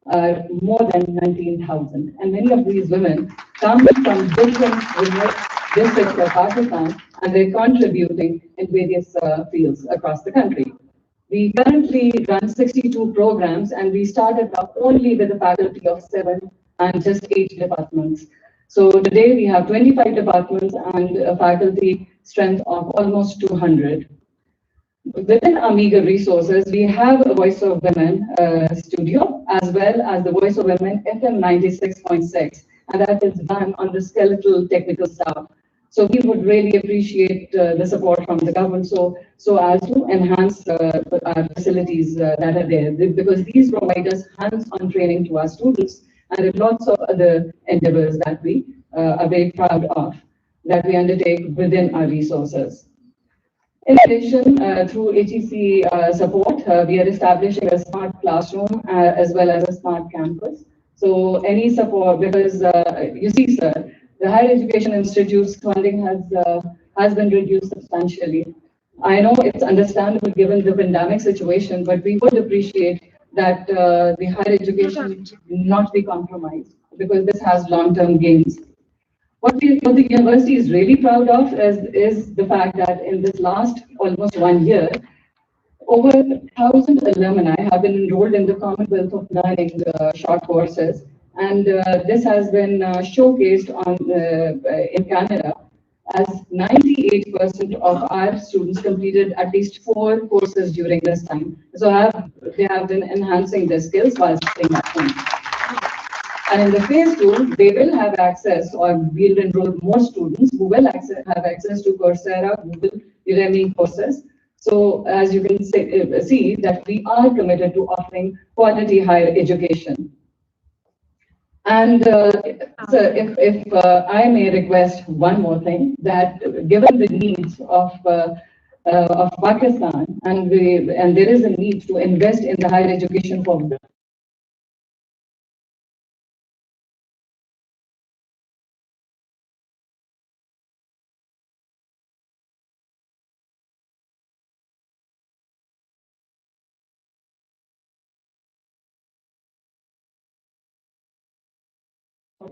are more than 19,000. And many of these women come from different remote districts of Pakistan and they're contributing in various fields across the country. We currently run 62 programs and we started off only with a faculty of 7 and just 8 departments. So today we have 25 departments and a faculty strength of almost 200. Within our meager resources, we have a Voice of Women studio, as well as the Voice of Women FM 96.6, and that is done on the skeletal technical staff. So we would really appreciate the support from the government so as to enhance our facilities that are there, because these provide us hands-on training to our students and lots of other endeavors that we are very proud of, that we undertake within our resources. In addition, through HEC support, we are establishing a smart classroom as well as a smart campus. So any support, because you see, sir, the higher education institutes funding has been reduced substantially. I know it's understandable given the pandemic situation, but we would appreciate that the higher education not be compromised because this has long-term gains. What the university is really proud of is the fact that in this last almost 1 year, over 1,000 alumni have been enrolled in the Commonwealth of Learning short courses. And this has been showcased in Canada as 98% of our students completed at least 4 courses during this time. So they have been enhancing their skills while staying at home. And in the phase 2, they will have access, or we'll enroll more students who will have access to Coursera, Google, Udemy courses. So as you can see that we are committed to offering quality higher education. And so if I may request one more thing, that given the needs of Pakistan, and there is a need to invest in the higher education for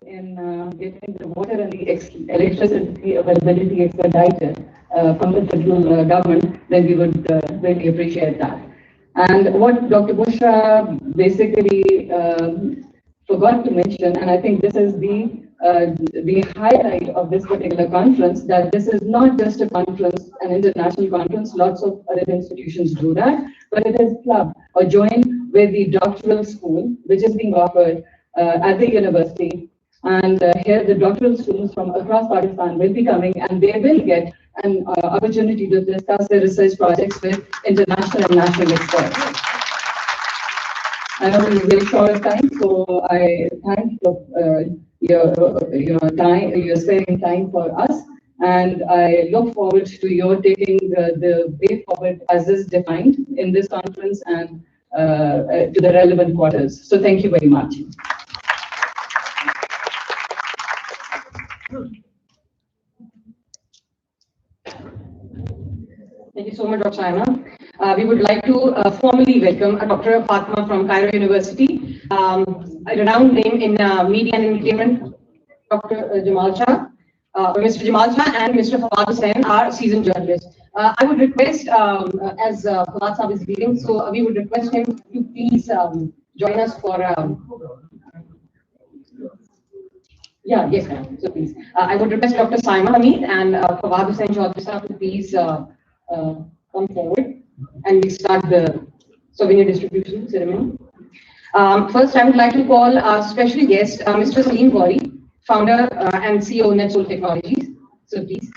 in getting the water and the electricity availability expedited from the federal government, then we would really appreciate that. And what Dr. Bushra basically forgot to mention, and I think this is the highlight of this particular conference, that this is not just a conference, an international conference, lots of other institutions do that, but it is clubbed or joined with the doctoral school, which is being offered at the university. And here the doctoral students from across Pakistan will be coming, and they will get an opportunity to discuss their research projects with international and national experts. I know we're very short of time, so I thank your time, your sparing time for us, and I look forward to your taking the way forward as is defined in this conference and to the relevant quarters. So thank you very much. Thank you so much, Dr. Saima. We would like to formally welcome Dr. Fatma from Cairo University, a renowned name in media and entertainment, Dr. Jamal Shah, Mr. Jamal Shah and Mr. Fawad Hussain are seasoned journalists. I would request, as Fawad Saab is leaving, so we would request him to please join us for yes, ma'am. So please, I would request Dr. Saima Hamid and Fawad Hussain Chaudhry sir to please come forward, and we start the souvenir distribution ceremony. First, I would like to call our special guest, Mr. Salim Gauri, founder and CEO of NetSol Technologies. So please.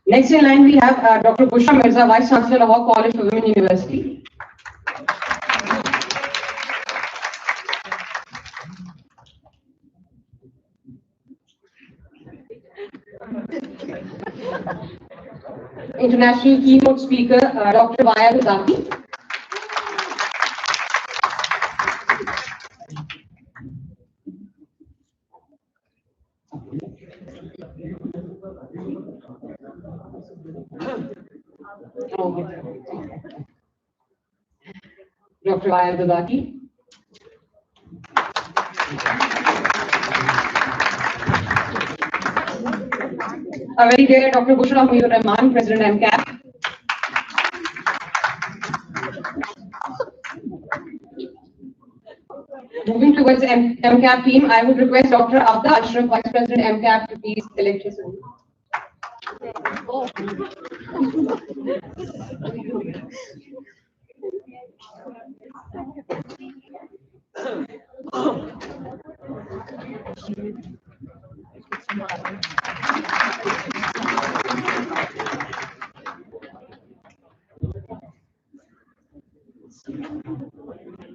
Next in line, we have Dr. Bushra Mirza, Vice Chancellor, Lahore College for Women University. International keynote speaker, Dr. Vaya Zaki. Dr. Vaya Zaki. A very dear Dr. Bushra Rahman, President AMCAP. Moving towards AMCAP team, I would request Dr. Abda Ashraf, Vice President AMCAP, to please select his own.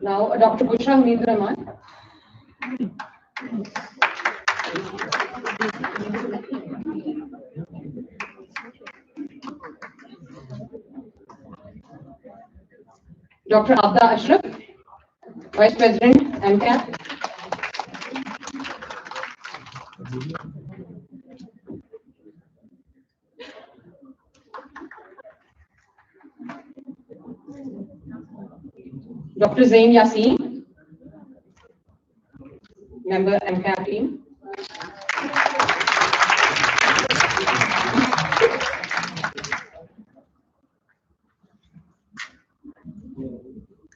Now, Dr. Bushra Rahman. Dr. Abda Ashraf, Vice President, AMCAP. Dr. Zain Yassin, member AMCAP team.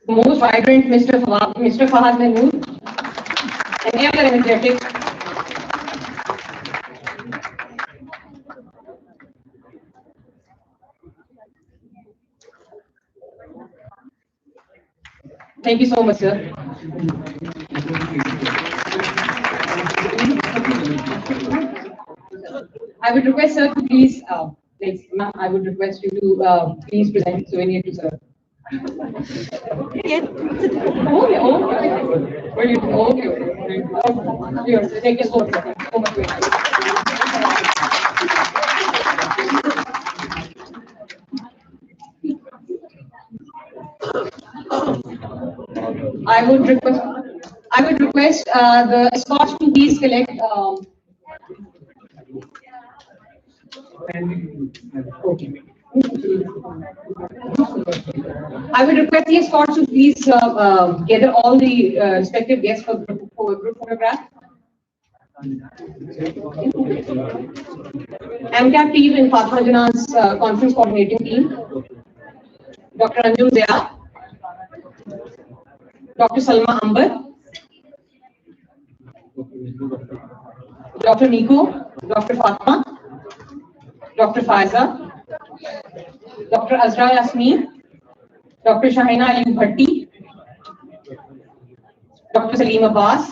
Most vibrant Mr. Fahad Mahmood, and ever energetic Thank you so much, sir. I would request sir to please, ma'am, I would request you to please present souvenir to sir. Yeah. Okay. Here, take a photo. I would request the escorts to please collect. I would request the escorts to please gather all the respective guests for group photograph. AMCAP team and Fatma Janan's conference coordinating team. Dr. Anjum Zia, Dr. Salma Ambar, Dr. Nico, Dr. Fatma, Dr. Faiza, Dr. Azra Yasmeen, Dr. Shahina Ali Bhatti, Dr. Salim Abbas,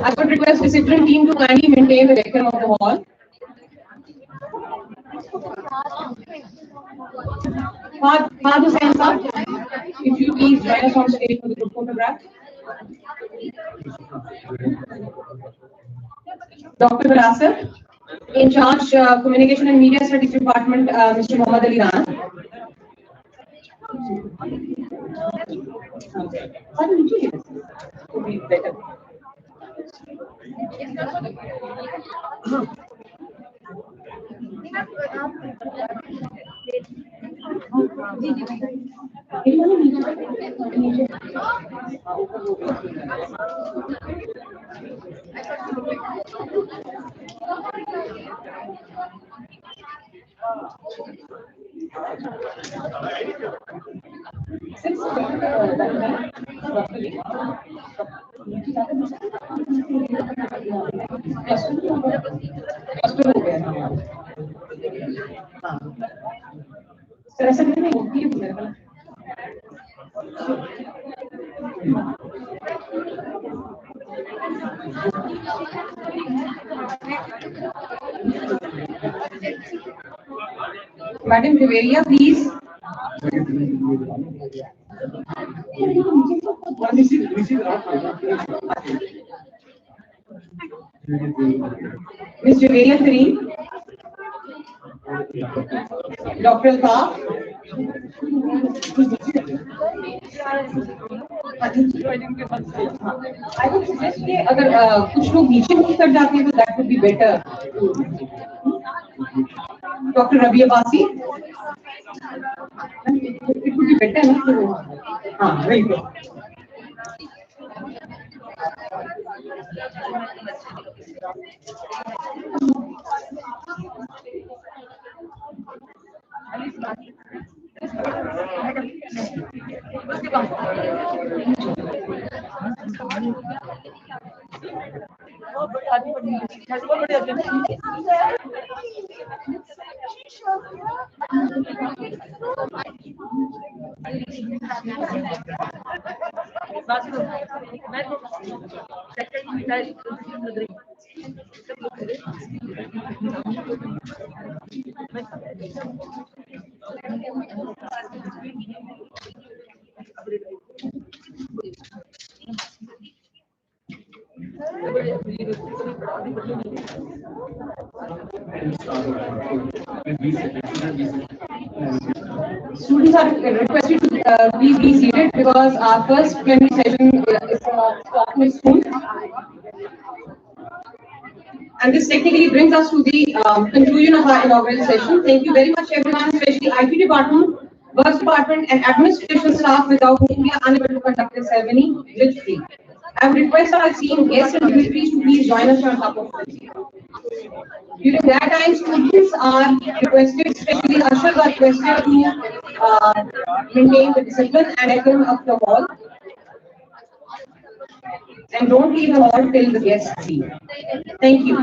I would request the discipline team to kindly maintain the decorum of the hall. Fahad Hussain sir, if you please join us on stage for the group photograph. Dr. Barasar, in charge Communication and Media Studies Department, Mr. Mohammad Ali Rana. Madam Deveria, please. Ms. Deveria Kareem. Dr. Alkaf. I would suggest कि अगर कुछ लोग नीचे move कर जाते हैं तो that would be better. Dr. Rabi Abbasi. It would be better, no? Very good. Students are requested to please be seated because our first plenary session is talking soon. And this technically brings us to the conclusion of our inaugural session. Thank you very much everyone, especially IT department, Works department and administration staff without whom we are unable to conduct the ceremony virtually. I would request our esteemed guests and dignitaries to please join us on top of this. During that time, students are requested, especially ushers are requested to maintain the discipline and decorum of the hall. And don't leave the hall till the guests leave. Thank you.